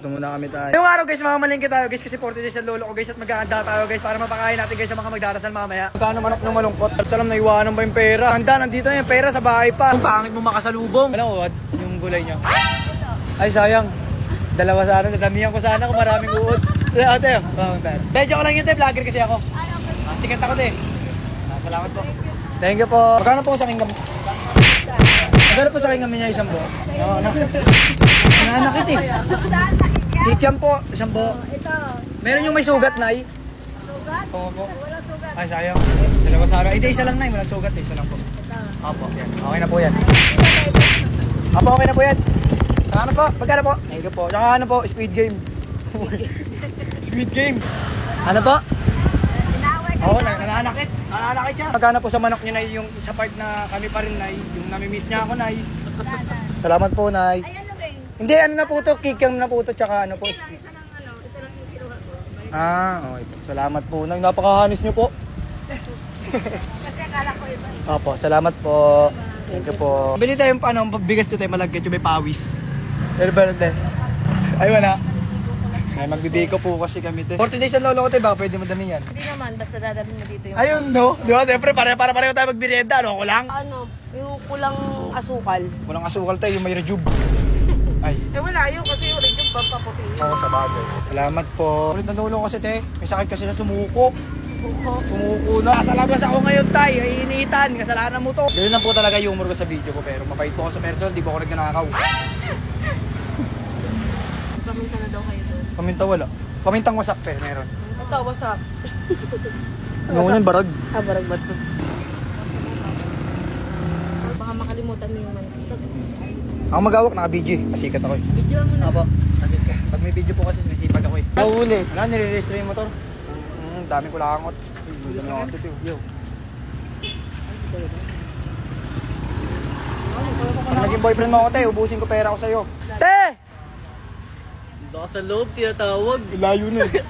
Dito muna kami tayo. Ngayong araw guys, mamamalingki tayo guys kasi 40 days ang lolo ko guys at magkakanda tayo guys para mapakain natin guys sa mga magdarasal mamaya. Magkano manok ng malungkot? Salam na iwanan ba yung pera? Handa, nandito na yung pera sa bahay pa. Kung pangit mo makasalubong. Alam mo, yung gulay niya. Ay sayang. Dalawa sana, dadamihan ko sana kung maraming uod. Ate, dahil joke lang yun, vlogger kasi ako. Sikat ako te. Salamat po. Thank you po. Magkano po sa kingam? Magkano po sa kingam niya isang buo? Oo, nanakit eh. Kikiam po, isang buo. Meron yung may sugat, Nay. Sugat? Oo po. Walang sugat. Ay, sayang. Dalawa sana. Hindi, isa lang, Nay. Walang sugat eh. Isa lang po. Opo, yan. Okay na po yan. Opo, okay na po yan. Salamat po. Magkano po? Thank you po. Tsaka ano po, Squid Game. Squid Game. Ano po? Oo, nananakit. Nananakit siya. Magkano po sa manok niya, Nay, yung sa part na kami pa rin, Nay. Yung namimiss niya ako, Nay. Salamat po, Nay. Ay, ano ba yun? Hindi, ano na po ito? Kikiam na po ito, tsaka ano po. Isa lang yung kinuha ko. Okay po. Salamat po. Napakahanis niyo po. Kasi akala ko iba. Opo, salamat po. Thank you po. Bili tayong bigas to tayo malagkit yung may pawis. Pero din. Ay, wala. Ay, magbibiko po kasi kami te. 40 days ang lolo ko te, baka pwede mo dami yan. Hindi naman, basta dadalhin mo dito yung... Ayun, no? Di ba? Siyempre, pareho tayo magbirienda. Ano ko lang? Ano, yung kulang asukal. Walang asukal tayo, yung may rejube. Ay. Eh wala yun kasi yung rin yung pampaputi. Oo, sa bagay. Salamat po. Ulit na lolo kasi te. May sakit kasi na sumuko. Sumuko na. Sa labas ako ngayon tay, ay iniitan. Kasalanan mo to. Ganyan lang po talaga yung humor ko sa video ko. Pero mabait po ako sa personal, di po ako nagnanakaw. Paminta na daw kayo doon. Paminta wala. Pamintang wasak pe, meron. Ito, wasak. Ano yan, barag? Barag ba ito? Baka makalimutan mo yung mantika. Ako mag-awak, naka-BG. Pasikat ako eh. Video mo na. Apo, pag may video po kasi masipag ako eh. Nahuli. Wala, nire-register yung motor. Dami ko langot. Dami ako titiw. Yo. Pag naging boyfriend mo ako te, ubusin ko pera ko sa'yo. Te! Baka sa loob, tinatawag. Layo na eh.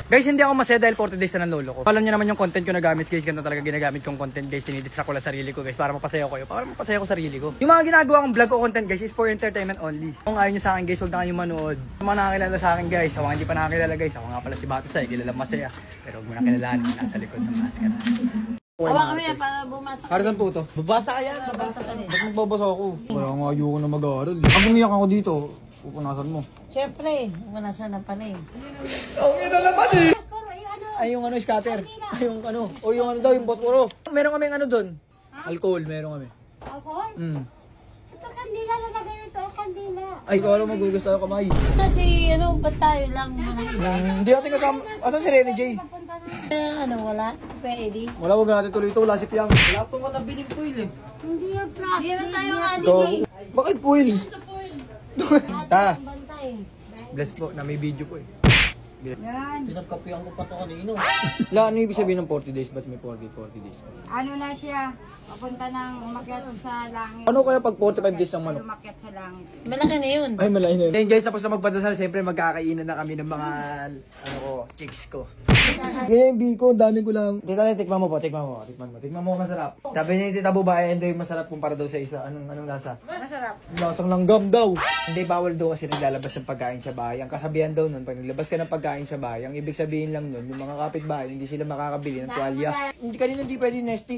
Guys, hindi ako masaya dahil 40 days na ng lolo ko. Alam niyo naman yung content ko na gamit guys. Ganito talaga ginagamit kong content guys. Dinidistract ko lang sarili ko guys para mapasaya ko kayo. Para mapasaya ko sarili ko. Yung mga ginagawa kong vlog o content guys is for entertainment only. Kung ayaw nyo sa akin guys, huwag na kayong manood. Yung mga nakakilala sa akin guys, sa mga hindi pa nakakilala guys. Ako nga pala si Batusay, kilala masaya. Pero huwag mo na kilalanin, nasa likod ng maskara. Hawa kami yan para bumasok. Para saan po ito? Babasa ka yan, babasa ka. Ba't magbabasa ako? Kaya nga ayoko na mag-aaral. Pag umiyak ako dito, pupunasan mo. Siyempre, wala sana pa na eh. Ang ina naman eh! Ay, yung ano, scatter. Ay, yung ano. O yung ano daw, yung botporo. Meron kaming ano doon. Alcohol, meron kami. Alcohol? Ito kandila na lagay nito, kandila. Ay, ikaw alam magugas tayo kamay. Kasi ano, ba't tayo lang Hindi natin kasama. Asan si Rene J? ano, wala? Si Kuya Eddie? Wala, huwag natin tuloy ito. Wala si Piang. Wala pong katabiling foil eh. Hindi yung plastic. Hindi na tayo nga Ito. Bakit puil? Ta. bantay. Bless po, na may video po eh. Yan. Pinagkapihan ko pa ito kanino. Wala, ano ibig sabihin ng 40 days? Ba't may 40 days? Ano na siya, papunta ng umakyat sa langit. Ano kaya pag 45 days ng manok? Umakyat sa langit. Malaki na yun. Ay, malayo na yun. Then guys, tapos na magpadasal, siyempre magkakainan na kami ng mga, ano ko, chicks ko. Ganyan yung biko, dami ko lang. Tita, tikman mo po, tikman mo, masarap. Sabi niya yung tita babae, ito yung masarap kumpara daw sa isa. Anong lasa? Masarap. Lasang langgam daw. Hindi, bawal daw kasi naglalabas ng pagkain sa bahay. Ang kasabihan daw nun, pag naglabas ka ng pagkain sa bahay, ang ibig sabihin lang nun, yung mga kapitbahay, hindi sila makakabili ng tuwalya. Hindi kanina hindi pwede yung Nesty.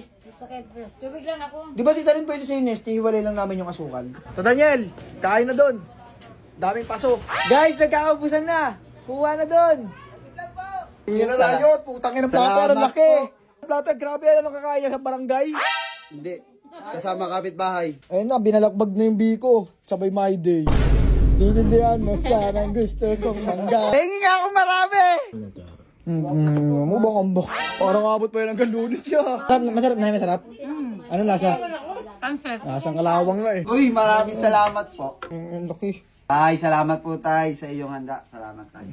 Tubig lang ako. Di ba tita rin pwede sa'yo Nesty? Hiwalay lang namin yung asukal. So Daniel, kain na doon. Daming paso. Guys, nagkakaubusan na. Kuha na doon. Hindi na layot. Putang ina ng plato. Ang laki. Plato, grabe. Ano kakaya sa barangay? Hindi. Kasama kapitbahay. Ayun na, binalakbag na yung biko. Sabay my day. Intindihan mo sana ang gusto kong mangga. Tingin nga ako marami! Mo bang ambok? Parang abot pa yun hanggang lunes siya. Masarap na, masarap? Anong lasa? Lasang kalawang na eh. Uy, maraming salamat po. Laki. Tay, salamat po tay sa iyong handa. Salamat tay.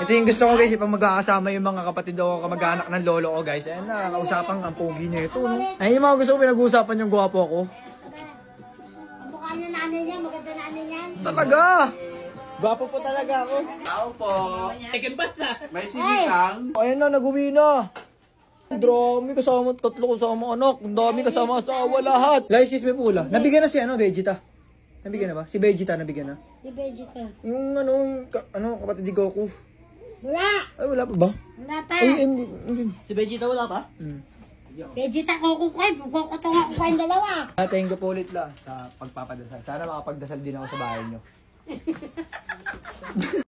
Ito yung gusto ko guys, pag magkakasama yung mga kapatid o kamag-anak ng lolo ko guys. Ayan na, kausapang ang pogi niya ito, no? Ayun yung mga gusto ko pinag-uusapan yung gwapo ko. Ang mukha niya nanay niya, maganda nanay niya. Talaga! Gwapo po talaga ako. Tao po. May sinikang. Ayun na, nag-uwi na. Ang dami kasama, tatlo kasama anak. Ang dami kasama asawa lahat. Guys, kiss me pula. Nabigyan na si ano, Vegeta. Nabigyan na ba? Si Vegeta nabigyan na? Si Vegeta. Yung kapatid ni Goku. Wala! Ay, wala pa ba? Wala pa! Si Vegeta wala pa? Vegeta, kukukway. Kukutunga ko kayong dalawa. Thank you po ulit la sa pagpapadasal. Sana makapagdasal din ako sa bahay nyo.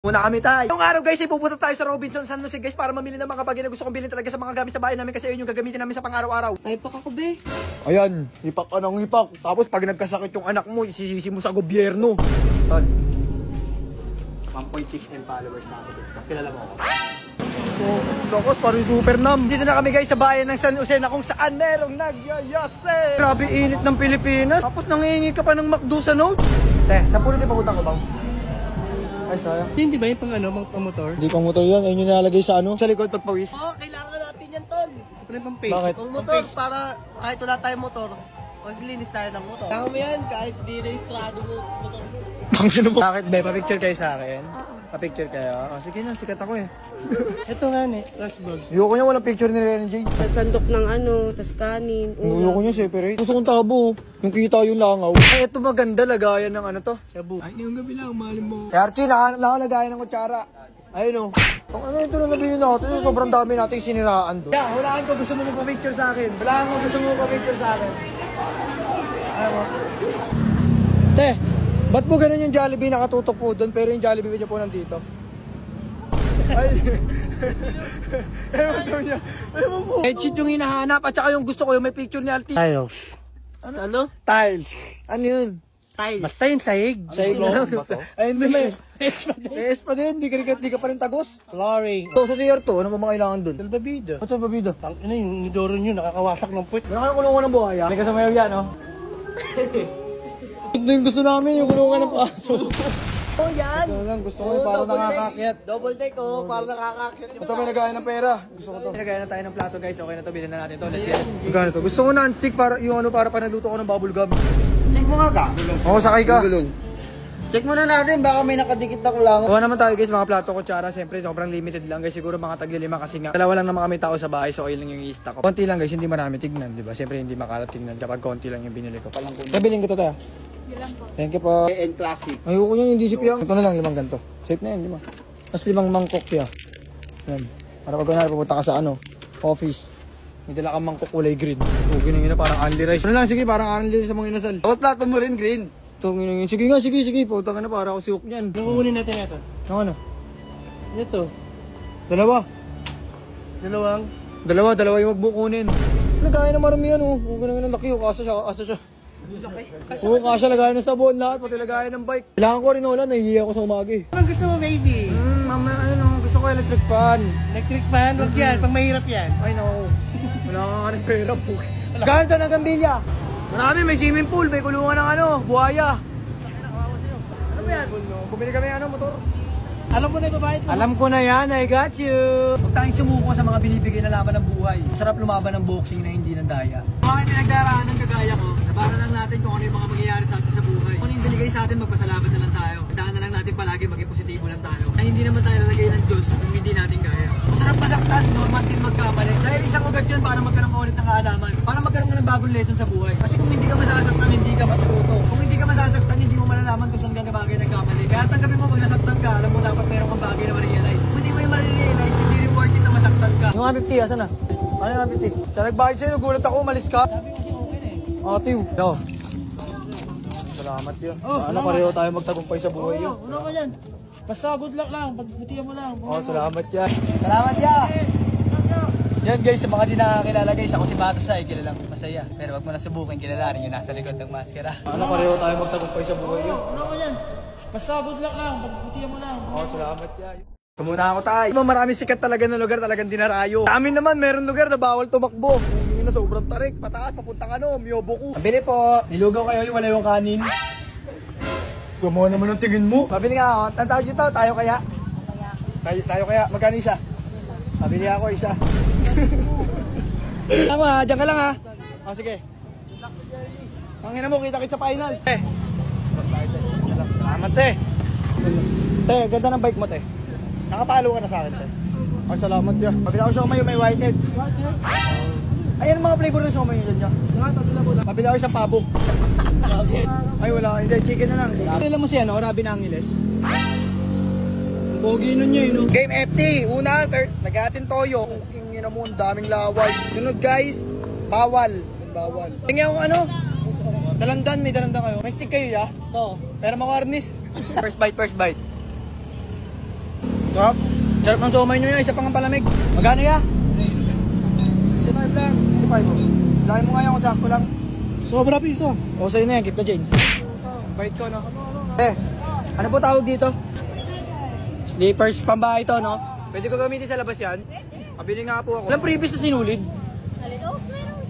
Muna kami tayo. Yung araw guys, ay pupunta tayo sa Robinson San Jose guys para mamili ng mga bagay na gusto kong bilhin talaga sa mga gamit sa bahay namin kasi yun yung gagamitin namin sa pang-araw-araw. Ay, pakakubi. Ayan, hipak ka ng hipak. Tapos pag nagkasakit yung anak mo, isisisi mo sa gobyerno. Tol, 1.6 M followers na ako. Kilala mo ako? Oh, lakos, parang super nam. Dito na kami guys sa bayan ng San Jose na kung saan merong nagyayase. Grabe init ng Pilipinas. Tapos nangihingi ka pa ng McDo sa notes. Sa puno din pangutang ko bang? Ay, sayang. Hindi ba yung pang motor? Hindi pang motor yan. Ayun yung nilalagay sa Sa likod pagpawis. Oo, kailangan natin yan, Tol. Ito na yung pang-face. Bakit? Pang motor, para kahit wala tayong motor, maglinis tayo ng motor. Kaya mo yan, kahit di rehistrado mo motor mo. Bakit ba? Pa-picture kayo sa akin? Pa-picture kayo? Oh, sige na, sikat ako eh. Ito nga trash bag. Ayoko niya, walang picture ni Rene J. Sandok ng tas kanin. Ayoko niya, separate. Gusto kong tabo. Yung kita yung langaw. Ay, ito maganda, lagayan ng ano to. Shabu. Ay, ngayong gabi lang, mahalin mo. Kaya Archie, nakalagayan ng kutsara. Ayun o. Ang ano ito na nabili natin, yung sobrang dami nating siniraan doon. Yeah, hulaan ko, gusto mo magpa-picture sa akin. Hulaan ko, gusto mo magpa-picture sa akin. Ayaw mo. Te, ba't mo ganun yung Jollibee nakatutok po doon, pero yung Jollibee niya po nandito? Ay. Ewan daw niya. Ewan mo. Headshot yung hinahanap at saka yung gusto ko yung may picture ni Alti. Tiles. Ano? Tiles. Ano yun? Tiles. Basta yung sahig. Sahig na lang. Ay, hindi may. PS pa din, di ka pa rin tagos. Flooring. So, sa CR2, ano ba mga kailangan doon? Salbabida. What's up, Babido? Ang ina yung nidoro nyo, nakakawasak ng puwit. Meron kayong kulungan ng buhay, ha? Hindi ka sa mayaw yan, no? Ito yung gusto namin, yung kulungan ng aso. Oh, yan! Ito lang, gusto ko yung parang nakakakyat. Double deck, oh, parang nakakakyat. Ito may nagayan ng pera. Gusto ko to. Nagayan na tayo ng plato, guys. Okay na to, bilhin na natin to. Let's get it. Magkano to? Gusto ko na stick para yung ano para panaluto ko ng bubble gum. Check mo nga ka. Oo, sakay ka. Check muna natin, baka may nakadikit na kulangan. Kuha naman tayo guys, mga plato, kutsara. Siyempre, sobrang limited lang guys. Siguro mga tagli-5 kasi nga. Dalawa lang naman kami tao sa bahay, so oil lang yung i-stock ko. Konti lang guys, hindi marami tignan, di ba? Siyempre, hindi makalat tignan kapag konti lang yung binili ko. Nabiling ko to tayo. Thank you po. And classic. Ayoko yun, hindi sip yan. Ito na lang, 5 ganito. Safe na yan, 5. Mas 5 mangkok yan. Yan. Para pag kunwari pupunta ka sa office. May dala kang mangkok kulay green. Okay na yun, parang only rice. Ano lang, sige, parang only rice sa mga inasal. Dapat plato mo rin, green. Ito, sige nga, sige. Puta ka na, para ako siuk niyan. Nakukunin natin ito. Ano? Ito. Dalawa. Dalawang. Dalawa yung magbukunin. Nagkaya na marami yan, oh. Huwag na laki, oh. Kasa siya. Oo, kasya lagayan ng sabon lahat, pati lagayan ng bike. Kailangan ko rin ulan, nahihiya ako sa umaga eh. Anong gusto mo, baby? Mama, gusto ko electric fan. Electric fan? Huwag yan, pang mahirap yan. Ay, no. Wala ka rin pera po. Gano'n to ng Gambilya? Marami, may swimming pool, may kulungan ng buhaya. Ano ba yan? Bumili kami motor. Alam mo na ibabayad mo. Alam ko na yan, I got you. Huwag tayong sumuko sa mga binibigay na laban ng buhay. Masarap lumaban ng boxing na hindi ng daya. Mga pinagdaraan ng kagaya ko, nabaran lang natin kung ano yung mga mangyayari sa atin sa buhay. Kung ano yung binigay sa atin, magpasalamat na lang tayo. Tandaan na lang natin palagi maging positibo lang tayo. Na hindi naman tayo lalagay ng Diyos kung hindi natin kaya. Masarap masaktan, normal din magkamali. Dahil isang ugat yun para magkaroon ka ulit ng kaalaman. Para magkaroon ka ng bagong lesson sa buhay. Kasi kung hindi ka masasaktan, hindi ka matututo. Kung hindi ka masasaktan, hindi mo malalaman kung saan ka bagay nagkamali. Kaya tanggapin mo pag nasaktan ka, alam mo dapat meron kang bagay na ma-realize. Kung hindi mo yung ma-realize, hindi reward kita masaktan ka. Yung 150, asan na? Ano yung 150? Siya nagbayad sa'yo, nagulat ako, malis ka. Sabi ko siya okay na eh. Atiw. No. Salamat yun. Ano, pareho tayo magtagumpay sa buhay yun. Ano ka yan? Basta good luck lang, pagbutihan mo lang. Salamat yan. Salamat yan. Yan guys, sa mga di nakakilala guys, ako si Batasay, kilalang masaya. Pero wag mo na subukin, kilalanin yung nasa likod ng maskara. Ano, pareho tayo magtagumpay sa buhay yun. Ano ka yan? Basta good luck lang, pagbutihan mo lang. Salamat yan. Muna ako tayo. Marami sikat talaga na lugar, talagang dinarayo. Sa amin naman, meron lugar na bawal tumakbo. Yung na sobrang tarik, pataas, papuntang Miyoboku. Pabili po. Nilugaw kayo, wala yung kanin. Sumo naman ang tingin mo. Pabili nga ako. Ang tawag dito, tayo kaya? Tayo kaya. Magkano isa? Pabili ako isa. Tama, dyan ka lang ha. O sige. Ang ina mo, kita-kit sa finals. Salamat te. Ganda ng bike mo te. Nakapalo ka na sa akin te. Ay, salamat ya. Pabili ako siya may whiteheads. Whiteheads? Ayan ang mga flavor ng siomay nyo dyan. Pabili ako isang pabo. Ay, wala. Hindi, chicken na lang. Kailan mo siya, no? Robin Angeles. Pogi nun nyo, no? Game FT. Una, nag-atin toyo. King yun mo, ang daming laway. Sunod, guys. Bawal. Bawal. Tingnan ko ano? Dalandan, may dalandan kayo. May stick kayo, ya? Oo. Pero makarnis. First bite, first bite. Sarap. Sarap ng somay nyo yun. Isa pang ang palamig. Magkano ya? 65 lang. 65 mo. Laki mo nga yan kung sakto lang. Sobra piso. O, sa'yo na yan. Keep the change. Bite ko, no? Ano po tawag dito? Slippers pambahay to, no? Pwede ko gamitin sa labas yan. Pabili nga po ako. Walang previous na sinulid.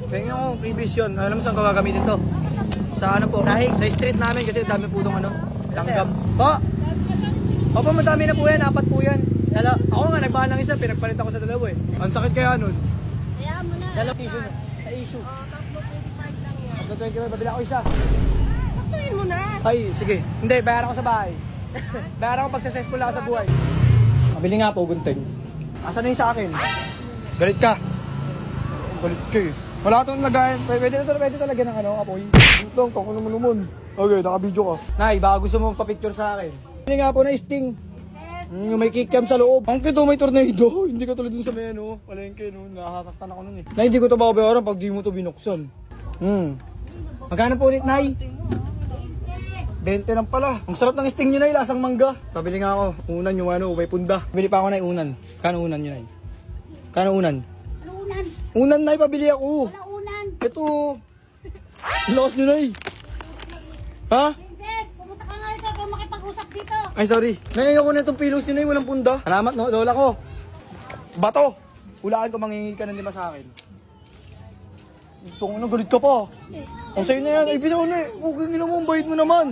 Pengen ko, previous yun. Alam mo saan ko gagamitin to? Sa ano po? Sa street namin kasi dami po itong ano, langgam. Po! Opo, madami na po yan. 4 po yan. Ako nga, nagbahan ng isa. Pinagpalit ako sa dalawa eh. Ang sakit kaya nun. Kaya mo na. Dalawang issue na. Sa issue. Tatlo 25, babila ako isa. Patuin mo na. Ay, sige. Hindi, bayaran ko sa bahay. Bayaran ko pag successful ako sa buhay. Mabili nga po, gunting. Asan na yung sa akin? Galit ka. Galit ka eh. Wala itong lagayan. Pwede talaga ng ano, apoy. Lang, tako naman. Okay, naka-video ka. Nay, baka gusto mo magpa-picture sa akin. Bili nga po na sting. Yung may kickcam sa loob. Ang kito, may tornado. Hindi ka tulad dun sa may ano. Palengke, no? Nakasaktan ako nun eh. Nay, hindi ko ito babayaran pag di mo ito binuksan. Magkano po ulit, Nay? 20 lang pala. Ang sarap ng sting nyo, Nay. Lasang mangga. Pabili nga ako. Unan yung ano, may punda. Pabili pa ako, Nay, unan. Kano unan nyo, Nay? Kano unan? Ano unan? Unan, Nay, pabili ako. Wala unan. Ito. Lakas nyo, Nay. Ha? Princess, pumunta ka nga rito. Kaya makipag-usap dito. Ay, sorry. Nay, ayoko na itong pilos nyo, Nay. Walang punda. Salamat, no? Lola ko. Bato. Hulaan ko, manghingi ka ng 5 sa akin. Gusto ko na, galit ka pa. Ang sa'yo na yan. Ay, bitaw na eh. Okay, ginawa mo, ang bait mo naman.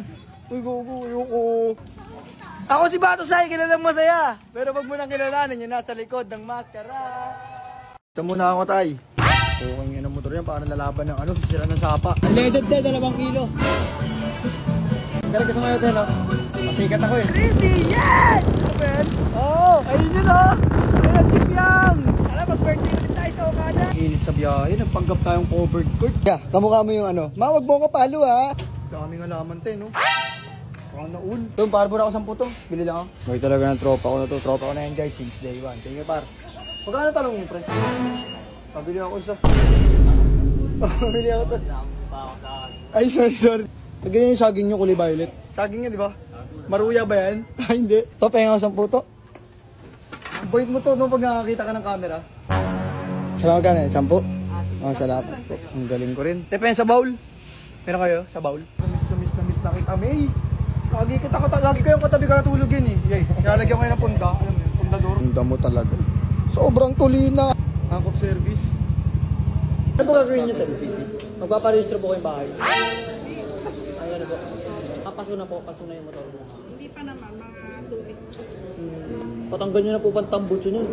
Uy, go, ayoko. Ako si Bato Sai, kilalang masaya. Pero wag mo nang kilalanin yung nasa likod ng maskara. Ito muna ako, Tay. Okay nga ng motor yan, para lalaban ng ano, sira ng sapa. Leaded din, 2 kilo. Pero gusto mo yun, no? Masikat ako eh. Ready, yes! Oo, ayun yun, oh. Ayun ang chip yang. Alam, mag-birthday ulit tayo sa Okada. Init sa biyahe, nagpanggap tayong covered court. Yeah, kamukha mo yung ano. Wag mo ko palo, ha. Daming alaman tayo, no? Baka naul. Doon, parbor ako 10 to. Bili lang ako. May talaga ng tropa ko na to. Tropa ko na yan, guys, since day 1. Thank you, par. Magkano talong mo, pre? Pabili ako isa. Pabili ako to. Ay, sorry. Ganyan yung saging nyo, kulay violet. Saging nyo, di ba? Maruya ba yan? Ay, hindi. To, pengen ako 10 to. Ang bait mo to, no, pag nakakita ka ng camera. Salamat ka na, 10? Oh, salamat po. Ang galing ko rin. Te, pengen sa bowl. Meron kayo? Sa bowl? Miss na kita, May. Lagi kayong katabi ka natulog yun eh. Yay, nilalagyan ko kayo ng punda. Alam mo yun, pundador. Punda mo talaga. Sobrang tulina. Bank of service. Ano ba gagawin nyo, Tel City? Magpaparehistro po kayong bahay. Ay, ano po? Paso na yung motor mo. Hindi pa naman, mga 2 weeks. Patanggal nyo na po pang tambutso nyo.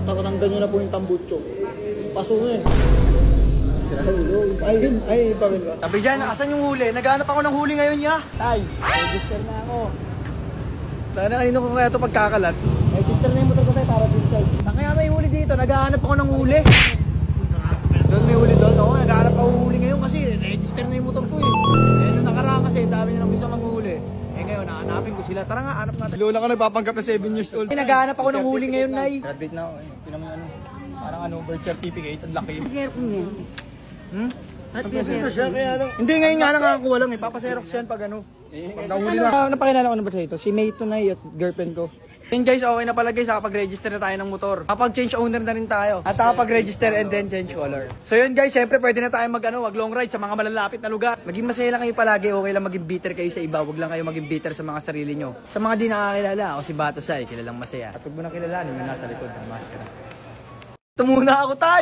Patanggal nyo na po yung tambutso. Paso na eh. Ay, pamil ba? Sabi dyan, asan yung huli? Naghanap ako ng huli ngayon niya. Tay, register na ako. Sana kanino ko kaya ito pagkakalat? Register na yung motor ko tayo para dito tayo. Saan kaya may huli dito? Naghahanap ako ng huli. Doon may huli doon. Oo, naghahanap ako huli ngayon kasi register na yung motor ko eh. Eh, nung nakaraan kasi, dami nilang bisa manghuli. Eh ngayon, nahanapin ko sila. Tara nga, hanap natin. Lola ko nagpapanggap na 7 years old. Naghahanap ako ng huli ngayon, Nay. Graduate na ako. Pinamang ano, parang ano, birth certificate. Ang laki. Hindi, ngayon nga nakakuha lang eh. Papaserox yan pag ano. Pag nahuli na. Napakilala ko na ba sa ito? Si May Tunay at girlfriend ko. Then guys, okay na pala guys, nakapag-register na tayo ng motor. Kapag-change owner na rin tayo. At nakapag-register and then change color. So yun guys, syempre pwede na tayo mag long ride sa mga malalapit na lugar. Maging masaya lang kayo palagi, okay lang maging bitter kayo sa iba. Huwag lang kayo maging bitter sa mga sarili nyo. Sa mga di nakakilala, ako si Bato Sai, kilalang masaya. At huwag mo nang kilalanin yung nasa likod ng maskara. Ito muna ako tayo!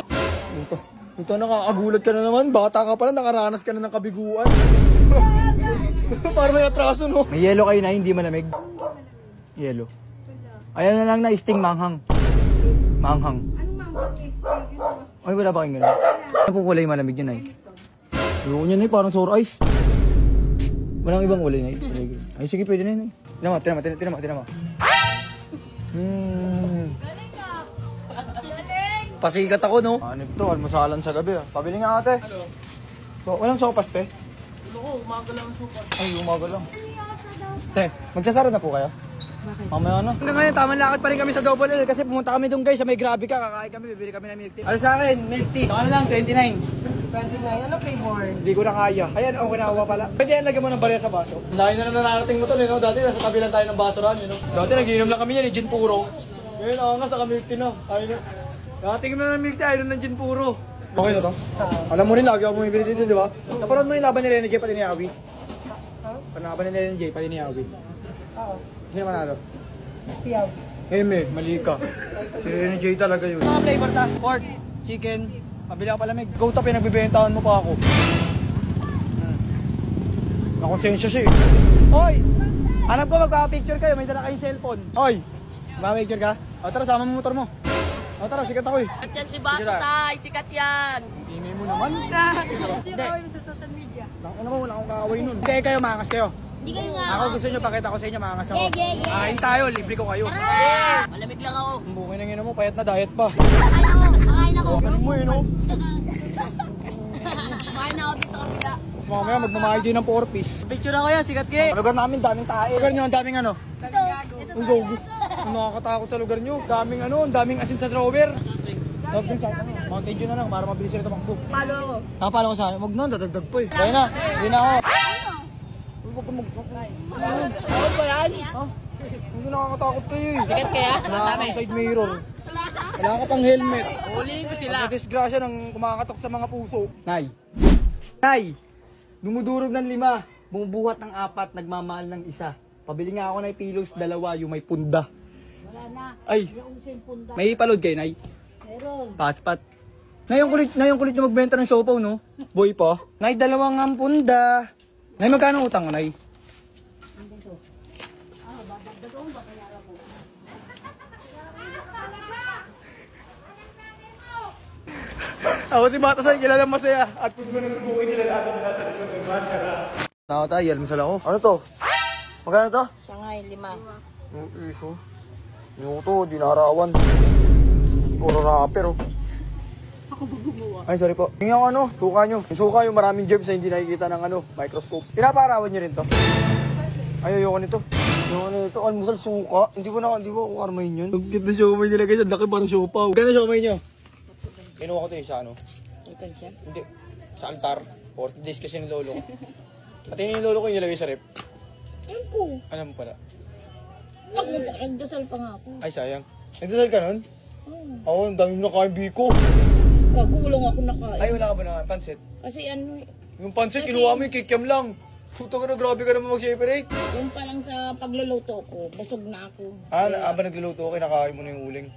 Ito nakakagulat ka na naman. Bata ka pala, nakaranas ka na ng kabiguan. Para may atraso, no? May yellow kayo na, hindi malamig. Yellow. Ayan na lang na sting manghang. Manghang. Anong manghang is Ay, wala ba kayong gano'n? Ano po kulay malamig yun, ay? Ayoko niya, ay, parang sour ice. Walang ibang kulay, ay. Ay, sige, pwede na yun, ay. Tinan mo. Pasikat ako, no? Ano ito? Almusalan sa gabi, ah. Pabili nga ate. Hello. So, walang sopas, te? umaga lang ang super. Ay, umaga lang. Te, magsasara na po kayo? Bakit? Mamaya na. Hanggang ngayon, tamang lakad pa rin kami sa Double L kasi pumunta kami doon guys sa may Grabe Ka. Kakain kami, bibili kami ng milk tea. Ano sa akin? Milk tea. Ano lang, 29. 29, ano flavor? Hindi ko na kaya. Ayan, okay na ako pala. Pwede yan, lagyan mo ng barya sa baso. Dahil na nararating mo to, no? Dati nasa tabi lang tayo ng basurahan, you know? Dati nagiinom lang kami yan, gin puro. Ngayon, ako nga sa milk tea na. Ayun na. Dati kami ng milk tea, ayun ng gin puro. Okay na to? Alam mo rin, lagi ako bumibili dito, di ba? Napanood mo yung laban ni Rene J pati ni Awi? Panaban ni Rene J pati ni Awi? Oo. Sino manalo? Siyaw. Mali ka. Si Rene J talaga yun. Mga flavor ta? Pork, chicken, pabili ako palamig. Go top, nagbibentahan mo pa ako. Nakonsensya siya eh. Hoy! Hanap ko, magpapicture kayo. May dala kayong cellphone. Hoy! Magpapicture ka? O tara, sama mo motor mo. O tara, sikat ako eh. Sikat yan si Batasay, sikat yan. Ingay mo naman. Sino mo sa social media? Ano mo, wala akong kaaway nun. Kaya kayo, maangas kayo. Hindi kayo nga. Ako gusto nyo, pakita ko sa inyo, maangas ako. Yeah. Kain tayo, libre ko kayo. Malamig lang ako. Ang bukay ng ino mo, payat na diet pa. Kakain ako. Galing mo eh, no? Kumain na ako din sa kabila. Mamaya, magmamahal din ng 4-piece. Picture ako yan, sikat ke. Lugar namin, daming tae. Lugar nyo, ang daming ano? Ito. Ang gogo. Ang nakakatakot sa lugar nyo. Daming ano, ang daming asin sa drawer. Soft drinks kahit ano. Mountain Dew na lang, para mabilis sila tumakbo. Palo ako. Nakapala ko sa akin. Huwag nun, dadagdag po eh. Kaya na, hindi na ako. Huwag ka Bawal ba yan? Ha? Hindi nakakatakot kayo eh. Sikat kaya? Wala kang side mirror. Wala ka pang helmet. Huliin ko sila. Pagka-disgrasya ng kumakatok sa mga puso. Nay! Nay! Dumudurog ng 5, bumubuhat ng 4, nagmamahal ng 1. Pabili nga ako ng pilos, 2, yung may punda. Wala na. Ay, Yung usin punda. may palod kayo, Nay? Meron. Paspat. Nay, yung kulit na magbenta ng siopaw, no? Boy pa. Nay, 2 ang punda. Nay, magkano utang ko, Nay? Andito. Babagdagoon ba kaya ako? Ako si Batasay, kilala masaya. At kung gano'n subukin nila lahat ng nasa likod ng Batara. Nakatay, almusal ako. Ano to? Magkano to? Sangay, 5. Iso. Yung to, dinarawan. Puro rapper, oh. Ako gumawa. Ay, sorry po. Yung ano, suka nyo. Yung suka, yung maraming germs na hindi nakikita ng ano, microscope. Pinaparawan nyo rin to. Ay, ayoko nito. Ayoko nito. Almusal, suka. Hindi ko ako karmahin yun. Ang ganda siomay nila guys. Ang laki parang siopaw. Ganda siomay nyo. Kinuha ko to eh, sa ano? Ikan siya? Hindi. Sa altar. 40 days kasi ni lolo ko. At yun yung lolo ko yung nilagay sa rep. Alam ko. Alam mo pala. Ako, nagdasal pa nga ako. Ay, sayang. Nagdasal ka nun? Oo, ang dami mo nakain biko. Kagulong ako nakain. Ay, wala ka ba na pansit? Kasi ano, Yung pansit, kinuha mo yung kikiam lang. Puto ka na, grabe ka naman mag-separate. yung pa lang sa pagluluto ko, busog na ako. Ba nagluluto ka, kinakain mo na yung uling.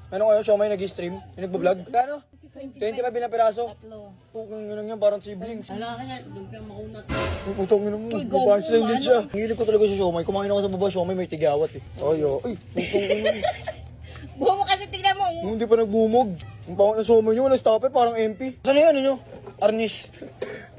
Ano kayo, siomay nag-stream? Yung nagbablog? Kano? 25 bilang piraso? Tatlo. Pukang yun lang yan, parang siblings. Wala ka yan, doon pa maunat. Yung putong yun mo, gago, punchline din ano? siya. Ang hilig ko talaga sa siomay. Kumain ako sa baba, siomay may tigawat eh. Ay, putong yun. Bumo kasi tignan mo. Nung hindi pa nagbumog. Yung pangot ng siomay nyo, walang stopper, parang MP. Saan yung ano nyo? Arnish.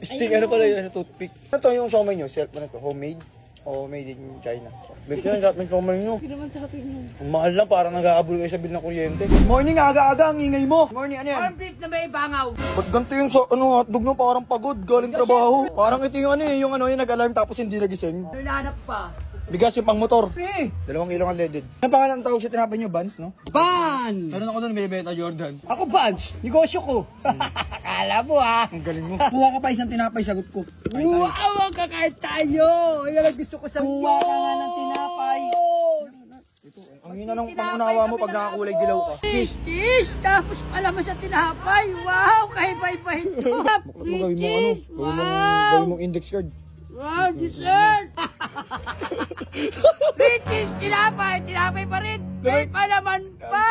Sting, ano pala yun, toothpick. Ano to yung siomay nyo? Self, ano to? Homemade? O made in China? Big yun, lahat ng siomay nyo. Hindi naman sa akin mo. Ang mahal lang, parang nag-aabol kayo sa bill ng kuryente. Morning, aga-aga, ang ingay mo. Morning, ano yan? Cornflake na may bangaw. Ba't ganito yung hotdog no? Parang pagod, galing trabaho. Parang ito yung ano eh, yung nag-alarm tapos hindi nagising. Nilanap pa. Bigas yung pang motor. 2 kilong unleaded. Ano pangalan ng tawag sa tinapay nyo? Vans, no? Ban! Meron ako doon, Beta Jordan. Ako Bunch, negosyo ko. Kala mo ha. Ang galing mo. Kuha ka pa isang tinapay, sagot ko. Wow, kakain tayo. Yan ang gusto ko sa Kuha ka nga ng tinapay. Ang hina ng pangunawa mo pag nakakulay dilaw ka. Cheese! Tapos pala mo sa tinapay. Wow, kahibay-bay ito. Gawin mo ano? Gawin mong index card. Wow, dessert! Riches, tinapay! Tinapay pa rin! May pa naman pa!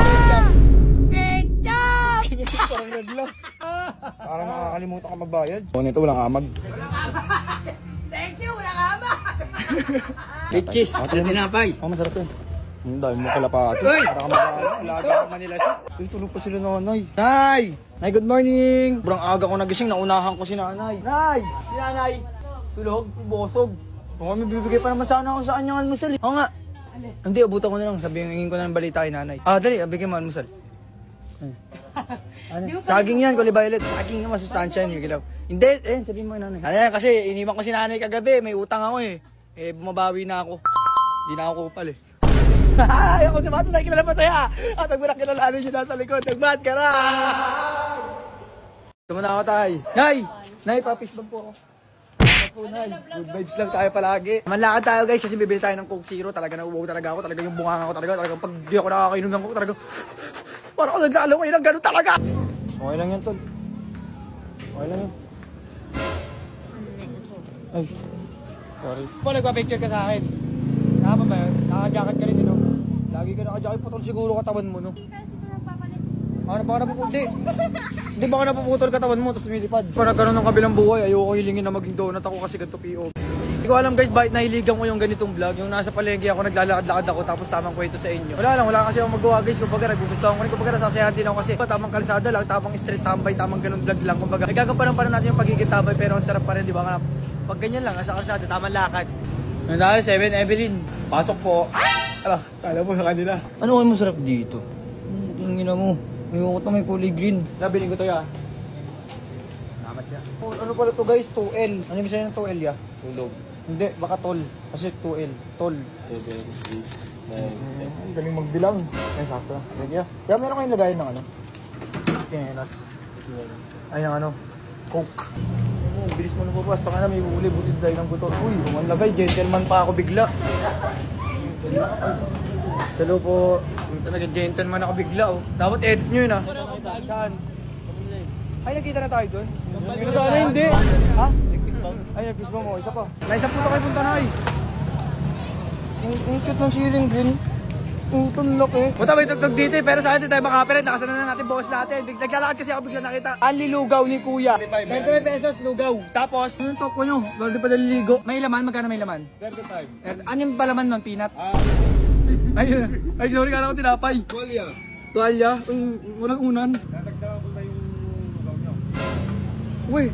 Ketchup! Parang red lang. Parang nakakalimutan ka magbayad. O, nito walang amag. Thank you, wala ka ba? Riches, tinapay. Oh, masarap yun. Ang dami mo kalapato. Para ka mag-alaga ka Manila siya. Tulog pa sila nanay. Nay! Nay, good morning! Sobrang aga ko nagising, naunahan ko si nanay. Nay! Si nanay! Tulog, bosog. Kung kami bibigay pa naman sana ako sa kanyang almusal. Oo nga. Hindi, abutan ko na lang. Sabihin ko na ng balita kay nanay. Dali, bigyan mo almusal. Ano? Saging yan, Kulay Violet. Saging yung masustansya yung gilaw. Hindi, sabihin mo nanay. Ano yan, kasi iniwan ko si nanay kagabi. May utang ako eh. Bumabawi na ako. Hindi na ako kupal eh. Ayaw ko si Mato, dahil kilala pa sa'yo. At ang kilalanin siya nasa likod. Nagbat ka na! Ito muna ako tayo. Nay, papisbag po ako. Po, Nay. Good vibes lang tayo palagi. Manlakad tayo guys kasi bibili tayo ng Coke Zero. Talaga nauuwaw talaga ako. Talaga yung bunganga ko talaga. Talagang pag di ako nakakainom ng Coke talaga. Parang ako naglalo kayo ng gano'n talaga. Okay lang yan, tol. Okay lang yan. Ay. Sorry. Po, nagpa-picture ka sa akin. Nakapa ba yun? Naka-jacket ka rin, no? Lagi ka naka-jacket. Putol siguro katawan mo, no? Baka napuputol. Hindi baka napuputol katawan mo, tapos lumilipad. Pag nagkaroon ng kabilang buhay, ayoko hilingin na maging donut ako kasi ganito PO. Hindi ko alam guys, bakit nahiligan ko yung ganitong vlog. Yung nasa palengke ako, naglalakad-lakad ako, tapos tamang kwento sa inyo. Wala kasi ako magawa guys. Kumbaga, nagbugustuhan ko rin. Kumbaga, nasasayahan din ako kasi tamang kalsada lang, tamang street tambay, tamang ganun vlog lang. Kumbaga, nagkakampanan pa natin yung pagiging tambay, pero ang sarap pa rin, di ba? Pag ganyan lang, nasa kalsada, tamang lakad. Ano tayo, 7 Evelyn. Pasok po. Kala mo sa kanila. Ano kayo masarap dito? Tingin na mo. Ayoko ito, may kulay green. Nabiling ko ito ya. Namat ya. Ano pala ito guys? 2L. Ano yung sa'yo ng 2L ya? Tulog. Hindi, baka tol. Kasi 2L. Tol. Ang galing magbilang. Ay, sakto. Sige ya. Kaya meron kayong lagayin ng ano? Kinelas. Ay, ng ano? Coke. Bilis mo na po. Basta nga na may uli. Butid tayo ng buto. Uy, ang lagay. Gentleman pa ako bigla. Hello po. Talaga gentleman ako bigla oh. Dapat edit nyo yun ah. Saan? Ay, nakita na tayo doon? Sana hindi. Ha? Ay, nag-kiss mo mo. Isa pa. Isa po tayo punta na ay. Ang cute ng ceiling green. Ang tunlok eh. Punta may tugtog dito eh. Pero saan din tayo makapirin. Nakasanan na natin bukas natin. Naglalakad kasi ako bigla nakita. Anli lugaw ni kuya. 35 pesos lugaw. Tapos, anong talk ko nyo? Balde pa naliligo. May laman? Magkano may laman? 35. Ano yung palaman nun? Peanut? Ay, sorry, kala ko tinapay. Tuwalya. Tuwalya? Unang-unan. Natagdagan ko na yung lugaw nyo. Uy,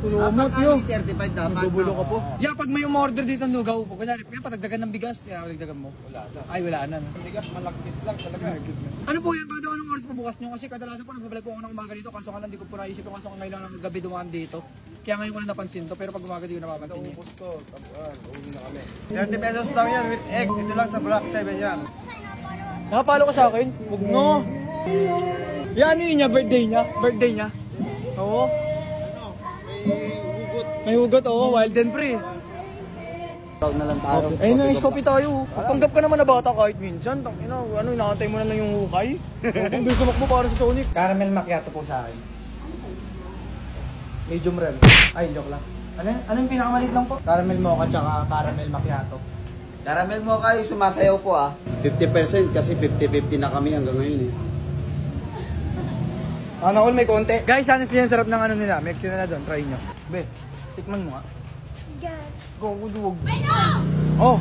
tulumot yun. 35 dapat. Bubulo ka po. Yeah, pag may umorder dito ng lugaw, kunyari, patagdagan ng bigas, kaya dagdagan mo. Wala na. Ay, wala na. Bigas, malakit lang talaga. Ano po yan? Kada anong oras pa bukas nyo? Kasi kadalasan po, nagbabalag po ako ng umaga dito. Kaso nga lang, di ko po naisip yung kaso ngayon lang ng gabi dumaan dito. Kaya ngayon ko na napansin to, pero pag umaga di ko napapansin niya. Ubus to, uwi na kami. 30 pesos lang yan with egg. Ito lang sa Block 7 yan. Nakapalo ka sa akin? Huwag no. Yan, ano yun niya? Birthday niya? Birthday niya? Oo. May hugot, oo. Wild and free. Tawag na lang tayo. Ayun na, iskopi tayo. Panggap ka naman na bata kahit minsan. Ano, inaantay mo na lang yung hukay. Kung gusto mo para sa Sonic. Caramel macchiato po sa akin. Medium rare. Ay, joke lang. Ano yung pinakamaliit lang po? Caramel mocha tsaka caramel macchiato. Caramel mo kayo, sumasayaw po ah. 50% kasi 50-50 na kami hanggang ngayon eh. Ano all may konti. Guys, honestly, yung sarap ng ano nila. Milk tea na doon. Try nyo. Be, tikman mo nga. Go, duwag. Oh!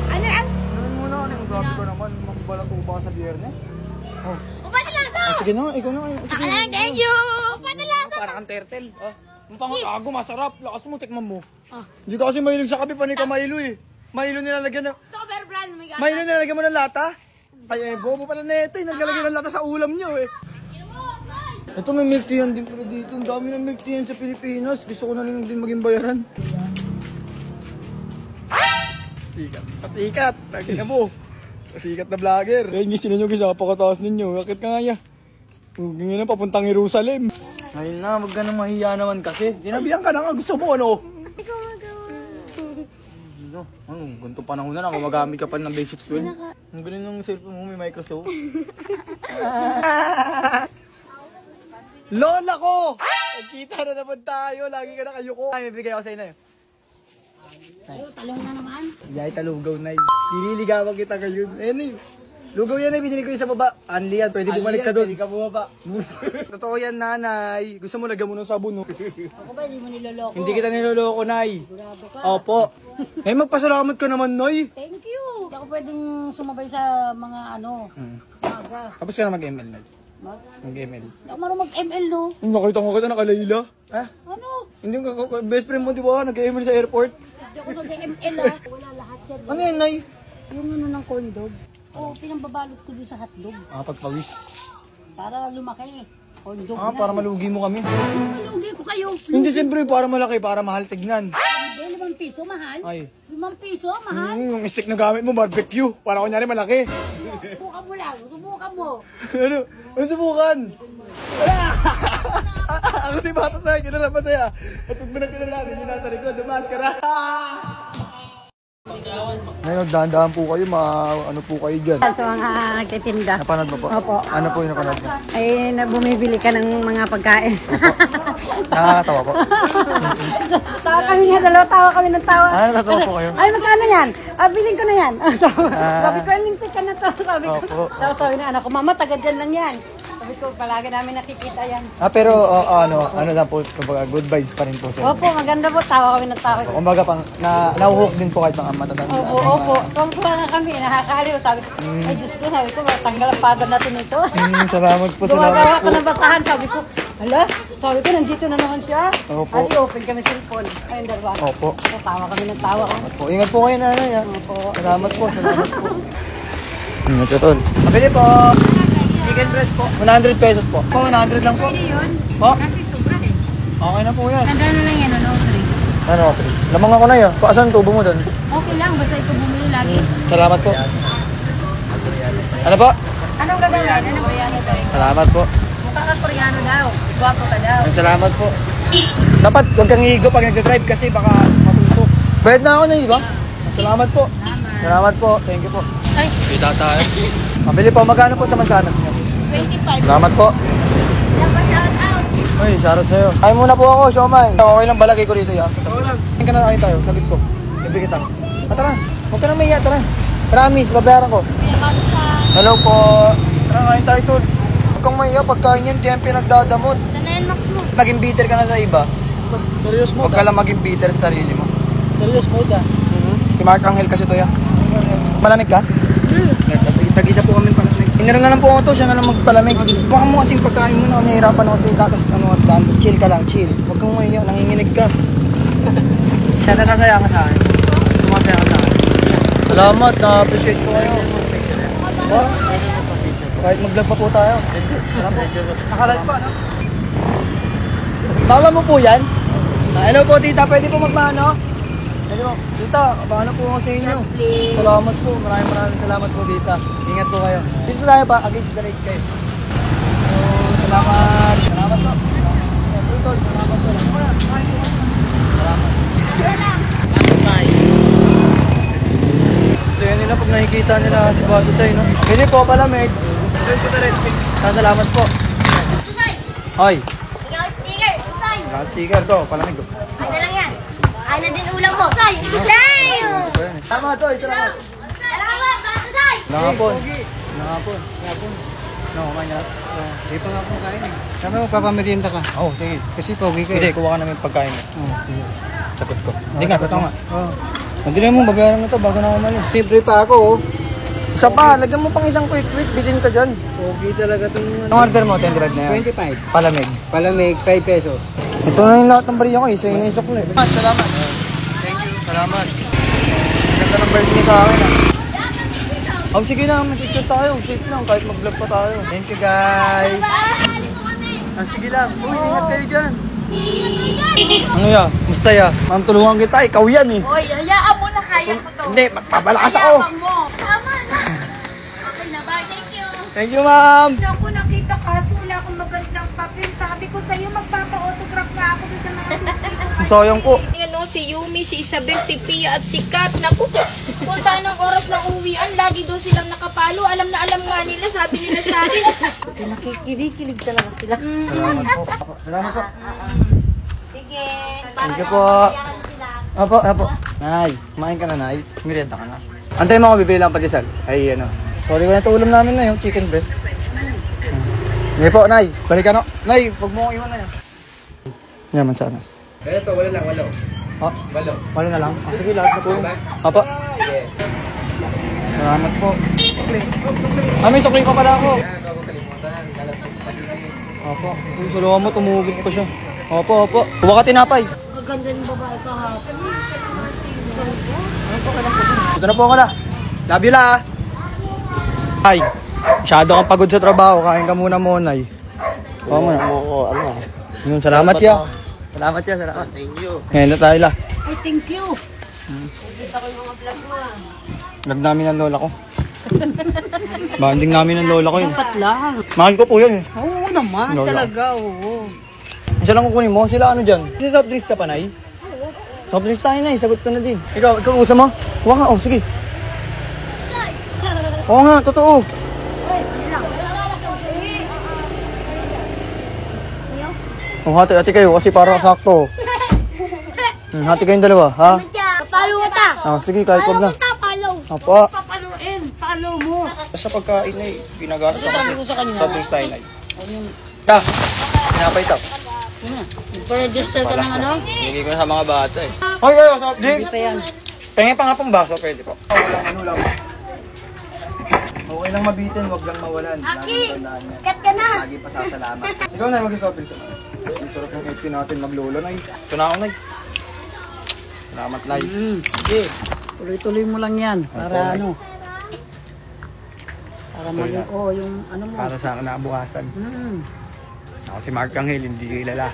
Ano ang? Naman muna. Grabe ka naman. Magbalang ko ba sa biyernes? Oh. Upadalasa! Sige na, ikaw na. Sige. Thank you! Upadalasa! Parang kang turtle. Oh. Ang pangagago, masarap. Lakas mo, tikman mo. Hindi ka kasi mahilig sa kape, panay ka Milo eh. Milo nilalagyan na. Super brand, may gata. Milo nilalagyan mo ng lata? Ay, bobo pala na ito eh. Naglalagay ng lata sa ulam nyo eh. Ito may milk tea yan din pala dito. Ang dami ng milk tea yan sa Pilipinas. Gusto ko na lang din maging bayaran. Sikat. Tagin mo. Sikat na vlogger. Eh, ngisin ninyo guys. Napakataas ninyo. Bakit ka nga ya? Ngayon na papuntang Jerusalem. Ayun na, wag ka nang mahiya naman kasi. Dinabihan ka na nga. Gusto mo ano? Ikaw magawa. Ano, ganito panahon na lang. Magamit ka pa ng basics 12. Ang galing ng cellphone mo. May Microsoft. Lola ko! Nagkita na naman tayo. Lagi ka na kayo ko. Ay, may bigay ako sa'yo na yun. Talong na naman. Yay, talugaw na yun. Nililigawan kita ngayon. Ayun eh. Lugaw yan eh. Binili ko yung sa baba. Anli yan. Pwede bumalik ka doon. Pwede ka bumaba. Totoo yan, nanay. Gusto mo lagyan mo ng sabon, no? Ako ba, hindi mo niloloko? Hindi kita niloloko, nay. Sigurado ka. Opo. Eh, magpasalamat ka naman, nay. Thank you. Hindi ako pwedeng sumabay sa mga maga. Tapos ka na mag-ML, nay. Mag-ML. Hindi ako marunong mag-ML, no? Nakita ko kita nakalayla. Ha? Ano? Hindi ka best friend mo, di ba? Nag-ML sa airport. Hindi ako nag-ML, ah. Wala lahat yan. Ano yan, nay? Yung ano ng corn dog. Oo, pinambabalot ko dun sa hotdog. Pagpawis. Para lumaki. Ondog Ah, na. para malugi mo kami. Malugi ko kayo. Hindi, siyempre, para malaki, para mahal tignan. Hindi, 5 piso, mahal. Ay. 5 piso, mahal. Yung stick na gamit mo, barbecue. Para kunyari malaki. Subukan mo lang, subukan mo. Ano? Ano subukan? Ako si Bata Sa'yo, kinala pa sa'yo. At pag pinagpinala natin yung nasa likod, dumas ka na. Ngayon, dahan-dahan po kayo, ano po kayo dyan. Sa mga nagtitinda. Napanood mo po? Opo. Ano po yung napanood mo? Ay, bumibili ka ng mga pagkain. Nakakatawa po. Tawa kami nga, tawa kami ng tawa. Ah, natatawa po kayo? Ay, magkano yan? Ah, bilhin ko na yan. Sabi ko, lintik ka na to. Sabi ko, Opo. sabi na anak ko, mama, taga dyan lang yan. Sabi ko, palagi namin nakikita yan. Ah, pero ano lang po, kumbaga, good vibes pa rin po sa'yo. Opo, maganda po, tawa kami ng tawa. Kumbaga, nahuhook din po kahit mga matatanda. Opo, opo. Tuwang-tuwa nga kami, nakakaaliw. Sabi ko, ay Diyos ko, sabi ko, tanggal ang pagod natin ito. Salamat po, salamat Gumagawa po. ko ng basahan, sabi ko, hala, sabi ko, nandito na naman siya. Opo. At i-open kami cellphone. Ayun, dalawa. Opo. So, tawa kami ng tawa. Po, ingat po kayo, nanay. Ha? Opo. Salamat po, salamat po. Ito, tol. Pabili po. Chicken breast po. 100 pesos po. Po, 100 lang po. Pwede yun. Po? Kasi sobra eh. Okay na po yan. Nandun na lang yan, ano, free. Ano, okay. Lamang ako na yun. Paasan tubo mo doon? Okay lang, basta ikaw bumili lagi. Salamat po. Ano po? Anong gagawin? Anong koreano daw? Salamat po. Mukha ka koreano daw. Gwapo ka daw. Salamat po. Dapat huwag kang iigo pag nagdadrive kasi baka matutok. Bayad na ako na iba. Salamat po. Salamat po. Thank you po. Ay, Kita tayo. Pabili po. Magkano po sa mansanas niyo? 25. Salamat po. Shout out. Uy, shoutout sa'yo. Ay muna po ako, siomay. Okay lang balagay ko dito, ya. Oo lang. Kain ka na kain tayo, sagit ko. Libre kita. Tara, huwag ka na mahiya, tara. Promise, babayaran ko. Hello po. Tara, kain tayo, tol. Huwag kang mahiya, pagkain yan, di yan pinagdadamot. Ano yan, Max mo? Maging bitter ka na sa iba. Serious mo Huwag ka lang maging bitter sa sarili mo. Serious mo da. Si Mark Angel kasi to, ya. Malamig ka? Kasi tag-isa po kami palamig. Inira na lang po ako to, siya na lang magpalamig. Baka mo ating pagkain mo na, nahihirapan ako sa'yo. Tapos ano, chill ka lang, chill. Huwag kang mahiya, nanginginig ka. Sana nasaya ka sa akin. Sumasaya ka sa akin. Salamat, na-appreciate ko kayo. Oh, kahit mag-vlog pa po tayo. Nakalive pa, no? Bawal mo po yan? Hello po, tita. Pwede po magmano? Pwede po. Tita, paano po ako sa inyo? Salamat po. Maraming salamat po, tita. Ingat po kayo. Dito tayo pa. Against the rate kayo. So, salamat. Salamat po. Tol, salamat po. Salamat. So yun nila pag nakikita nila si Bato Say, no? Pwede po pala, Meg. Salamat po. Susay! Hoy, Ikaw ang sticker! Susay! sticker to, palamig ko. Ay na lang yan. Ay na din ulam mo. Susay! Damn! Tama to, ito lang. Salamat! Para Susay! Nakapon. Nakapon. No, kumain na. Hindi pa nga ako kain eh. Sabi mo, papamerienda ka. Oo, sige. Kasi pogi ka Hindi, kuha ka namin pagkain mo. Sagot ko. Hindi nga, totoo nga. Hindi na mo, babayaran mo to bago na ako umalis. Libre pa ako oh. Isa pa, lagyan mo pang isang quick, bitin ka dyan. Pogi talaga itong Anong order mo, 10 bread na yan? 25. Palamig. Palamig, 5 pesos. Ito na yung lahat ng bariya ko, isa yung isok na eh. Salamat. Thank you. Salamat. Ganda ng birthday sa akin ah. Oh, sige na, mag-picture tayo. Safe lang, kahit mag-vlog pa tayo. Thank you guys. Sige lang. Uy, ingat kayo dyan. Ano ya? Musta ya? Ma'am, tulungan kita. Ikaw yan eh. Hoy, hayaan mo na kaya ko to. Hindi, magpapalakas ako. Hayaan mo. Tama na. Okay na, bye. Thank you. Thank you, ma'am. Ako nakita kaso wala akong magandang papel. Sabi ko sa'yo magpapa-autograph na ako dun sa mga suki ko. Sayang po. Ano, si Yumi, si Isabel, si Pia at si Kat. Naku, kung saan ang oras ng uwian, lagi daw silang nakapalo. Alam na alam nga nila, sabi nila sa akin. Nakikilig talaga sila. Salamat po. Salamat po. Sige. Thank you po. Apo, apo. Nay, kumain ka na, Nay. Merienda ka na. Antay mo ako, bibili lang pandesal. Ay, ano. Sorry ko na ito ulam namin na yung chicken breast. Hindi po, Nay. Balikan ako. Nay, huwag mo akong iwan na yan. Yaman sanas. Ito, wala lang, wala. Oh, wala na lang. Sige, lahat na po yun. Apo. Salamat po. May sukli pa pala ako. Opo. Yung suluhan mo, tumugin ko siya. Opo, opo. Kuha ka tinapay. Maganda ng babae kahapon. Dito na po ako na. Love you la. Ay, Masyado kang pagod sa trabaho, kain ka muna monay. Oo muna. Oo, ano. Salamat ya. Salamat ya, salamat. Thank you. Ngayon na tayo la. Ay, thank you. Vlog namin ng lola ko. Banding namin ng lola ko yun. Dapat lang. Mahal ko po yun. Oo naman, Lola. talaga, oo. Isa lang kukunin mo, sila ano dyan? Kasi soft drinks ka pa, Nay? Soft drinks tayo, Nay. Sagot ko na din. Ikaw usa mo? Huwag nga, sige. Oo nga, totoo. Hati kayo kasi para sakto. Hati kayong dalawa, ha? Follow mo ta. Sige, kahit wag na. Follow. Apa. Papaluin, follow mo. Sa pagkain, Nay, ginagastos Sabi ko sa kanya. soft drinks tayo, Nay. Ta, pinapay ito. Pa-register ka ng ano? Bigay ko na sa mga bata eh. Hoy, kayo, soft drink. Hindi pa yan. Pengen pa nga pong baso, pwede po. Ano lang. Okay lang mabitin, wag lang mawalan. Aki, kat ka na. Lagi pa sasalamat. Ikaw na, maging soft drink ka. Ang sarap ng HP natin maglolo, Nay. Ito na ako, Nay. Salamat, Nay. Sige. Tuloy-tuloy mo lang yan. Para ano? Para maging, yung ano mo. Para sa kinabukasan. Ako si Mark Angel, hindi kilala.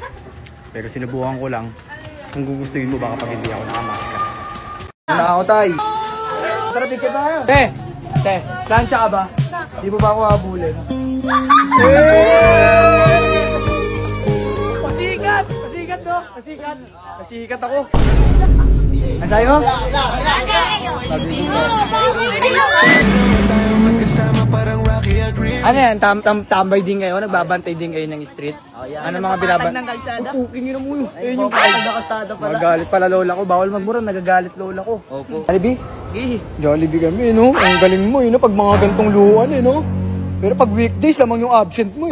Pero sinubukan ko lang. Kung gugustuhin mo baka pag hindi ako nakamaska. Wala ako, Tay. Tara, pigit tayo. Te, plancha ka ba? Di mo ba ako habulin? Pasikat! Pasikat, no? Pasikat. Pasikat ako. Ang sayo mo? Ano yan? Tambay din kayo? Nagbabantay din kayo ng street? Ano mga binabantay? ng kalsada? Puking yun mo yun. Ayun yung kalsada pala. Magagalit pala lola ko. Bawal magmura, nagagalit lola ko. Opo. Jollibee? Jollibee kami, no? Ang galing mo, no? Pag mga gantong luwan, no? Pero pag weekdays, lamang yung absent mo,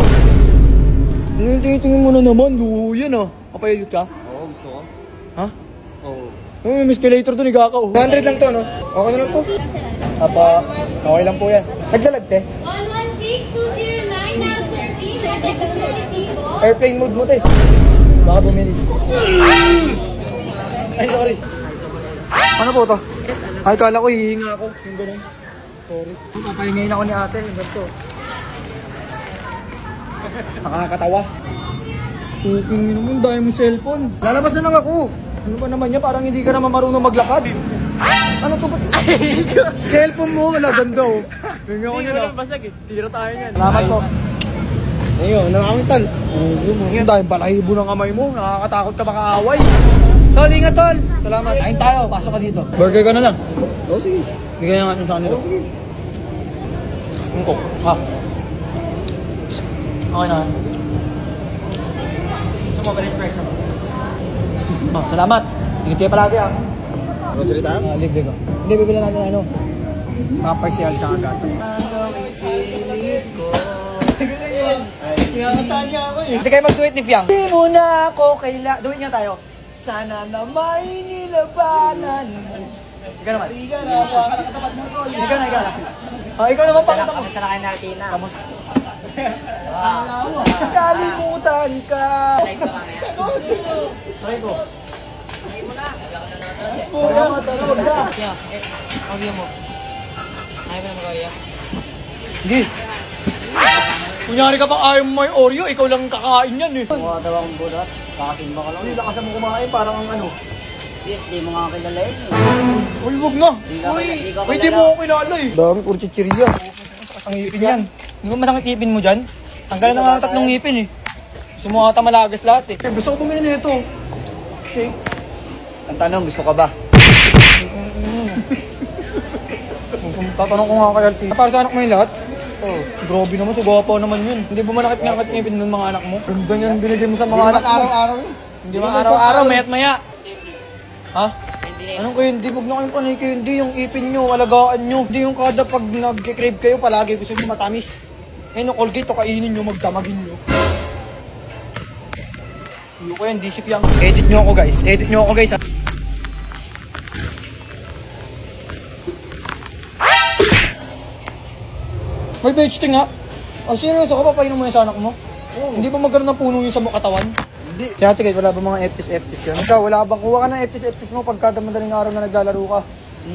Tingin mo na naman, luho yan, Kapayalot ka? Oo, gusto ko. Ha? Oo. May escalator doon, igakaw. 100 lang to, no? Okay na lang to. Apa, okay lang po yan. Naglalag, te. 116209 now, sir. Please, check the resibo. Airplane mode mo, te. Baka bumilis. Ay, sorry. Ano po to? Ay, kala ko hihinga ako. Yung ganun. Sorry. Papahingayin ako ni ate. Yung ganito. Nakakatawa. Puking yun naman, dahil mo cellphone. Lalabas na lang ako. Ano ba naman yan? Parang hindi ka naman marunong maglakad. Ano to ba? Cellphone mo, wala ganda Hindi ko lang basag Tira tayo yan. Salamat po. Ayun, nakakital. Ayun, dahil balahibo ng kamay mo. Nakakatakot ka makaaway. Tol, ingat tol. Salamat. Kain tayo, pasok ka dito. Burger ka na lang. Oo, sige. Bigay nga yung sa kanila. Oo, sige. Ha? Okay na. Gusto mo, balik price ako. Salamat. Ingat kayo palagi Grocery tayo? Libre ko. Hindi, bibili natin ano. Paparsyal sa gatas. Hindi kayo mag-duet ni Fiang. Hindi mo na ako kaila. Duet nga tayo. Sana na may nilabanan. Ikaw naman. Ikaw na. Ikaw naman pakita mo. Sa lakay natin na. Kalimutan ka. Try ko. Hindi. Kunyari ka pang ayaw mo may Oreo, ikaw lang kakain yan Mukha daw akong bulat. Kakasimba ka lang. Hindi, lakas mo kumain, parang ang ano. Yes, di mo nga kilala yun. Uy, wag na. Di ka Pwede mo ako kilala Dami, puro chichirya. Ang ngipin yan. Hindi mo masakit ngipin mo dyan? Tanggalan na mga tatlong ngipin Gusto mo ata malagas lahat Gusto ko bumili nito. Shake. Ang tanong, gusto ka ba? Tatanong ko nga kay Alti. Para sa anak mo yung lahat? Oh, grabe naman, sugawa naman yun. Hindi ba manakit nga ngipin ng mga anak mo? Ganda niyan binigay mo sa mga anak mo. araw-araw Hindi ba araw-araw, mayat maya? Ha? Anong kayo, hindi wag na kayong panay kayo, hindi yung ipin nyo, alagaan nyo. Hindi yung kada pag nag-crave kayo, palagi gusto nyo matamis. Ayun, Colgate, to kainin nyo, magdamagin nyo. Hindi ko yan, disip yang. Edit nyo ako guys, ha. May veg nga. Oh, seryoso ka, papainom mo yan sa anak mo? Hindi ba magkaroon ng puno yun sa katawan? Hindi. Si Ate Kate, wala ba mga FTS yan? Ikaw, wala bang kuha ka ng FTS mo pagkada madaling araw na naglalaro ka?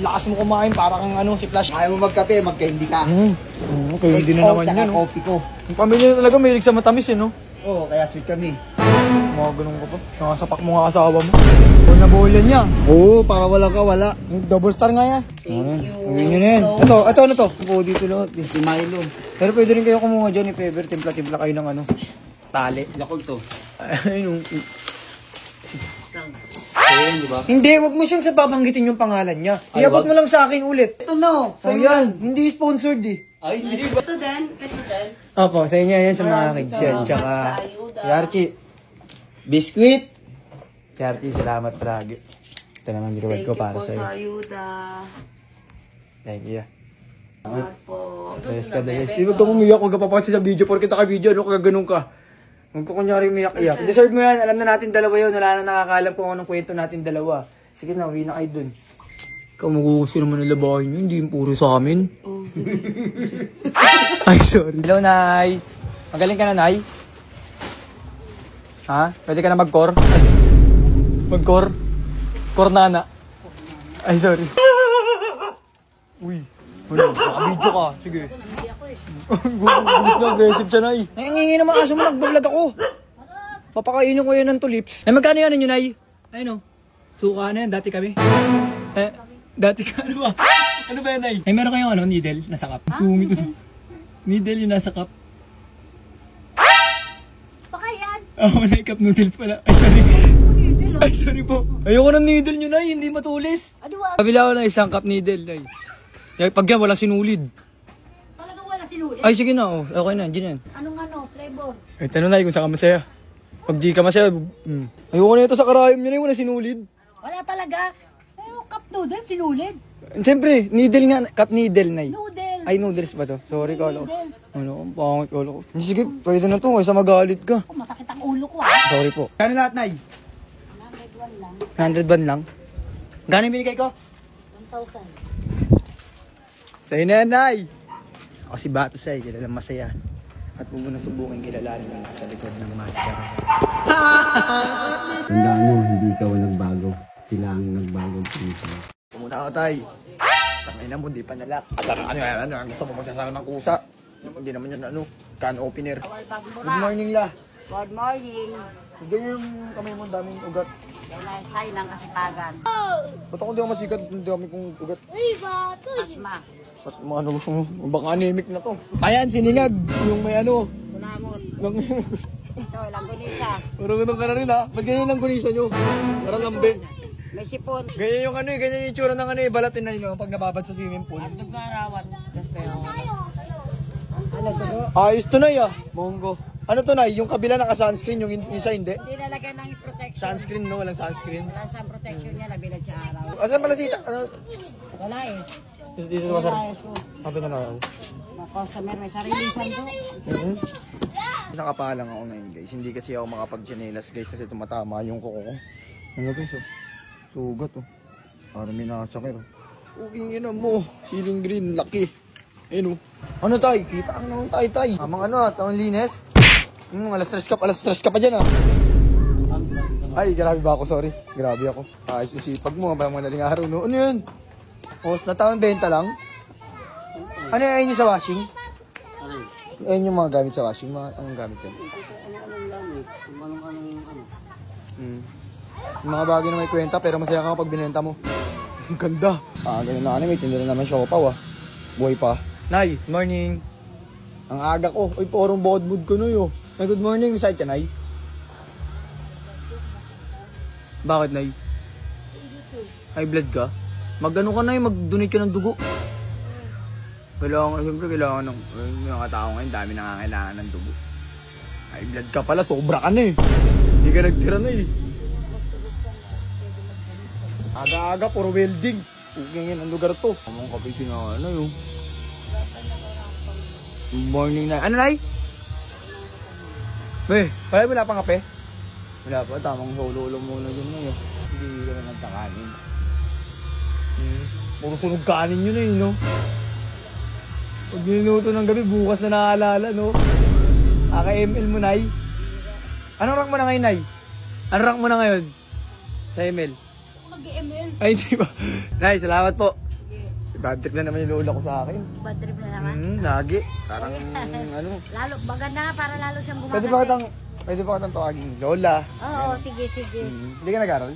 Lakas mo kumain, para kang ano, si Flash. Ayaw mo magkape, magka-hindi ka. Okay, hindi na naman yan, no? Coffee ko. Yung pamilya na talaga, mahilig sa matamis, eh, no? Oo, kaya sweet kami. Mga ganun ka pa. Nakasapak mo nga asawa mo. O nabulan niya. Oo, para wala ka, wala. Yung double star nga yan. Uwi nyo na yan. Ito, ano to? Oo, dito lahat. Si Milo. Pero pwede rin kayo kumuha dyan, if ever, timpla-timpla kayo ng ano, tali. Lakol to. Ayun, Ayun, di ba? hindi, wag mo siyang babanggitin yung pangalan niya. Ay, Iabot wag. mo lang sa akin ulit. Ito no. So yan, hindi sponsored eh. Ay, hindi ba? Opo, sa inyo yan sa mga kids yan. Tsaka, si Archie. Biscuit. Si Archie, salamat palagi. Ito naman reward ko para sa'yo. ayuda. Thank you. Dahil ka, dahil. Huwag kang umiyak, huwag ka papansin sa video. Porkit naka-video, ano ka ganun ka? Huwag ka kunyari umiyak-iyak. Deserve mo yan, alam na natin dalawa yun. Wala na nakakaalam kung anong kwento natin dalawa. Sige na, uwi na kayo dun. Ikaw magugusto naman nila bahay nyo, hindi yung puro sa amin. Ay, sorry. Hello, Nay. Magaling ka na, Nay? Ha? Pwede ka na mag-core? Mag-core? Kornana. Ay, sorry. Uy. Ano? Naka-video ka. Sige. Gusto na aggressive siya, Nay. Nangingi naman aso mo, nag-vlog ako. Papakainin ko yan ng tulips. Ay, magkano yan ninyo, Nay? Ayun o. Suka na yan, dati kami. Dati ka, ano ba? Ano ba yan, Nay? Ay, meron kayong ano, needle, nasa cup. Sumit ko. Needle yung nasa cup. Baka yan. Oo, cup noodles pala. Ay, sorry. Ay, sorry po. Ayoko ng needle nyo, Nay. Hindi matulis. Ano ba? Kabila ko ng isang cup needle, Nay. Pag yan, walang sinulid. Talagang wala sinulit. Ay, sige na. Oh. Okay na, dyan yan. Anong ano, flavor? Ay, tanong na kung saan ka masaya. Pag di ka masaya, ayoko na ito sa karayom nyo na yung wala sinulid. Wala talaga. Pero cup noodle, sinulit. Siyempre, needle nga, cup needle, Nay. Noodles. Ay, noodles ba to? Sorry, kala ko. Noodles. Ano, ang pangit, kala ko. Sige, pwede na to, kaysa magalit ka. Oh, masakit ang ulo ko Sorry po. Kano lahat, Nay? 101 lang. Gano'ng binigay ko? 1,000. Sa'yo na yan, Nay. Ako si Batusay, kilalang masaya. At huwag mo na subukin kilalanin ang nasa likod ng maskara. Tandaan mo, hindi ikaw nagbago. Sila ang nagbago. Pumunta ako, Tay. Tangay na mo, di pa nalak. Ano, gusto mo magsasara ng kusa. Hindi naman yun, can opener. Good morning, La. Good morning. Ganyan yung kamay mo, daming ugat. Say ng kasipagan. Ba't ako di ako masikat, dami kong ugat. Asma. Ba't mga ano gusto mo? Baka anemic na to. Ayan, siningag. Yung may ano. Kunamot. Ito, langgunisa. Marunong ka na rin ha. Ba't ganyan lang gunisa nyo? Parang lambe. May sipon. Ganyan yung ano eh, ganyan yung itsura ng ano eh, balatin na yun pag nababad sa swimming pool. Nagnarawan. Ayos to, Nay ah. Monggo. Ano to, Nay? Yung kabila naka-sunscreen, yung isa hindi? Nilalagyan ng protection. Sunscreen, no? Walang sunscreen. Wala sa protection niya, nabilad sa araw. Asan pala si ano? Wala eh. Dito sa masarap. Ayos ko. Sabi na ako. Customer, may sarilisan ko. Nakapalang ako ngayon, guys. Hindi kasi ako makapag-chinelas, guys, kasi tumatama yung kuko ko. Ano, guys, oh. Sugat, oh. Parang may nakasakir, oh. Okay, yun mo. Ceiling green, laki. Ayun, oh. Ano, Tay? Kita ang naman tayo, Tay. Amang ano, tamang linis. Alas stress ka pa dyan, ah. Ay, grabe ba ako, sorry. Grabe ako. Ayos yung sipag mo, ba mga naling araw, no? Ano yun? Oh, natawang benta lang? Ano yung ayun yung sa washing? Ayun yung mga gamit sa washing, mga anong gamit yan? Yung mga bagay na may kwenta, pero masaya ka pag binenta mo. Ang ganda. Ganun na may tinira naman siopaw, ah. Buhay pa. Nay, morning. Ang aga ko. Uy, porong bodbud ko no yo. Nay, good morning. Saan ka, Nay? Bakit, Nay? High blood ka? Mag-ano ka, Nay? Mag-donate ka ng dugo. Siyempre, kailangan ng mga tao ngayon, dami nangangailangan ng dugo. High blood ka pala, sobra ka na eh. Hindi ka nagtira na eh. Aga-aga, puro welding. Ganyan ang lugar to. Among kape sinana yun. Morning na. Ano, Nay? Wala pang kape? Wala pa, tamang solo muna yun na yun. Hindi ka na nagkakanin. Puro sunog kanin yun eh, no? Pag niluto ng gabi, bukas na naaalala, no? Aka-ML mo, Nay? Anong rank mo na ngayon, Nay? Anong rank mo na ngayon? Sa ML? mag-ML. Ay, hindi ba? Nay, salamat po. Bad trip na naman yung lola ko sa akin. Bad trip na naman. Lagi. Parang ano. Lalo, maganda nga para lalo siyang gumaganda. Pwede ba kitang tawagin Lola? Oo, sige. Hindi ka nag-aral?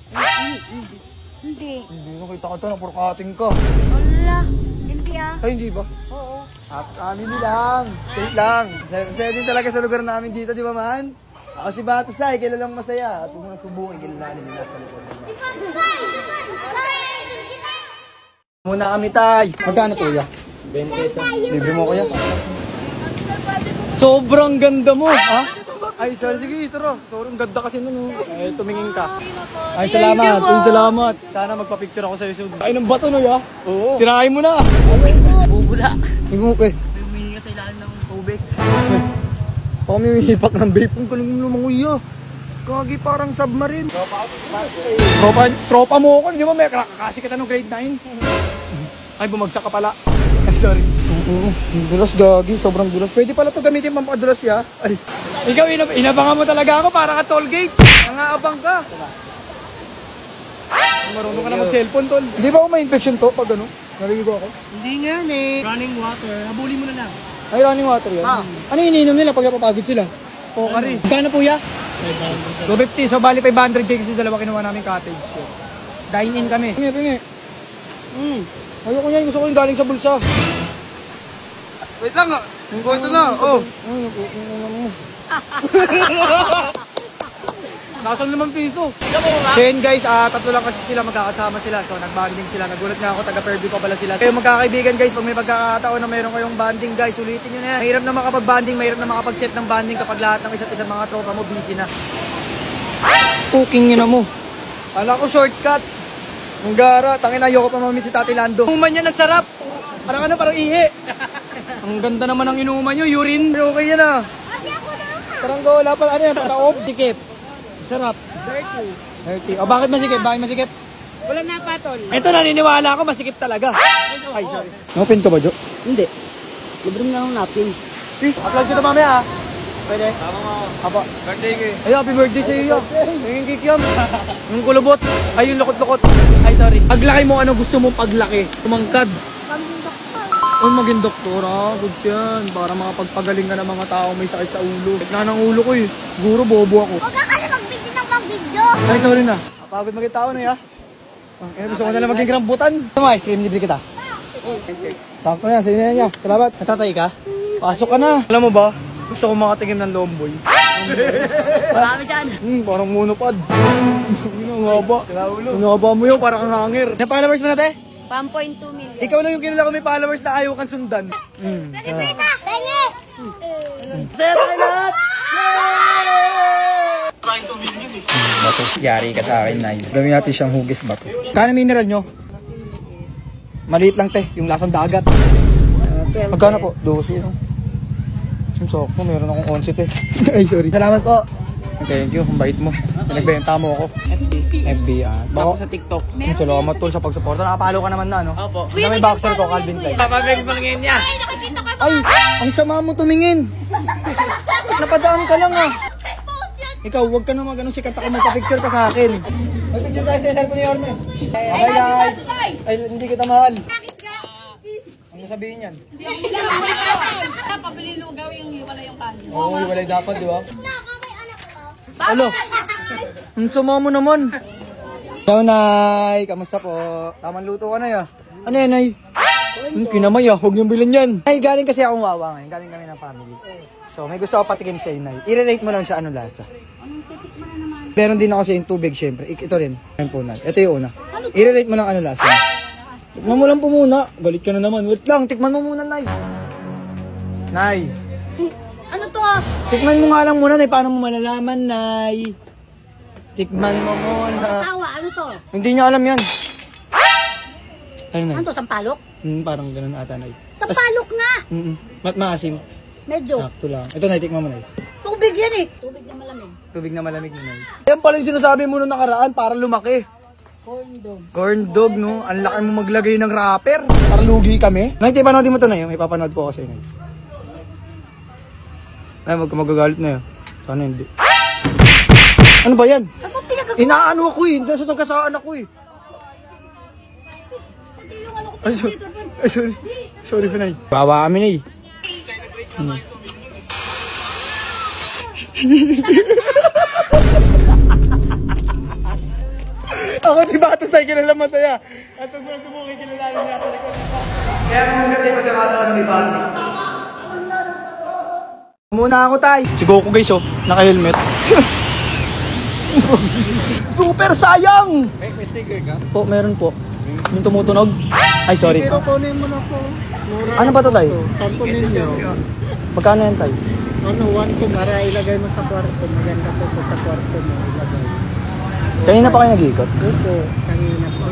Hindi. Hindi ko kita ko ito, napurkating ka. Wala. Hindi ah. Ay, hindi ba? Oo. Family lang. Safe lang. Saya din talaga sa lugar namin dito, di ba man? Ako si Batusay, kilalang masaya. At kung subukin, kilalanin nila sa lugar nila. Muna kami, tay. Magkano po, ya? 20 pesos. Libre mo, kuya. Sobrang ganda mo, ha? Ay, sorry, sige, tara. Sobrang ganda kasi nun. Ay, tumingin ka. Ay, salamat. Sana magpa-picture ako sa'yo soon. Ay, ng bato, no, ya? Oo. Tirahin mo na. Bubula. Tingnan Humingi ka sa ilalim ng tubig. Ako may hipak ng vape. Ang galing mo lumangoy, ah. Kagi parang submarine. Tropa mo ako. Di ba may kakasi kita nung grade 9? Ay, bumagsak ka pala. Ay, sorry. Oo, dulas gagi. Sobrang dulas. Pwede pala to gamitin pampadulas, ya. Ay. Ikaw, inabangan mo talaga ako para ka toll gate. Nangaabang ka. Marunong ka na mag-cellphone, tol. Hindi ba ako may infection to pag ano? Naliligo ako? Hindi nga eh. Running water. Habulin mo na lang. Ay, running water yan. Ano iniinom nila pag napapagod sila? Pokari. Gano'n po, ya? 250. So, bali 500k kasi dalawa kinuha namin cottage. Dine-in kami. Pingi. Ayoko yan. Gusto ko yung galing sa bulsa. Wait lang nga. Yung kwento na. Oh. Nasang 5 piso. So yun guys, tatlo lang kasi sila, magkakasama sila. So nag-banding sila. Nagulat nga ako, taga-Fairview pa pala sila. Kayo magkakaibigan guys, pag may pagkakataon na mayroon kayong banding guys, ulitin nyo na yan. Mahirap na makapag-banding, mahirap na makapag-set ng banding kapag lahat ng isa't isang mga tropa mo busy na. Cooking nyo na mo. Ala ko shortcut. Ang gara, tangin na, ayoko pa mamit si Tati Lando. Inuman yan, ang sarap. Parang ano, parang ihi. Ang ganda naman ng inuman nyo, urine. Okay yan ah. Saranggo, wala pa, ano yan, pataob, dikip. Sarap. Dirty. O bakit masikip? Wala na patol. Ito naniniwala ako, masikip talaga. Ay, sorry. Open to ba, Jo? Hindi. Libre mo na ng napkin. Upload ko ito mamaya, pwede? Tama mo. Apo. Birthday ko eh. Ay, happy birthday sa iyo. Yung cake yam. Yung kulubot. Ay, yung lukot-lukot. Ay, sorry. Paglaki mo, ano gusto mo paglaki? Tumangkad. Maging doktor. Oh, maging doktor, ah. Goods yan. Para makapagpagaling ka ng mga tao may sakit sa ulo. Sakit na ng ulo ko eh. Siguro bobo ako. Huwag ka kasi mag-video ng mag-video. Ay, sorry na. Pagod maging tao na, ya. Gusto ko na lang maging grambutan. Ito mo, ice cream, libre kita. Tako na, sige na niya. Salamat. Natatay ka? Pasok ka na. Alam mo ba, gusto ko makatingin ng lomboy. Marami dyan. Parang monopod. Ang haba. Ang haba mo yun, parang ang hangir. Ilang followers mo na, te? 1.2 million. Ikaw lang yung kilala ko may followers na ayaw kang sundan. Kasi presa, tengi! Saya tayo lahat! Bato. Yari ka sa akin, Nay. Gawin natin siyang hugis bato. Kano mineral nyo? Maliit lang, te. Yung lasang dagat. Magkano po? 12. No? Ang sakto, meron akong 11, te. Ay, sorry. Salamat po. Thank you, ang bait mo. Nagbenta mo ako. FB, Ako sa TikTok. Salamat tol sa pagsuporta. Nakapalo ka naman na, no? Opo. Ito may boxer ko, Calvin Klein. Papabig mangin niya. Ay, ang sama mo tumingin. Napadaan ka lang, ah. Ikaw, huwag ka na mag-ano sikat ako, magpa-picture ka sa akin. Mag-picture tayo sa cellphone ni Orme. Okay guys. Ay, hindi kita mahal. Ano sabihin yan? Pabili lugaw yung hiwala yung kanji. Oo, wala dapat, di ba? Alo. Ang sama mo naman. Hello, Nay. Kamusta po? Tamang luto ka na, ya. Ano yan, Nay? Kinamay, ah. Huwag niyong bilhin yan. Ay, galing kasi akong wawa ngayon. Galing kami ng family. So, may gusto ako patikim sa'yo, Nay. I-rate mo lang siya ano lasa. Meron din ako sa yung tubig, syempre. Ito rin. Ayun po, Nay. Ito yung una. I-rate mo lang ano lasa. Tikman mo lang po muna. Galit ka na naman. Wait lang. Tikman mo muna, Nay. Nay. Ano to ah? Tikman mo nga lang muna, Nay. Paano mo malalaman, Nay? Tikman mo muna. Tawa, ano to? Hindi niya alam yan. Ano, Nay? Ano to, sampalok? Parang ganun ata, Nay. Sampalok nga! Maasim. Medyo. Sakto lang. Ito, Nay. Tikman mo, Nay. Tubig yan eh. Tubig na malamig. Tubig na malamig na, Nay. Yan pala yung sinasabi mo nung nakaraan para lumaki. Corn dog. Corn dog, no? Ang laki mo maglagay ng wrapper. Para lugi kami. Nay, panoodin mo to, Nay. May papanood po ako sa'yo, Nay. Nay, wag ka magagalit na yun. Sana hindi. Ano ba yan? Inaano ako eh. Nasasagkasaan ako eh. Ay, sorry. Ay, sorry. Sorry po, Nay. Bawa kami, Nay. Ako si Batos ay kilala mataya. At pag muna sumukin, kilalanin niya ito. Kaya kung kasi pagkakataon ni Batos. Muna ako, Tay. Si Goku, guys, oh. Naka-helmet. Super sayang! May sticker ka? Po, meron po. Yung tumutunog? Ay, sorry. Pero kunin mo na po. Ano ba to, Tay? Sampo ninyo. Magkano yan, Tay? Ano, 1 to para ilagay mo sa kwarto. Maganda po po sa kwarto mo ilagay. Kanina pa kayo nag-iikot? Opo, kanina po.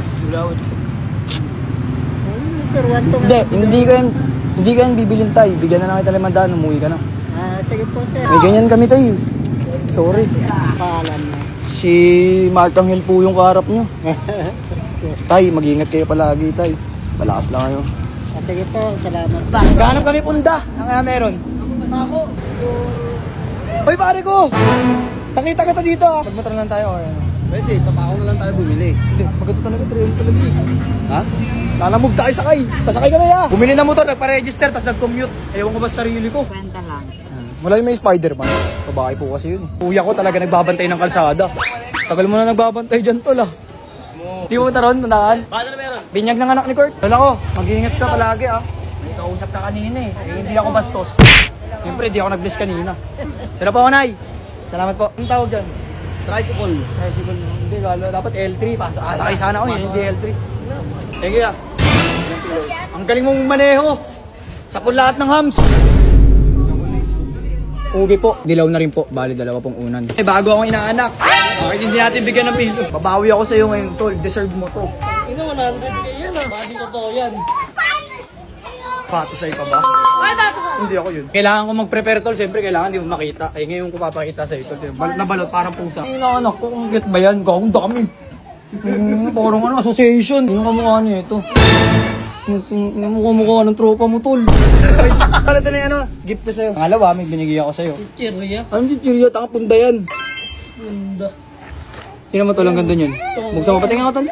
Sir, 1 to nga. Hindi ko yan bibilin, Tay. Bigyan na lang kita 500, umuwi ka na. Sige po, sir. May ganyan kami, Tay. Sorry. Paalam na. Si Martanghel po yung kaharap nyo. Tay, mag-ingat kayo palagi, Tay. Malakas lang kayo. Sige po, salamat. Ganap kami punda. Ang kaya meron. Ako. Hoy, pare ko! Nakita kita dito, ah. Magmotor lang tayo, or ano? Pwede, sa pako na lang tayo bumili. Hindi, maganda talaga, trail talaga. Ha? Lalamog tayo sakay. Pasakay kami, ah. Bumili na motor, nagpa-register, tapos nag-commute. Ewan ko ba sa sarili ko? Kwenta lang. Wala yung may Spider-Man. Babae po kasi yun. Kuya ko talaga nagbabantay ng kalsada. Tagal mo na nagbabantay dyan, tol, ah. Di mo taron, tandaan? Paano na meron? Binyag ng anak ni Kurt. Tol ako, mag-iingat ka palagi, ah. May kausap ka kanina, eh. Hindi ako bastos. Siyempre, di ako nag-bless kanina. Tara po, Nay. Salamat po. Anong tawag dyan? Tricycle. Tricycle. Hindi, galo. Dapat L3. Sakay sana ako, hindi L3. Thank you, ah. Ang galing mong maneho. Sa lahat ng hams. Ubi po. Dilaw na rin po. Bali, 2 pong unan. Bago akong inaanak. Bakit hindi natin bigyan ng piso? Babawi ako sa'yo ngayon, tol. Deserve mo to. Ino, 100k yan ah. Badi ko to yan. Pato sa'yo pa ba? Hindi ako yun. Kailangan ko mag-prepare, tol. Siyempre, kailangan di mo makita. Eh, ngayon ko papakita sa'yo, tol. Balot na balot, parang pusa. Ay, anak ko, kung get ba yan? Gawang dami. Parang ano, association. Yung kamukha niya ito. Mukha ng tropa mo, tol. Pala ito na yung ano, gift ko sa'yo. Pangalawa, may binigay ako sa'yo. Chiria. Anong chichirya? Taka punda yan. Ganda. Tingnan mo, tol, ang ganda niyan. Buksan mo, patingin ako, tol.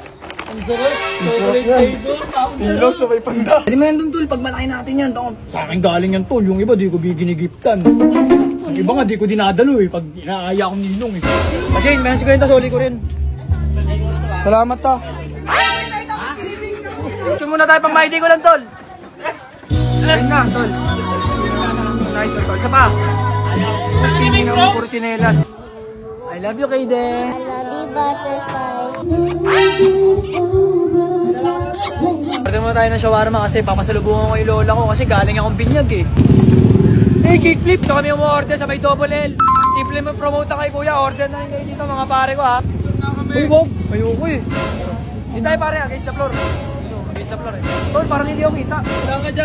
Ang sarap. Chocolate flavor. Hilo, sabay panda. Dali mo yan dun, tol. Pag malaki natin yan, sa akin galing yan, tol. Yung iba, di ko ginigiftan. Yung iba nga, di ko dinadalo eh. Pag inaaya akong ninong eh. Majin, may 50, soli ko rin. Salamat ta. Ito muna tayo pang maidi ko lang, tol. Ayun na, tol. Nice, tol. Isa pa. Swimming ng puro sinelas. I love you, Kaden. Pwede muna tayo ng shawarma kasi papasalubungan ko yung lola ko kasi galing akong binyag eh. Eh, kickflip! Ito kami umorder sa may double L. Simple mo promote kay kuya. Order na rin kayo dito mga pare ko ha. Uy, Bob! Ayoko eh. Hindi tayo pare ha, against the floor. Against the floor eh. Tol, parang hindi ako kita.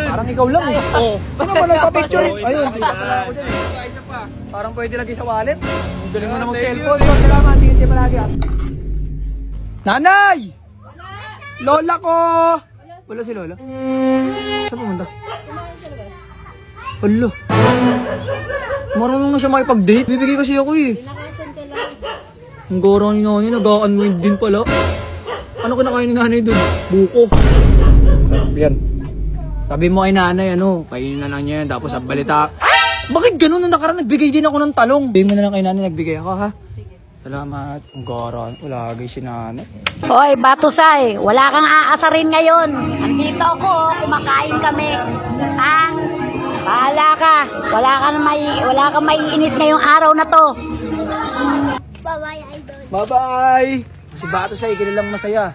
Parang ikaw lang eh. Oo. Ano ba nagpa-picture eh? Ayun, pala ako dyan eh. Parang pwede lagi sa wallet. Galing mo na mag-cellphone. Tol, salamat. Tingin siya palagi ha. Nanay! Lola ko! Wala si Lola. Saan pumunta? Alo. Marunong na siya makipag-date. Bibigay kasi ako eh. Ang gora ni nanay, nag-a-unwind din pala. Ano kinakain ni nanay dun? Buko. Yan. Sabi mo kay nanay, ano, kainin na lang niya yan. Tapos sa balita. Bakit ganun? Nung nakaraan, nagbigay din ako ng talong. Sabi mo na lang kay nanay, nagbigay ako ha. Salamat. Ang gora. Wala agay si nanay. Hoy, Batusay, wala kang aasarin ngayon. Andito ako, kumakain kami. Bahala ka. Wala kang maiinis ngayong araw na to. Bye-bye, idol. Bye-bye! Si Batusay, kilalang masaya.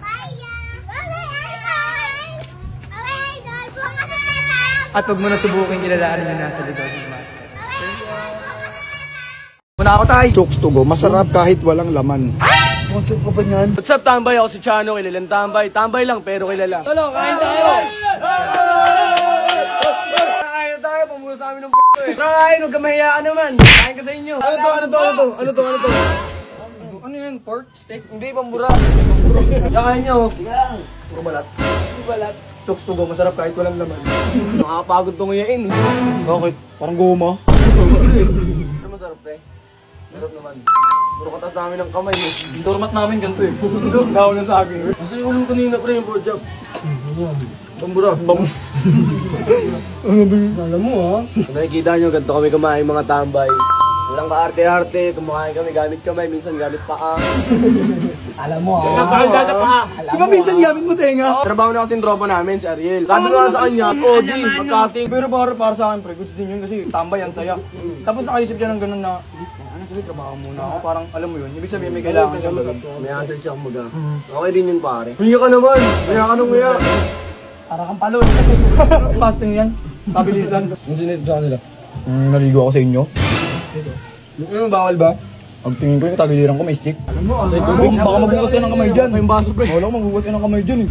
At pag mo nasubukin, kilalaan na nasa likod ng mat. Muna ako tayo. Chokes to go, masarap kahit walang laman. Sponsor ko ba niyan? What's up, tambay? Ako si Chano, kilalang tambay. Tambay lang, pero kilala. Tolo, kain tayo! Kain tayo, pamulo sa amin ng p***o eh. Kain, huwag ka mahiyaan naman. Kain ka sa inyo. Ano to? Ano yan? Pork? Steak? Hindi, pambura. Kain nyo. Puro balat. Balat. Chokes to go, masarap kahit walang laman. Nakakapagod tong ngayon eh. Bakit? Parang goma. Ano masarap eh? Masarap naman. Puro katas namin ng kamay eh. Yung doormat namin ganito eh. Daw na sa akin. Kasi yung kanina pre yung pork chop. Pambura. Alam mo ha? Kung nakikita nyo, ganito kami kumain mga tambay. Walang kaarte-arte, kumakain kami gamit kamay, minsan gamit paa. Alam mo ha? Di ba minsan gamit mo tenga? Trabaho na kasing tropa namin, si Ariel. Sabi ko nga sa kanya, G, magkating. Pero para sa akin, pre, goods din yun kasi tambay ang saya. Tapos nakaisip siya ng ganun na, ano sabi, trabaho muna ako. Parang, alam mo yun, ibig sabihin may kailangan siya. May asal siya kumaga. Okay din yun pare. Huya ka naman! Huya ka nung huya! Para kang palon. Fasting yan. Pabilisan. Yung sinito sa kanila. Naligo ako sa inyo. Yung bawal ba? Ang tingin ko yung tagiliran ko may stick. Alam mo, Baka magugas ka ng kamay dyan. May baso pre. Wala ko magugas ka ng kamay dyan eh.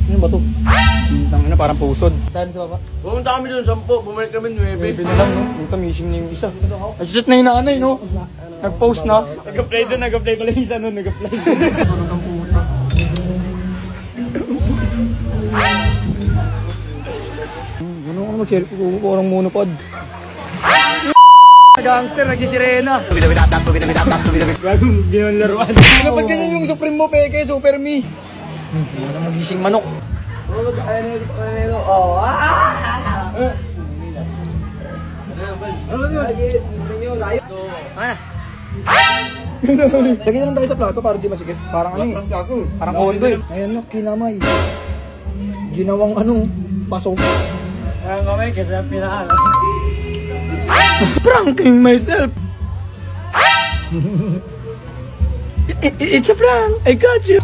Ano ba to? Tangina parang pusod. Tayo sa baba. Pumunta kami doon, 10. Bumalik kami 9. Baby na lang no. Yung tamising na yung isa. Nag-chat na yung nanay no. Nag-post na. Nag-apply doon, nag-apply pala yung isa nun, nag-apply. Ano ako mag-selfie ko? Parang monopod. Gangster, nagsisirena. Gagong ginawan laruan. Ano pag ganyan yung Supreme mo, peke, Super Me? Ano magising manok? Lagyan na lang tayo sa plato para di masikip. Parang ano eh. Parang kondo eh. Ayan no, kinamay. Ginawang ano, pasok. Ang kamay kasi ang pinaan. Pranking myself. It's a prank. I got you.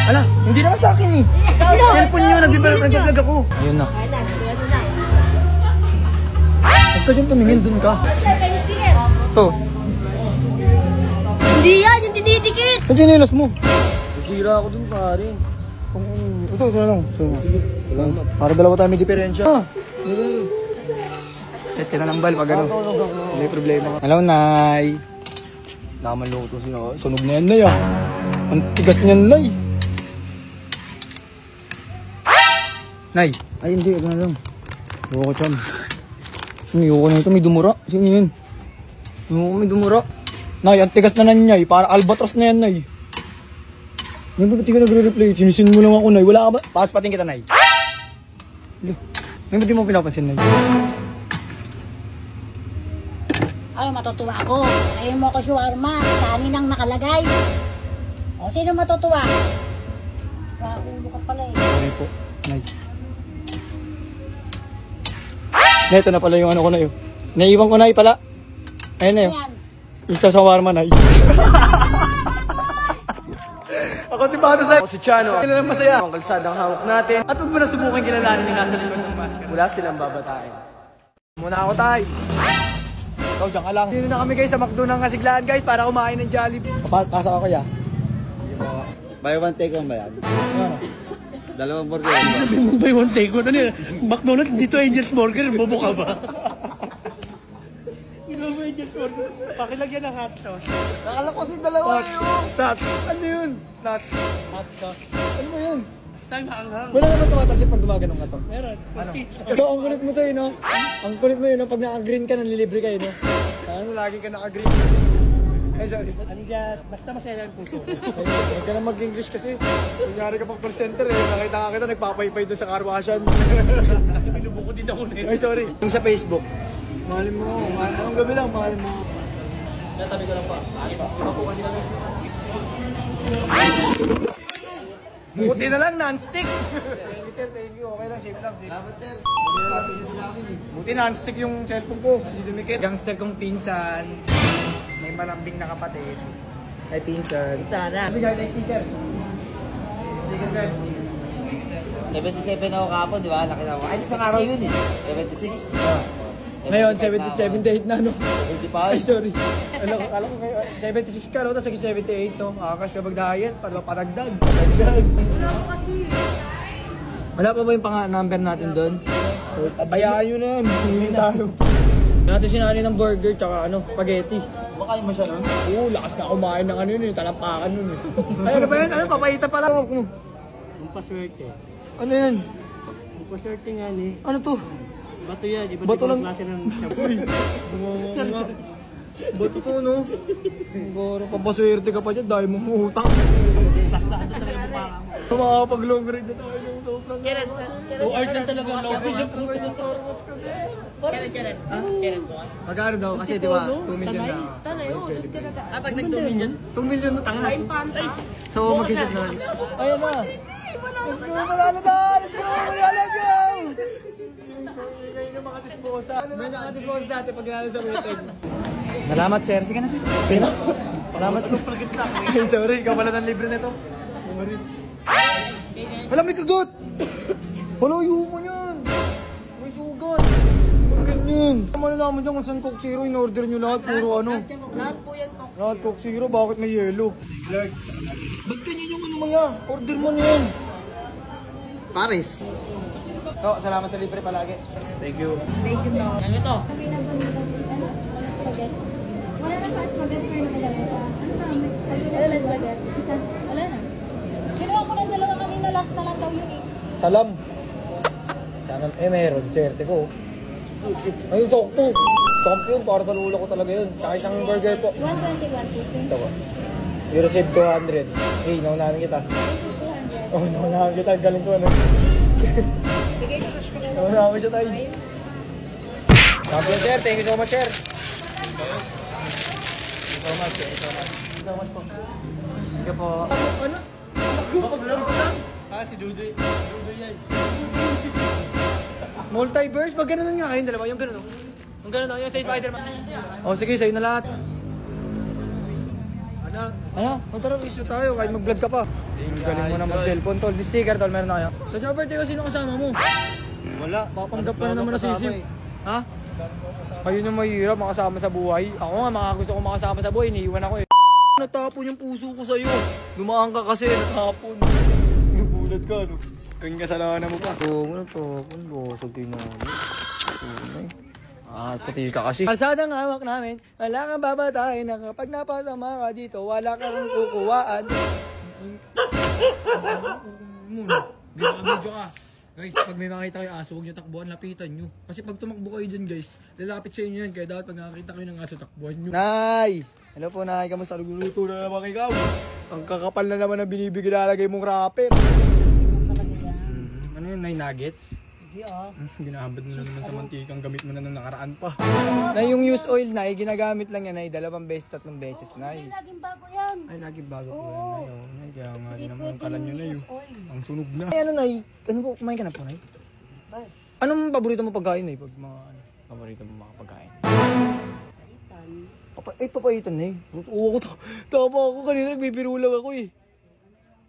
Ala, hindi naman sa akin eh. Cellphone nyo, nag-vlog ako. Ayun na. Huwag ka dyan tumingin, dun ka. Ito. Hindi yan, yung dinidikit. Ang sinilas mo. Sisira ako dun pare. Ito na lang. Para dalawa tayo may diferensya. Set ka na lang bal pag ano. May problema. Hello, Nay. Nakamanluto siya. Sunog na yan, Nay ah. Ang tigas niyan, Nay. Nay. Ay, hindi. Ito na lang. Huwag ko dyan. Ayoko na ito. May dumura. Sino yun? Ayoko may dumura. Nay, ang tigas na nanyay. Para albatros na yan, Nay. Nay, ba't di ka nagre-replay? Sinisin mo lang ako, Nay. Wala ka ba? Pakas-pating kita, Nay. Nay, ba't di mo pinapansin, Nay? Ay, matutuwa ako. Ayaw mo ko shawarma. Kanin ang nakalagay. O, sino matutuwa? Ulo ka pala eh. Sorry po, Nay. Nay, ito na pala yung ano ko, Nay. Naiiwan ko, Nay, pala. Ayun na yun. Ayan. Isa sa warma, Nay. Ako si Pato sa... Ako si Chano. Kailan lang masaya. Ang kalsadang hawak natin. At huwag mo na subukan kilalanin yung nasa likod ng basket. Wala silang babatain. Muna ako, Tay. Ikaw, dyan ka lang. Dito na kami guys sa McDo ng Kasiglaan, guys, para kumain ng Jollibee. Pasok ako, ya. Buy one take one ba yan? Ano? Dalawang burger. Buy one take one. Ano yun? McDonald's dito Angel's Burger. Bobo ka ba? Ikaw ba Angel's Burger? Pakilagyan ng hot sauce. Nakala ko kasi dalawa yun. Tots. Ano yun? Tots. Hot sauce. Ano ba yun? Tang hanghang. Wala naman tumatalsik pag gumaganong ka to. Meron. Ano? Ito, ang kulit mo to eh, no? Ang kulit mo yun, no? Pag naka-green ka, nanlilibre kayo, no? Ano, lagi ka naka-green. Ay, sorry. Ano dyan? Basta masaya lang puso ko. Ay, huwag ka na mag-English kasi. Kunyari ka pang call center eh. Nakita ka kita, nagpapaypay doon sa carwashan. Binubuko din ako na Ay, sorry. Yung sa Facebook. Mahalin mo. Anong gabi lang, mahalin mo. Tabi ko lang pa. Buti na lang, non-stick. Thank you, sir. Thank you. Okay lang, safe lang. Salamat, sir. Buti non-stick yung cellphone ko. Hindi dumikit. Gangster kong pinsan. May malambing na kapatid. Ay, pinsan. Sana. Bigay tayo sticker. Sticker card. 77 ako kapon, di ba? Nakita mo. Ay, isang araw yun eh. 76. Ngayon, 78 na, no? 75. Ay, sorry. Alam ko kayo, 76 ka, no? Tapos naging 78, no? Akas kapag diet, panagdag. Panagdag. Wala pa ba yung number natin doon? Pabayaan nyo na yan. Hindi tayo. Natin sinali ng burger, tsaka spaghetti. Makain mo siya nun? Oo, lakas ka kumain ng ano yun, talampakan nun eh. Ay, ano ba yan? Ano, papayita pala. Ang paswerte. Ano yan? Ang paswerte nga ni. Ano to? Bato yan. Iba't Bato ibang lang. klase ng shampoo. Ba't ito, no? Siguro, papaswerte ka pa dyan dahil mo utang. Makakapag-long ride na tayo ng sobrang. Kailan? 2 hours lang talaga long ride. Kailan? Magkano daw? Kasi di ba, 2 million na. Pag nag 2 million? 2 million na tanga. So, mag-isip na. Ayun na. Let's go, manalo na! Let's go, manalo go! Ngayon yung mga disposa. May naka-disposa dati pag nalo sa weekend. Salamat, sir. Sige na, sir. Pina. Salamat. Sorry, ikaw pala ng libre nito. Wala, may kagot! Wala, yung mo yan! May sugat! Huwag ganyan! Malalaman dyan kung saan Coke Zero, in-order nyo lahat, puro ano? Lahat po yan, Coke. Lahat Coke Zero, bakit may yellow? Ba't ganyan yung ano mo yan? Order mo na yan! Paris. Oh, salamat sa libre palagi. Thank you. Yan ito. Wala na pa spaghetti pero nakadala pa. Ano ba? Wala na spaghetti. Wala na. Ginawa ko na sila kanina, last na lang daw yun eh. Salam. Sana, meron. Swerte ko. Ayun, sakto. Champion, para sa lula ko talaga yun. Tsaka isang burger po. 120. Ito ko. I-receive 200. Hey, naunahan kita. 200. Oh, naunahan kita. Galing ko ano. Naunahan ko siya tayo. Champion, sir. Thank you so much, sir. So much, so much. So much po. Sige po. Ano? Si Dudoy. Dudoy yan. Multiverse? Pag gano'n nga kayong dalawa, yung gano'n. Yung gano'n, yung sa Spider-Man. O sige, sa'yo na lahat. Ano? Tara, dito tayo, kahit mag-vlog ka pa. Galing mo na mag-cellphone, tol. May sticker, tol, meron na kayo. Sa your birthday ko, sino kasama mo? Wala. Papanggap ka na naman na sisip. Ha? Ayun yung mahirap, makasama sa buhay. Ako nga, makagusto ko makasama sa buhay, iniiwan ako eh. Natapon yung puso ko sa'yo. Dumaan ka kasi, natapon. Nagulat ka, no? Kanyang kasalanan mo pa. Oo, natapon. Bosog kayo namin. Pati ka kasi. Kalsadang hawak namin, wala kang babatayin na kapag napasama ka dito, wala kang kukuwaan. Video ka. Guys, pag may makita kayo aso, huwag nyo takbuhan, lapitan nyo. Kasi pag tumakbo kayo dyan guys, lalapit sa inyo yan. Kaya dapat pag nakakita kayo ng aso, takbuhan nyo. Nay! Hello po, Nay. Kamusta? Nagluluto na naman ikaw. Ang kakapal na naman ang binibigil lalagay mong rapper. Ano yun, Nay? Nuggets? Ginahabad mo na naman sa mantikang gamit mo na nung nakaraan pa. Nay, yung used oil, Nay, ginagamit lang yan, Nay. 2 beses, 3 beses, Nay. Laging bago yan. Ay, lagi bago po yan, Nay. Oh, Nay, kaya nga din naman ang kalan nyo, Nay. Ang sunog na. Ay, ano, Nay? Ano po, kumain ka na po, Nay? Anong paborito mo pagkain, Nay? Pag mga, ano, paborito mo mga pagkain? Papaitan, Nay. Oo, tama ako. Kanina nagbibiro lang ako, eh.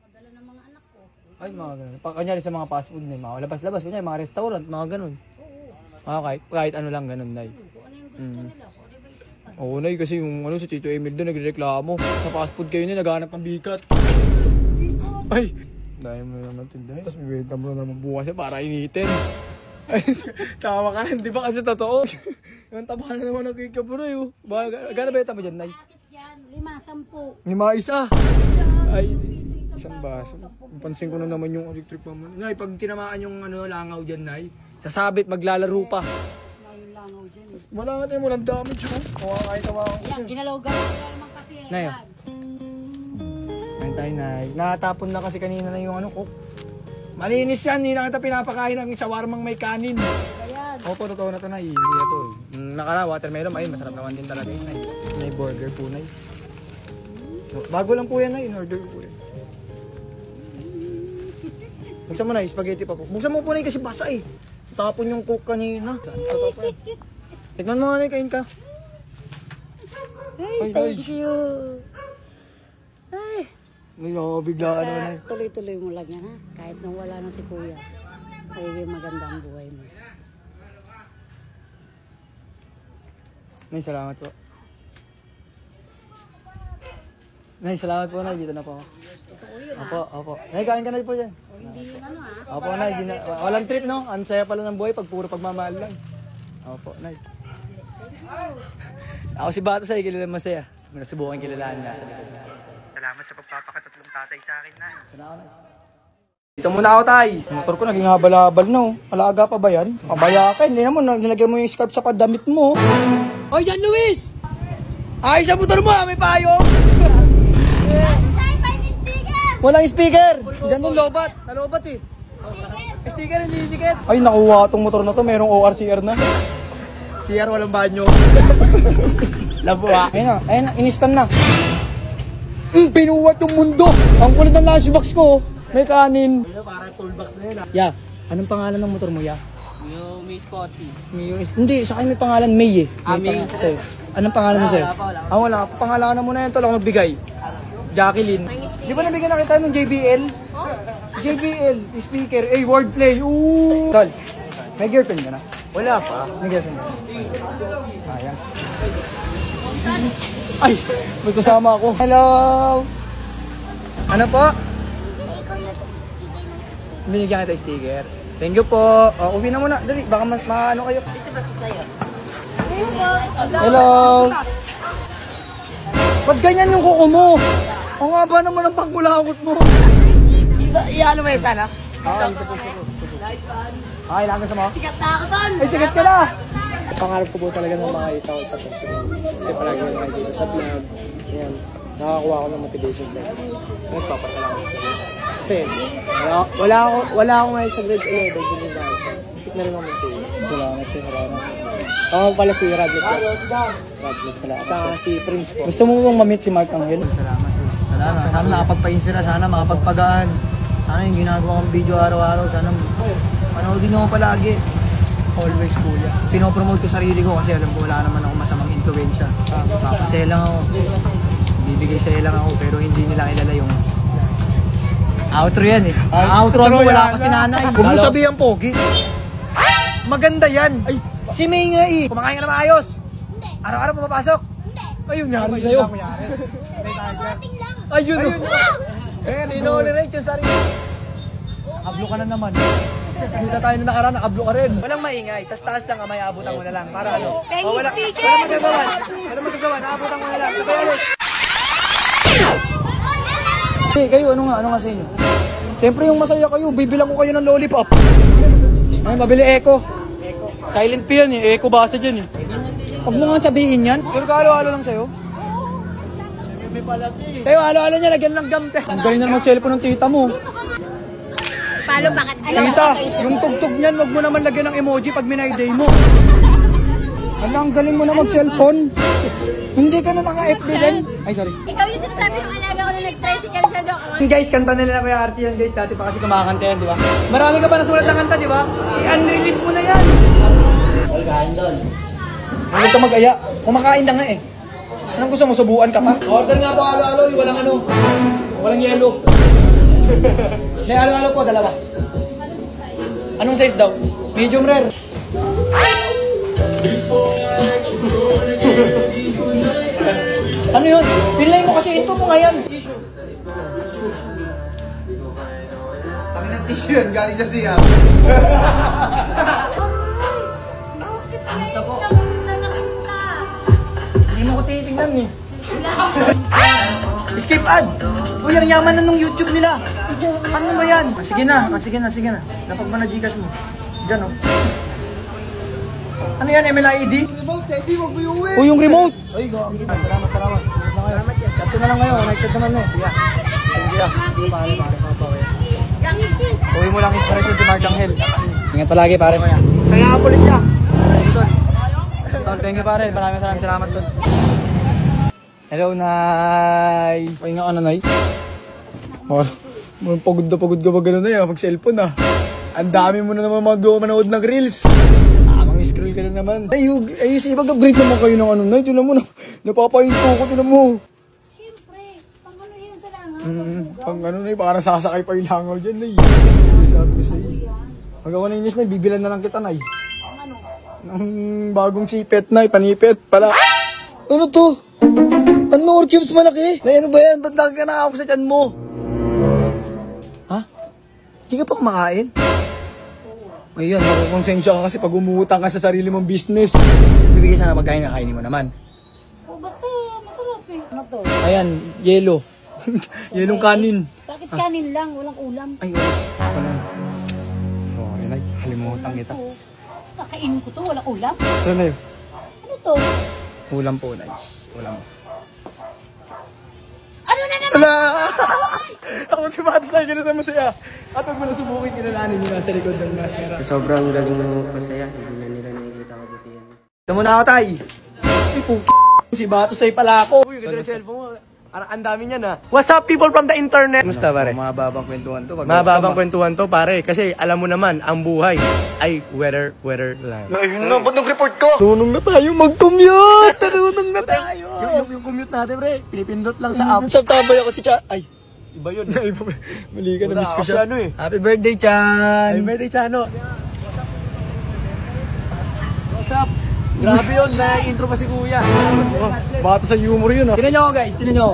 Madala ng mga anak ko. Ay, mga ganun. Kanyari sa mga fast food, Nay. Mga labas-labas, kunyari, mga restaurant, mga ganun. Kahit ano lang ganun, Nay. Oo, Nay, kasi yung ano, si Tito Emil doon nagreklamo. Sa fast food kayo na, naghanap ng bigat. Ay! Dahil mo naman tindahin. Tapos bibenta mo na naman bukas siya para initin. Ay, tama ka rin, di ba kasi totoo? Yung taba na naman ng cake po na yun. Gano'n ba yung tama dyan, Nay? Bakit yan? 5, 10. 5 isa. Ay, isang baso. Pansin ko na naman yung electric pa mo. Nay, pag tinamaan yung ano, langaw dyan, Nay, sasabit, maglalaro pa. Ngayon langaw dyan. Wala nga tayo, walang damage yun. Kawa kahit tawa ko. Yan, ginalaw-galaw naman kasi. Nay, oh. Ayun tayo, Nay. Natapon na kasi kanina na yung ano, coke. Malinis yan, hindi na kita pinapakain ng shawarmang may kanin. Ayan. Opo, totoo na ito, Nay. Hindi na ito. Nakala, watermelon, ayun, masarap naman din talaga yun, Nay. May burger po, Nay. Bago lang po yan, Nay. In-order po yan. Buksan mo, Nay. Spaghetti pa po. Buksan mo po, Nay, kasi basa eh. Tapon yung coke kanina. Tikman mo nga, Nay. Kain ka. Ay, Thank you. Ay. May biglaan naman, Nay. Tuloy-tuloy mo lang yan ha. Kahit nang wala na si Kuya. Magiging maganda ang buhay mo. Nay, salamat po. Nay, salamat po, Nay. Dito na po ako. Opo. Nay, kain ka na po dyan. Hindi yung ano ha. Opo, Nay. Walang trip, no? Ang saya pala ng buhay pag puro pagmamahal lang. Opo, Nay. Ako si Bato sa kilala masaya. Nasubukan kilalaan niya sa likod. Salamat sa pagpapakatatlong tatay sa akin, Nay. Salamat. Dito muna ako, Tay. Motor ko naging habal-habal na, oh. Alaga pa ba yan? Pabaya ka. Hindi naman, nilagay mo yung scarf sa pandamit mo. Hoy, Jan Luis! Ayos ang motor mo ha, may payong. Walang speaker. Diyan doon lobat. Nalobat eh. Sticker hindi dikit. Ay nakuha tong motor na to, merong ORCR na. CR walang banyo. Labo ha. Ayun na, inistan na. Pinuwat yung mundo. Ang kulit ng lunchbox ko. May kanin. Parang toolbox na yun ha. Ya, anong pangalan ng motor mo ya? Yung Miss Scotty. Hindi, sa akin may pangalan May eh. May. Sa'yo. Anong pangalan mo sa'yo? Wala. Pangalanan mo na yan, tol. Ako magbigay. Jacqueline. Di ba nabigyan na kita ng JBL? JBL, speaker, wordplay. Ooh! Tol, may girlfriend ka na? Wala pa. May girlfriend ka na? Ayan. Ay, may kasama ako. Hello! Ano po? Binigyan kita sticker. Thank you po. Uwi na muna. Dali, baka maano kayo. Hello! Ba't ganyan yung kuko mo? Ang haba naman ang pangkulakot mo. Iyan mo yung sana? Ay, lang sa mo? Sikat na ako doon! Ay, sigat ka na! Pangarap ko po talaga na makita ko sa president. Kasi palagi ko nakikita sa vlog. Yan. Nakakuha ko ng motivation sa inyo. Nagpapasalamat ko. Kasi wala ako ngayon sa grade 11. Hindi dahil sa. Hindi na rin ako mag-tuloy. Salamat po. Ako pala si Radlet. Radlet pala. At saka si Prince po. Gusto mo bang ma-meet si Mark Angel? Salamat. Sana nakapagpa-inspira. Sana makapagpagaan. Sana yung ginagawa kong video araw-araw. Sana manoodin nyo ko palagi. Always kuya. Pinopromote ko sarili ko kasi alam ko wala naman ako masamang influensya. Papasaya lang ako. Bibigay saya lang ako pero hindi nila kilala yung outro yan eh. Outro mo wala pa si nanay. Huwag mo sabihan pogi. Maganda yan. Ay, si May nga eh. Kumakain ka na maayos. Hindi. Araw-araw pumapasok. Hindi. Ayun nga rin sa'yo. Nakating lang. Ayun. Eh, ino-tolerate yung sarili. Nakablo ka na naman. Kita tayo na nakaraan, nakablo ka rin. Walang maingay, taas lang kamay, abutan ko na lang. Para ano? Wala magagawa. Naabutan ko na lang. Sabay alis. Hey, kayo, ano nga sa inyo? Siyempre yung masaya kayo, bibilang ko kayo ng lollipop. Ay, mabili Eco. Silent P yan eh, Eco basa dyan eh. Huwag mo nga sabihin yan. Pero halo-halo lang sa'yo. Tayo, halo-halo niya, lagyan ng gamte. Ang galing na naman cellphone ng tita mo. Palo, bakit? Tita, yung tugtog niyan, wag mo naman lagyan ng emoji pag minayday mo. Ala, ang galing mo na mag-cellphone. Hindi ka na naka-FD din. Ay, sorry. Ikaw yung sinasabi ng alaga ko na nag-tricycle siya doon. Guys, kanta nila na Kuya Artie yan, guys. Dati pa kasi kumakanta yan, di ba? Marami ka pa nasulat na kanta, di ba? I-unrelease mo na yan. Kain doon. Huwag ka mag-aya. Kumakain na nga eh. Anong gusto mo? Subuan ka pa? Order nga po, alo-alo. Walang ano. Walang yelo. Hindi, alo-alo po, dalawa. Anong size daw? Medium rare. Ano yun? Pinlay mo kasi ito mo ngayon. Taki ng tissue yun, galing sa siya. Kamusta po? Hindi mo ko tinitingnan eh. Escape ad! Uy, ang yaman na nung YouTube nila. Ano ba yan? Sige na. Napag mo na Gcash mo. Diyan oh. Ano yan, MLID? Remote, sa ID, wag mo yung uwi. Uy, yung remote! Ay, go. Salamat. Salamat yan. Cut na lang ngayon, connected naman eh. Yan. Uwi mo lang inspiration si Mark Angel. Ingat palagi pare. Saya ka ulit niya. Thank you pare, maraming salamat doon. Hello, Nay. Pahinga ka na, Nay. Pagod ka ba gano'n na mag-cellphone ah. Ang dami mo na naman manood ng reels. Scroll ka na naman. Ay, si mag-upgrade naman kayo ng ano, Nay. Tinan mo na. Napapahinto ko, tinan mo. Siyempre, pang ano yun sa langaw. Pang ano, Nay, parang sasakay pa yung langaw dyan, Nay. Sabi ko sa'yo. Magawa na inis, Nay. Bibilan na lang kita, Nay. Ano? Ng bagong sipet, Nay. Panipet pala. Ano to? Ano, cubes malaki? Nay, ano ba yan? Ba't lagi ka nakakap sa tiyan mo? Ha? Hindi ka pa kumakain? Ayan, makukonsensya ka kasi pag umuutang ka sa sarili mong business. Bibigay sana magkain na kainin mo naman. Oh, basta masarap eh. Ano to? Ayan, yelo. Yelong kanin. Bakit kanin lang? Walang ulam. Ay, wala. Oh, yun ay, halimutan kita. Kakainin ko to, walang ulam. Ano na yun? Ano to? Ulam po, Nay. Ulam. Ano na naman? Wala! Ako si Matos na ganun na masaya. At huwag mo na subukin, kinalanin nyo nasa likod ng nasira. Sobrang galing mo pasaya, hindi na nila nakikita kabutihan. Ito muna ako, Tay. Ay, si Batos ay pala ako. Uy, ganda yung cellphone mo. Ang dami niyan, ha. What's up, people from the internet? Kumusta, pare? Mababang kwentuhan to. Mababang kwentuhan to, pare. Kasi alam mo naman, ang buhay ay weather lang. Ayun na, ba't nag-report ko? Tunong na tayo mag-commute! Tunong na tayo! Yung commute natin, pre, pinipindot lang sa app. Sa tabay ako si Cha. Ay, iba yun. Mali ka na, miss ko siya. Ano eh. Happy birthday, Chan! Happy birthday, Chano. What's up? Grabe yun, na-intro pa si Kuya. Bato sa humor yun, ha? Tinan nyo ako, guys. Tinan nyo.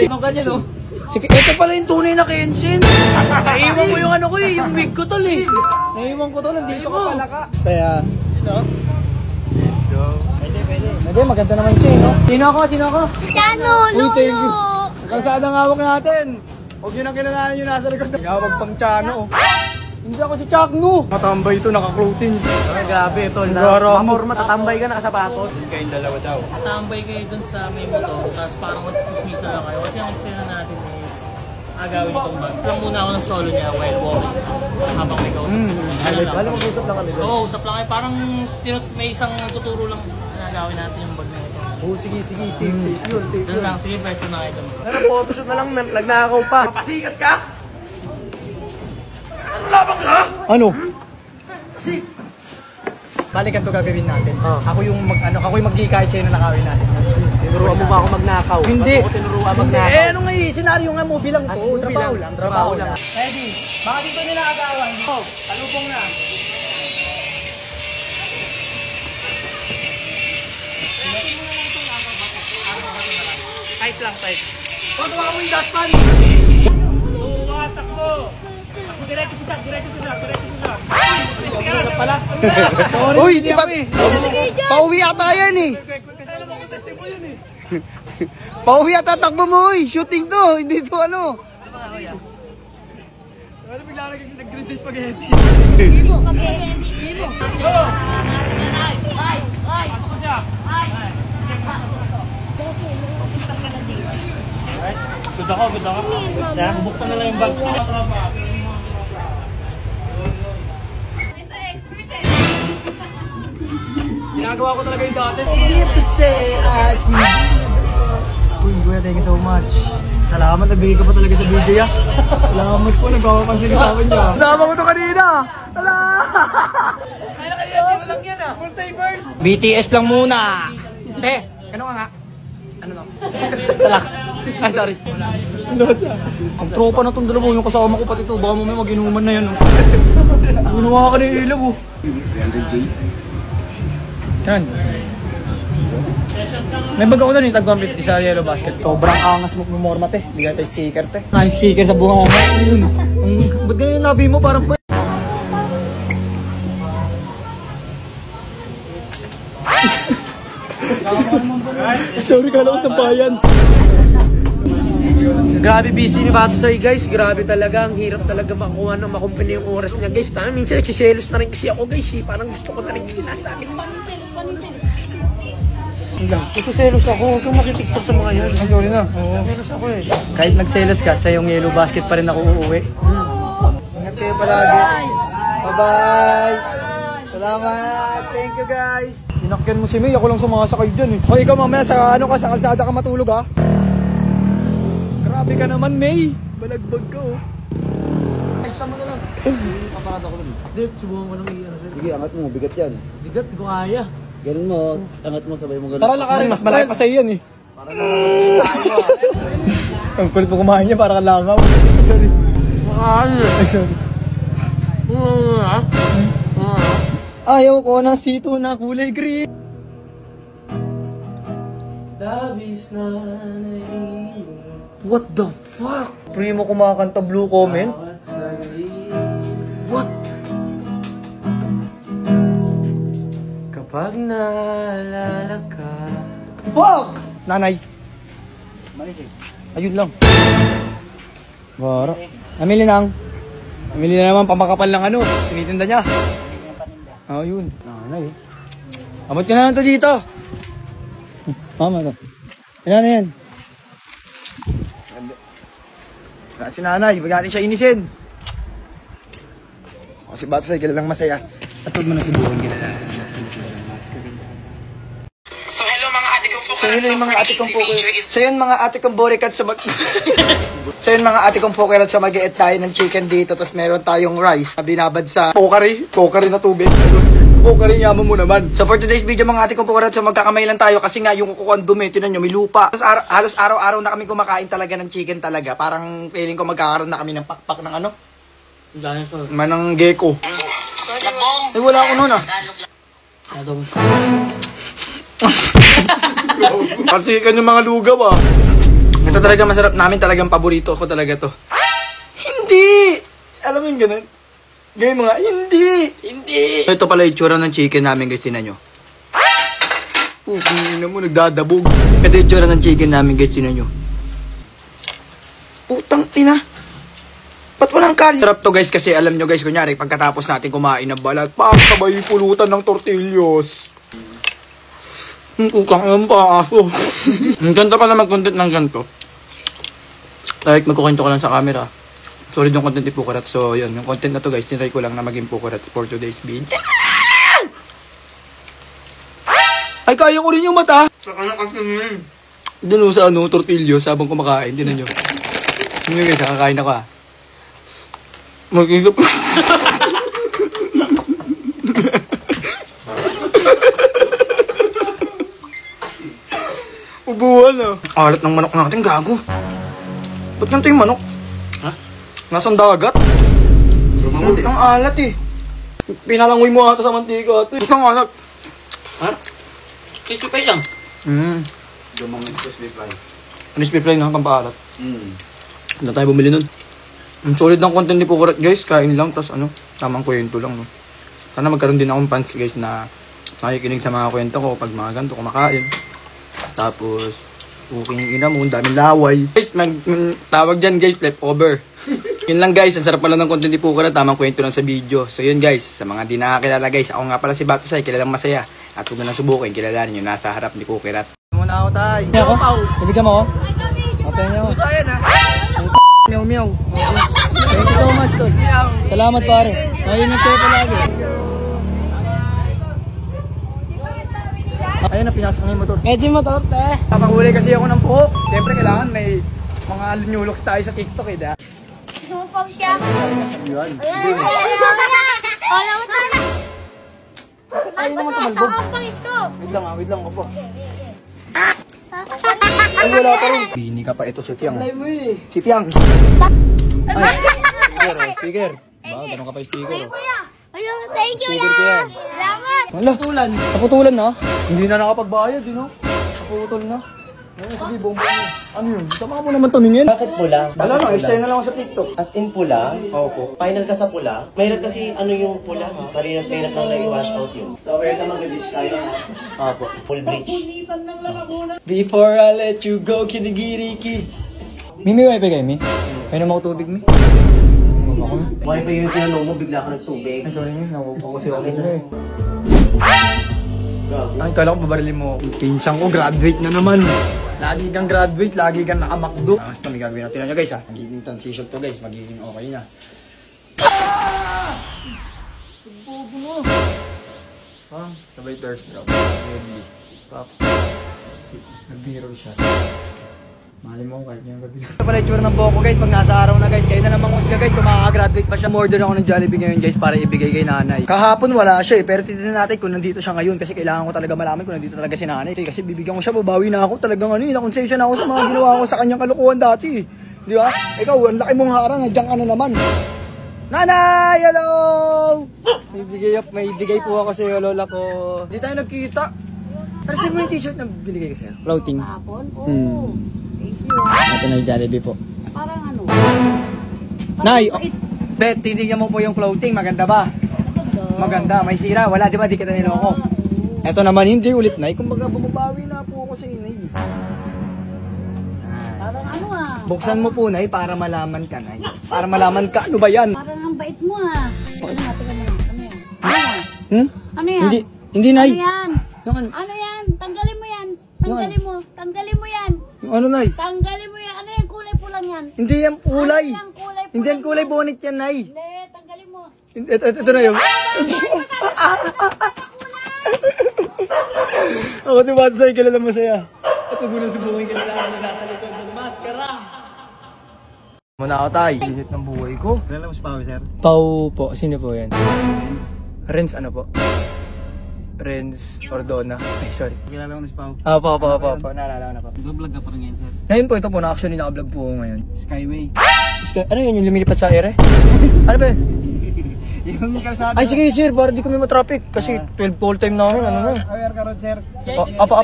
Ano ka niya, no? Sige, ito pala yung tunay na Kenshin. Naiwan ko yung ano ko eh, yung wig ko tol eh. Naiwan ko tol, nandito ka pala ka. Kaya, let's go. Pwede, maganda naman siya, no? Sino ako? Chano, Uy, thank you. Lolo! Kalsada ng hawak natin. Huwag yun ang kinalanan yung nasa likod. Hawag pang Chano, oh. Hindi ako si Chakno. Matambay ito, naka-clothing. Grabe, tol. Gara mo. Mamorma, tatambay ka nakasapatos. Kayong dalawa daw. Tambay kayo dun sa may motor, tapos parang mag-dismissa lang kayo. Kasi ang eksena natin is agawin itong bag. Lang muna ako ng solo niya while walking. Habang may kausap. Alam mo, usap lang kami doon. Oo, usap lang kayo. Parang may isang tuturo lang na agawin natin yung bag na ito. Oo, sige. Safe yun. Doon lang, sige, pwesto na kayo doon. Pero photoshoot na lang, nagnakaw pa. Papasikat ka? Ano? Balikan to gagawin natin. Ako yung mag-hikayat sa'yo na nakawin natin. Tinuruan mo ba ako magnakaw? Hindi. Ba't ako tinuruan magnakaw? Ano nga eh, senaryo nga movie lang to. Trabaho lang. lang. Ready? Baka dito nila agawan. Talubong na. Tight lang, tight. Pagawa mo yung dustpan. Uy, di ba? Pauwi ata yan eh. Pauwi ata takbo mo eh. Shooting to, hindi to ano. Ano bigla nag-green sa spaghetti? Good ako. Bubuksan na lang yung bag. Ginagawa ko talaga yung dati. Uy, Kuya, thank you so much. Salamat, nagbigay ka pa talaga sa video ya. Salamat po, nagpapapansin ka sa akin niya. Sama ko to kanina. Hala! Ay, nakaliti mo lang yan ah. Multiverse. BTS lang muna. Te, ano ka nga? Ano lang? Salak. Ay, sorry. Ang tropa na itong dalawa, yung kasama ko pati ito. Baka mamaya mag-inuman na yan. Ginawa ka na yung ilaw. 300K? Yan. May bag ako doon yung tag 150 sa Yellow Basket. Sobrang angas mo pumorma te. Bigay tayo sticker te. Ay, sticker sa bunga mo. Ayun. Ba't ganyan yung labi mo parang po? Sorry, kala ko sa bayan. Grabe busy ni Batosoy, guys. Grabe talaga. Ang hirap talaga makuha ng makumpanya yung oras niya, guys. Minsan nagsiselos na rin kasi ako, guys. Parang gusto ko na rin kasi nasabi. Nagsiselos ako. Huwag kang makitiktok sa mga yan. Ang sorry na. Oo. Selos ako eh. Kahit nagselos ka, sa yung Yellow Basket pa rin ako uuwi. Ingat kayo palagi. Bye-bye. Salamat. Thank you guys. Sinakyan mo si May. Ako lang sumasakay dyan eh. O ikaw mamaya sa kalsada ka matulog ha. Grabe ka naman May. Balagbag ka oh. Ay, tama na lang. Kaparad ako dun. Hindi, subukan ko lang iyan. Sige, angat mo. Bigat yan. Bigat, di ko kaya. Ganun mo. Angat mo, sabay mo ganun. Tara lakarin. Mas malaki pa sa'yo yan eh. Ang kulit mo kumain niya para kalangaw. Sorry. Ano? Ay, sorry. Ayaw ko ng sito na kulay green. Labis na naiiwan. What the fuck? Primo kumakanta blue comment? What? Kapag naalala ka. Fuck! Nanay. Ayun lang. Wara. Namili na naman pamakapal ng ano. Tinitinda niya. Yun. Nanay. Amot ka na lang to dito. Mama to. Yan na yan. Si nanay, wag natin siya inisin. Si Bato sa'yo, kilalang masaya. Atod mo na si Buhon, kilala. So hello mga ate kong So yun yung mga ate kong So yun mga ate kong borikat sa So yun mga ate kong pokerat sa mag-eat tayo ng chicken dito. Tapos meron tayong rice na binabad sa Pokari na tubig. Pokari yaman mo naman. So for today's video mga ate kong pokerat, so magkakamay lang tayo kasi nga yung kukuhan dumi, tinan nyo, may lupa. Tapos halos araw-araw na kami kumakain talaga ng chicken talaga. Parang feeling ko magkakaroon na kami ng pakpak ng ano? Dinosaur. Manang gecko. Eh wala ako nun ah. Kasi kan yung mga lugaw ah. Ito talaga masarap namin, talagang paborito ko talaga to. Hindi! Alam mo yung ganun? Gawin mo nga, hindi! Ito pala yung tsura ng chicken namin guys, tinan nyo. Putang ina mo, nagdadabog. Ito yung tsura ng chicken namin guys, tinan nyo. Putang ina. Ba't walang kali? Sarap to guys kasi alam nyo guys, kunyari pagkatapos natin kumain ng balat, sabay pulutan ng tortillos. Utang ng paso. Ang ganda pala mag-content ng ganito. Like magkukwento ko lang sa camera. Solid yung content ni Pukurat. So yun, yung content na to guys, tinry ko lang na maging Pukurat for today's video. Ay, kaya ko rin yung mata. Doon sa ano, tortillos habang kumakain. Tinan nyo. Yun guys, nakakain ako ah. Mag-isip. Ubuhan ah. Alat ng manok natin, gago. Ba't ganito yung manok? Ha? Nasaan dagat? Hindi ang alat eh. Pinalangoy mo ata sa mantika ito. Ba't ang alat? Ha? Crispy pie lang. Lumang crispy fry. Crispy fry na pampaalat. Hindi tayo bumili nun. Ang solid ng content ni Pukurat guys. Kain lang, tas ano, tamang kwento lang no. Sana magkaroon din akong fans guys na nakikinig sa mga kwento ko pag mga ganito kumakain. Tapos, uking ina mo, ang daming laway. Guys, tawag dyan guys, leftover. Yun lang guys, ang sarap pala ng content ni Pukurat, tamang kwento lang sa video. So yun guys, sa mga di nakakilala guys, ako nga pala si Batusay, kilalang masaya. At kung na subukin, kilalanin nyo, nasa harap ni Pukurat. Muna ako tayo. Hindi ako? Ibigyan mo ako? Okay nyo. Busayan ha? Meow meow. Thank you so much tol. Salamat pare. Maingat kayo palagi. Ayun na, pinasok na yung motor. Pwede motor, te. Kapahuli kasi ako ng buhok. Siyempre kailangan may mga lunyuloks tayo sa TikTok eh. Sumupaw siya. Yun. Wala mo tayo. Ay naman tumalbog. Ang pangis ko. Wait lang ako po. Ay wala pa rin. Bini ka pa ito si Tiang. Alay mo yun eh. Si Tiang. Ay. Speaker. Ba, ganun ka pa yung speaker oh. Ayun, thank you Speaker ko yan. Salamat. Wala. Naputulan na? Hindi na nakapagbayad, you know? Naputol na. Sige, bomba mo. Ano yun? Tama mo naman tumingin. Bakit pula? Wala lang, excited na lang ako sa TikTok. As in pula? Opo. Final ka sa pula? Mahirap kasi ano yung pula ha? Mahirap lang na i-wash out yun. So, where naman mag-bleach tayo? Opo. Full bleach. Before I let you go, kinigiri kiss. Mimi, wifi kayo, Mi? Kaya naman ako tubig, Mi? Why pa yung tinanong mo, bigla ka nagtubig? Ay, sorry, Mi. Nakupo kasi ako eh. Ay, kala ko babarilin mo. Pinsang ko, graduate na naman. Lagi kang graduate, lagi kang nakamakdo. Basta may gagawin natin nyo guys ha. Magiging transition to guys, magiging okay na. Pagbobo mo. Sabay thirst drop. Pop. Nag-hero siya. Mali mo kahit ngayong gabi. Ito pala yung tsura ng buhok ko guys, pag nasa araw na guys, kayo na namang musga guys, kung makakagraduate pa siya. Order ako ng Jollibee ngayon guys para ibigay kay nanay. Kahapon wala siya eh, pero titignan natin kung nandito siya ngayon kasi kailangan ko talaga malaman kung nandito talaga si nanay. Kasi bibigyan ko siya, babawi na ako talagang ano eh, nakonsensya na ako sa mga ginawa ko sa kanyang kalukuhan dati. Di ba? Ikaw, ang laki mong harang, nandiyan ka na naman. Nanay! Hello! May bigay po ako sa iyo, lola ko. Hindi tayo nagkita. Pero sino mo yung t-shirt na binigay ko sa'yo? Floating. Hapon? Oo. Thank you. Ito na yung Jollibee po. Parang ano? Nay, Bet, titignan mo po yung floating. Maganda ba? Maganda. May sira. Wala, di ba? Di kita niloko. Ito naman, hindi ulit, Nay. Kumbaga, bumabawi na po ako sa inay. Parang ano ah? Buksan mo po, Nay, para malaman ka, Nay. Para malaman ka, ano ba yan? Parang ang bait mo ah. Ano nga, tingnan mo lang. Ano yan? Ano yan? Ano yan? Hindi Nay. Ano yan? Yung ano? Ano yan? Tanggalin mo yan. Tanggalin mo. Tanggalin mo yan. Yung ano Nay? Tanggalin mo yan. Ano yan? Kulay pulang yan. Hindi yan kulay. Ano yan? Kulay pulang. Hindi yan kulay bonnet yan Nay. Hindi, tanggalin mo. Ito na yung. Ako si Batsay, kilala masaya. Ito muna subukin ka nila ako nasa likod ng maskara. Muna ako tayo. Init ng buhay ko. Kilala mo si Pao, sir? Pau po. Sino po yan? Renz ano po? Renz Ordona. Ay, sorry. Kilala mo na si Pao? Opo. Naalala ko na po. Nag-vlog ka pa rin ngayon, sir. Ngayon po, ito po. Actually, naka-vlog po ako ngayon. Skyway. Ano yun? Yung lumilipat sa ere? Ano ba yun? Yung kalsada. Ay, sige, sir. Para di kami matraffic. Kasi 12 full time na kami. Ano na? Aware ka ron, sir. Apo,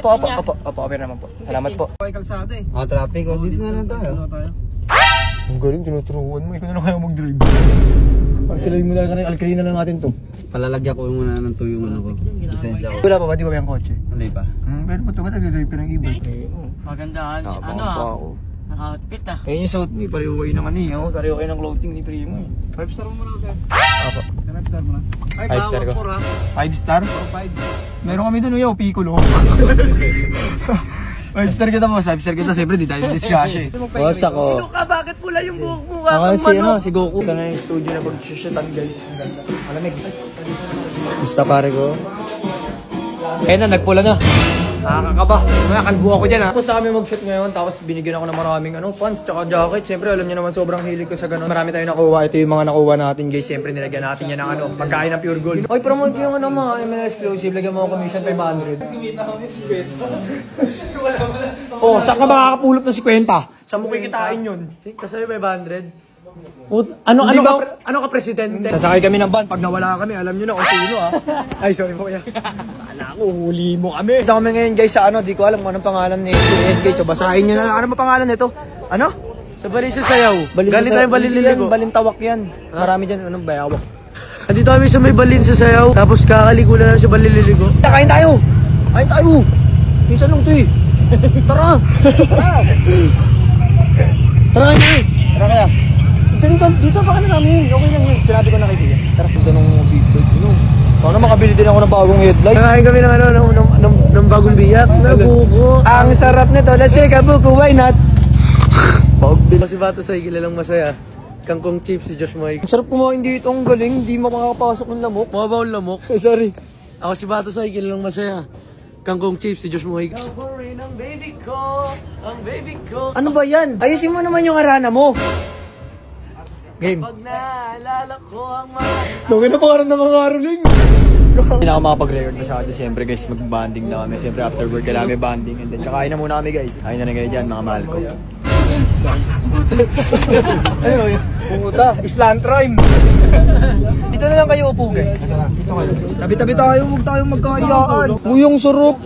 aware naman po. Salamat po. May kalsada eh. Traffic. Dito na lang tayo. Ang galing, tinuturuan mo. Ikaw na lang kaya mag-drive. Alkalay mo lang, alkalay na lang natin to. Palalagyan ko muna ng tuyong ano ko. Lisensya ko. Wala pa ba? Di ba may ang kotse? Hindi pa. Pero ba't ba nag-drive ka ng iba? Magandaan. Ano naka-outfit Ayun yung suot ni, pareho kayo ng ano eh. Pareho kayo ng clothing ni Primo eh. 5 star mo muna, sir. Apo. 5 star mo na. Ay, 5 star ko. 5 star? Oh, 5. Meron kami dun, uyaw, Piccolo. 5 star kita mo, 5 star kita. Siyempre, di tayo discuss eh. Boss ako. Bakit pula yung buhok mo? Ako si Goku. Ito na yung studio na pag-shoot. Ang ganda. Malamig. Basta pare ko. Na, nagpula na. Nakakakaba. Kaya kalbo ako dyan ha. Tapos sa kami mag-shoot ngayon, tapos binigyan ako ng maraming fans, tsaka jacket. Siyempre, alam niyo naman sobrang hilig ko sa ganun. Marami tayong nakuha. Ito yung mga nakuha natin guys. Siyempre, nilagyan natin yan ng pagkain ng pure gold. Oy, promote yung mga ML exclusive. Lagyan mo ako commission 500. Oh, saan ka makakapulot ng 50? Saan mo kikitain yun? Kasi 500. Ano ka presidente? Sasakay kami ng van. Pag nawala kami, alam nyo na kung sino ha. Ay, sorry po kuya. Kala ko, huli mo kami. Ito kami ngayon guys sa di ko alam kung anong pangalan ni guys. So basahin nyo na. Ano ba pangalan nito? Ano? Sa Balisyo Sayaw. Galing tayo Balililigo. Balintawak yan. Marami dyan. Anong bayawak? Nandito kami sa may Balin sa Sayaw. Tapos kakaligo na lang sa Balililigo. Kain tayo! Kain tayo! Minsan lang ito eh. Tara! Tara kayo! Tara kaya! Dito pa ka na namin. Okay lang yun. Sinabi ko na kay Kuya. Tara, punta nung big bike. Sana makabili din ako ng bagong headlight. Nakain kami ng bagong biyak na buko. Ang sarap nito. Let's take a buko. Why not? Si Bato sa kilalang masaya. Kangkong chips si Josh Moig. Ang sarap kumain dito. Ang galing. Hindi makakapasok ng lamok. Mababaw ang lamok. Sorry. Ako si Bato sa kilalang masaya. Kangkong chips si Josh Moig. Ang baby ko. Ang baby ko. Ano ba yan? Ayusin mo naman yung arana mo. Game. Pag naalala ko ang mga... Lagi na pangarap ng mga aruling. Hindi na ako makapag-record masyado. Siyempre guys, mag-banding na kami. Siyempre after work kailangan may banding. And then kakain na muna kami guys. Kain na rin kayo dyan mga mahal ko. Ayun, puta. Island rhyme. Dito na lang kayo upo guys. Dito kayo. Tabi-tabi tayo. Huwag tayong magkahiyaan. Uyong surop.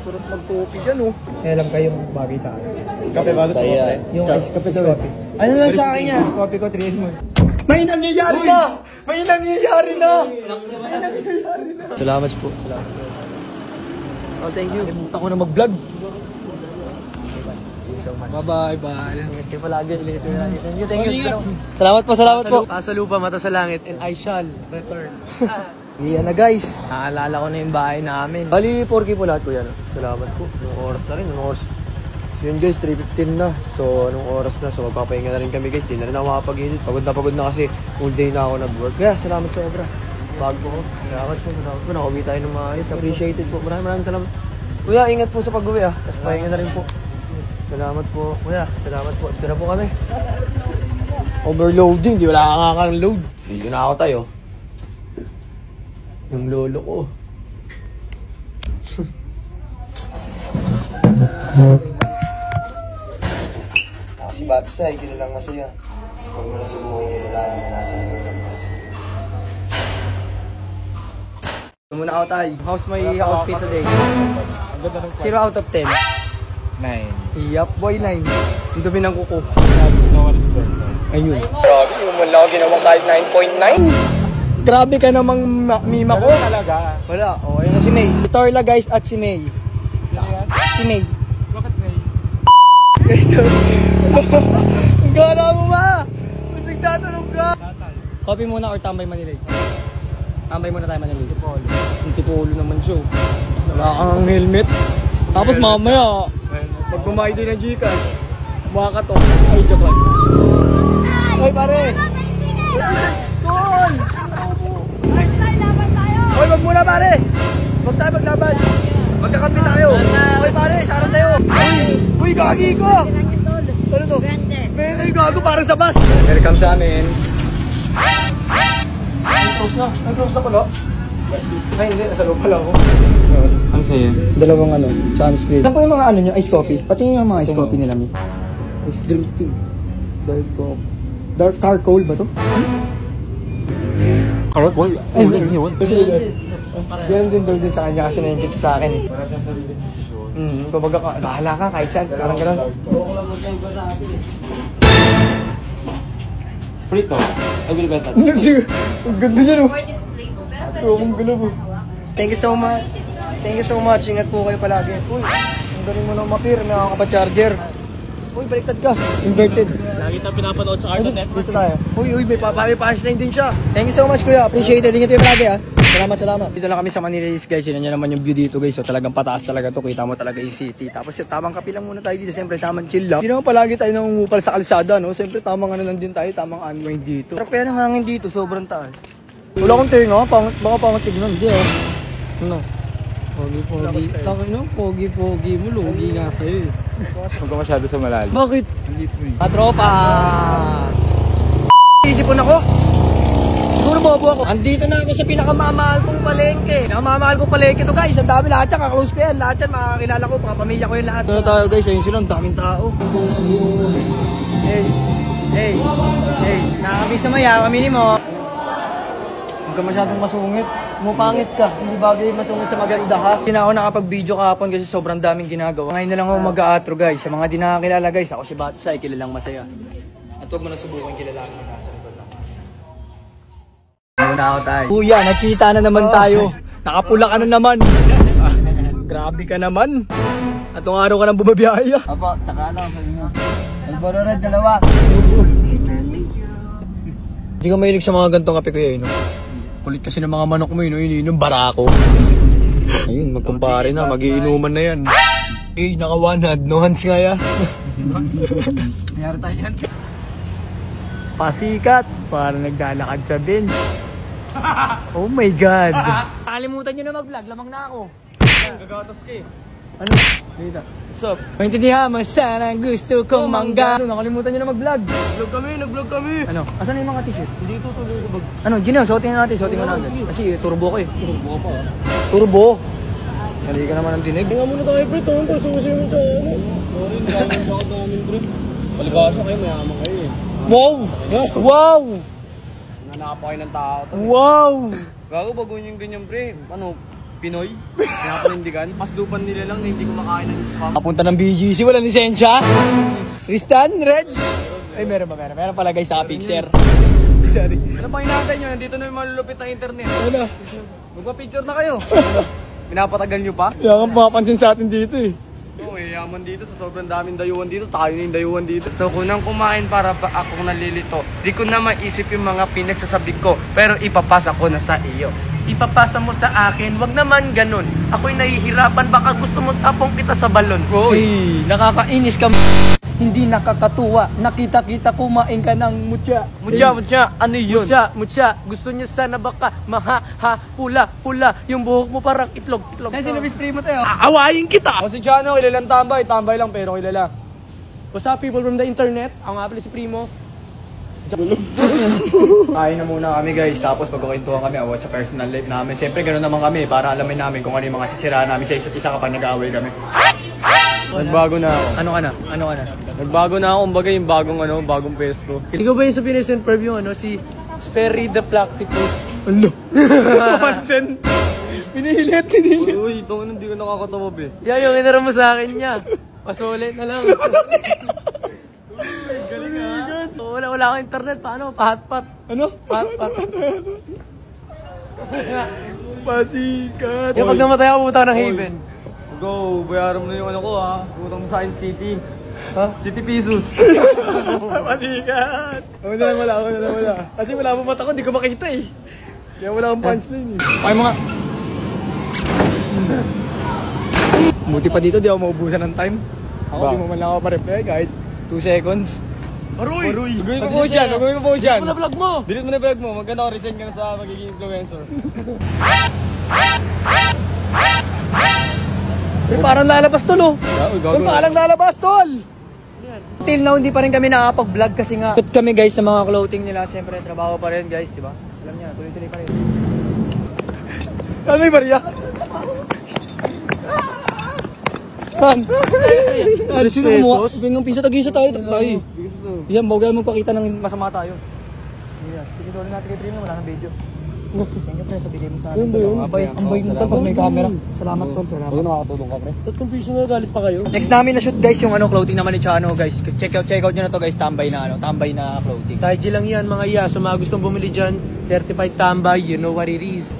Surop mag-coffee dyan oh. Kaya alam kayong bagay sa akin. Kape ba? Yung ice kape sa coffee. Ano lang sa akin yan? Coffee ko 3 in 1. May nangyayari na! May nangyayari na! Salamat po. Oh, thank you. Kalimutan ko na mag-vlog. Bye-bye. Ingat kayo palagi. Thank you. Salamat po. Sa lupa, mata sa langit, and I shall return. Iyan na guys. Naalala ko na yung bahay namin. Bali, 4K po lahat ko yan. Salamat po. Anong oras na rin? So yun guys, 3:15 na. So anong oras na? So magpapahinga na rin kami guys. Di na rin ako makapag-edit. Pagod na kasi full day na ako nag-work. Kaya salamat sobra. Bago ko. Salamat po. Nakauwi tayo ng maayos. Appreciated po. Maraming salamat. Kuya, ingat po sa pag-uwi ah. Tapos pahinga na rin po. Salamat po. Kuya, salamat po. Ito na po kami. Overloading. Di wala kang load. Dito na ako tayo. Yung lolo ko. Si Batsay, kilalang masaya. Huwag mo na subuhin kilala na nasa loob. Ito muna ako tayo. How's my outfit today? 0 out of 10. 9. Yup, boy 9. Ang dumi ng kuko. Ayun. Grabe, yung mula ako ginawang kahit 9.9. Grabe ka namang mima ko. Talaga. Wala. O, ayun na si May. Si Torla guys at si May. Si May. Bakit May? Ang gara mo ba? Ba't nagtatanong ka? Copy muna or tambay Manila. Tambay muna tayo Manilis. Antipolo naman siya. Wala kang helmet. Tapos mamaya, pag bumayad din ng Gcash, mukha ka to. Ay, joke lang. Hoy, pare! Tol! Hoy, wag muna, pare! Wag tayo maglaban. Magkakampi tayo. Hoy, pare, sarang sa'yo. Uy, gagi ko! Ano to? May gago parang sa bus. Welcome sa amin. Close na. Close na pala. Ay, hindi. Nasa loob pala ako. Ano sa'yo? Dalawang sunscreen. Saan po yung mga ice coffee? Pati yung mga ice coffee nila, mi. Ice drink tea. Dark charcoal ba to? Charcoal? Ay, yun. Ganun din daw din sa kanya kasi naingkit sa akin. Para siya sarili. Kumbaga ka, bahala ka kahit saan. Parang gano'n. Free to. I will bet that. Ang ganda niya, no? Ang ganda po. Thank you so much. Thank you so much. Ingat po kayo palagi. Uy, ang galing mo na mapir. Nakakapa-charger. Uy, baliktad ka. Inverted. Lagi tayong pinapanood sa Cartoon Network. Dito tayo. Uy, may punchline din siya. Thank you so much, kuya. Appreciate it. Ingat kayo palagi, ha. Salamat. Dito lang kami sa Manilis, guys. Yun naman yung view dito, guys. So, talagang pataas talaga to. Kita mo talaga yung city. Tapos yung tamang kape lang muna tayo dito. Siyempre, tamang chill lang. Hindi naman palagi tayo nangungupal sa kalsada, no? Siyempre, tamang lang din tayo. Tamang unwind dito. Pero kaya nang hangin dito, sobrang taas. Wala akong tinga, baka pangatignan. Hindi, oh. Ano? Pogi-pogi. Takay no? Pogi-pogi mo. Lugi nga sa'yo eh. Huwag ka masyado sa malalim. Bakit? Hindi po eh. Katropa! Isipon ako. Siguro bobo ako. Andito na ako sa pinakamamahal kong palengke. Pinakamamahal kong palengke to, guys. Ang dami lahat yan. Kaklose ko yan. Lahat yan. Makakilala ko. Mga pamilya ko yung lahat. Doon na tayo, guys. Ayun sila. Ang daming tao. Hey. Nakakabis na maya. Aminin mo. Huwag ka masyadong masungit. Mupangit ka. Hindi bagay masungit sa maganda, ha? Hindi na ako nakapag-video kahapon kasi sobrang daming ginagawa. Ngayon na lang ako mag-a-outro, guys. Sa mga di nakakilala, guys. Ako si Batsay. Kilalang masaya. At huwag mo na subukan kilala mo nasa likod lang. Muna ako tayo. Kuya, nakita na naman tayo. Nakapula ka na naman. Grabe ka naman. At tong araw ka nang bumabiyaya. Apo, taka lang sabi mo. Alboro Red, dalawa. Hindi ka mahilig sa mga gantong kape, kuya, no? Kulit kasi ng mga manok mo, iniinom barako. Ayun, magkumpare na, magiinuman na yan. Eh, naka one hand, no hands nga ya. Mayroon tayo yan. Pasikat, para naglalakad sa bench. Oh my God. Nakalimutan nyo na mag-vlog, lamang na ako. Gagatas ka eh. Ano? Dito. What's up? Maintindihan mo sana gusto kong mangga. Nakalimutan nyo na mag-vlog. Nag-vlog kami. Ano? Asan na yung mga t-shirt? Hindi ito tuloy sa bag. Ano, Gino, suotin na natin, suotin mo natin. Kasi turbo ko eh. Turbo ka pa ah. Turbo? Mali ka naman ang dinig. Nga muna tayo pre, ito ang pasusin mo ito. Sorry, hindi ako sa namin pre. Palibasa kayo, mayaman kayo eh. Wow! Wow! Nanakap kayo ng tao. Wow! Gago, baguhin yung ganyan pre. Ano, Pinoy? Pinapanindigan. Pasdupan nila lang na hindi kumakain ng spam. Kapunta ng BGC, wala lisensya. Tristan, Reg? Ay, meron ba? Meron pala guys, naka-picture. Sorry. Ano pa hinahantay nyo? Nandito na yung malulupit na internet. Ano? Magpa-picture na kayo. Pinapatagal nyo pa? Kaya kang mapapansin sa atin dito eh. Oo, yaman dito sa sobrang daming dayuhan dito. Tayo na yung dayuhan dito. Gusto ko nang kumain para ba akong nalilito. Di ko na maisip yung mga pinagsasabi ko. Pero ipapasa ko na sa iyo. Ipapasa mo sa akin, wag naman ganun. Ako'y nahihirapan, baka gusto mo tapong kita sa balon. Hey, nakakainis ka. Hindi nakakatuwa. Nakita-kita kumain ka ng mutya. Mutya, ano yun? Mutya, gusto niya sana baka pula. Yung buhok mo parang itlog. Kasi nabistri mo tayo. Aawayin kita! O si Chano, kilalang tambay lang pero kilala. What's up people from the internet? Ako nga pala si Primo. Kain na muna kami guys, tapos magkukwentuhan kami about sa personal life namin. Siyempre ganoon naman kami para alamin namin kung ano yung mga sisiraan namin sa isa't isa kapag nag-aaway kami. Nagbago na ako. Ano ka na? Nagbago na ako, kumbaga yung bagong pesto. Hindi ko ba yung sa Pinescent Perv yung si Sperry the Platypus? Ano? Pansin? Pinihilit. Uy, ito hindi ko nakakatawa be. Yung inara mo sa akin niya. Pasole na lang. Galing ha? Wala akong internet. Paano? Pahat-pat. Ano? Pahat-pat. Pasikat. Yung pag namatay ako, pumunta ng Haven. Go, bayaran mo na yung ano ko ha. Pumunta mo sa akin City. Ha? City Pesos. Pasikat. Wala. Kasi wala mo mata ko, hindi ko makita eh. Kaya wala akong punchline eh. Okay mga... Buti pa dito, di ako maubusan ng time. Ako, di mo man lang ako pa-reply kahit 2 seconds. Aroy! Gawin mo po siyan, gawin mo po siyan. Delete mo na vlog mo! Delete mo na vlog mo, maganda ako, resign ka na sa magiging influencer. Parang lalabas tol oh! Tol, parang lalabas tol! Till now, hindi pa rin kami nakapag-vlog kasi nga put kami guys sa mga clothing nila. Siyempre, trabaho pa rin guys, di ba? Alam niya, tuloy-tuloy pa rin. Ano yung Maria? Han! Sino mo? Bingong piso, tag-isa tayo. Yan, bago kaya magpakita ng masama tayo. Sige, tuloy natin kay Primo, wala nang video. Thank you, pre, sa bigay mo sa akin. Ang bayit mo tol pag may camera. Salamat tol, salamat. Huwag nakakatulong ka, pre. Ba't kung piso na galit pa kayo? Next namin na shoot guys, yung clothing naman ni Chano guys. Check out nyo na to guys, tambay na clothing. Sa IG lang yan mga iya. Sa mga gustong bumili dyan, certified tambay, you know what it is.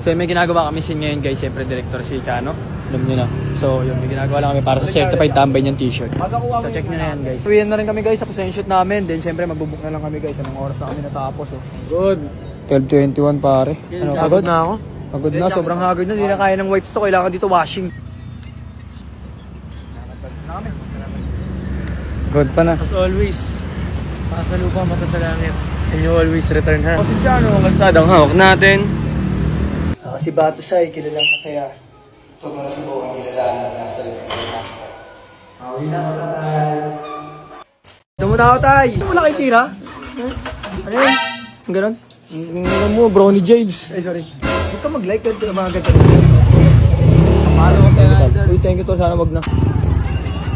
So may ginagawa kami sin ngayon guys, siyempre director si Chano. Alam nyo na. So yun, may ginagawa lang kami para sa certified tambay niyang t-shirt. So check nyo na yan guys. So yan na rin kami guys sa present shoot namin. Then siyempre magbubook na lang kami guys. Anong oras na kami natapos oh. Good. 12:21 pare. Ano, pagod na ako? Pagod na, sobrang hagod na. Hindi na kaya ng wipes to. Kailangan dito washing. Good pa na. As always, sa lupa, mata sa langit. And you always return ha. Kasi siya, ano, ang kalsadang hawak natin. Si Batusay, kilalang masaya. Ito mo na si Bo, ang kilalaan na nasa rin. Awi na, wala tayo. Dumutaw tayo. Wala kayo tira? Ano yun? Ang ganon? Ang mo, Brownie James. Ay, sorry. Huwag ka mag-like ka na mga ganda. Uy, thank you to. Sana wag na.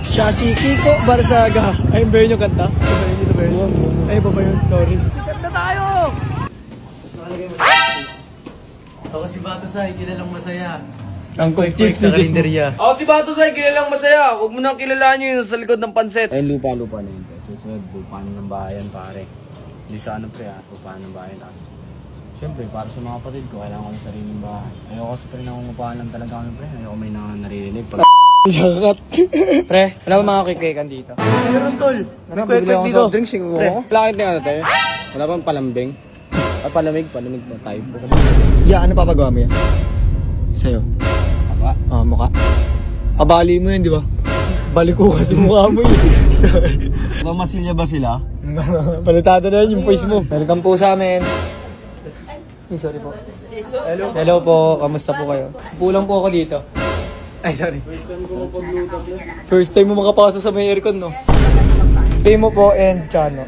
Siya si Kiko Barzaga. Ay, ba yun yung kanta? Ito ba yun? Ay, ba yun? Sorry. Kanta tayo! Ako si Batusay, kilalang masaya. Ang quick sa kalendarya. Ako si Batusay, kilalang masaya. Huwag mo nang kilalaan yun sa likod ng pansit. Ay, lupa-lupa na yun. Susunod, lupahan ng bayan, pare. Hindi sa ano, pre, lupahan ng bayan. Siyempre, para sa mga kapatid ko, kailangan ko ng sariling bahay. Ayoko sa pre, nangungupahan lang talaga kami, pre. Ayoko may naririnig. Yakat. Pre, wala ba mga kikwekan dito? Meron tol. May kwek-kwek dito. Drinks, siguro. Pre, lakit na ano tayo? Wala bang palambing? Ay, palamig na tayo. Ya, ano papagawa mo yan? Sa'yo? Mukha? Mukha. Pabali mo yun, di ba? Balik ko kasi mukha mo yun. Sorry. Masilya ba sila? Balitado na yun yung voice mo. Welcome po sa amin. Sorry po. Hello po, kamusta po kayo? Pulang po ako dito. Ay, sorry. First time mo makapasok sa may aircon, no? Primo po and Chano.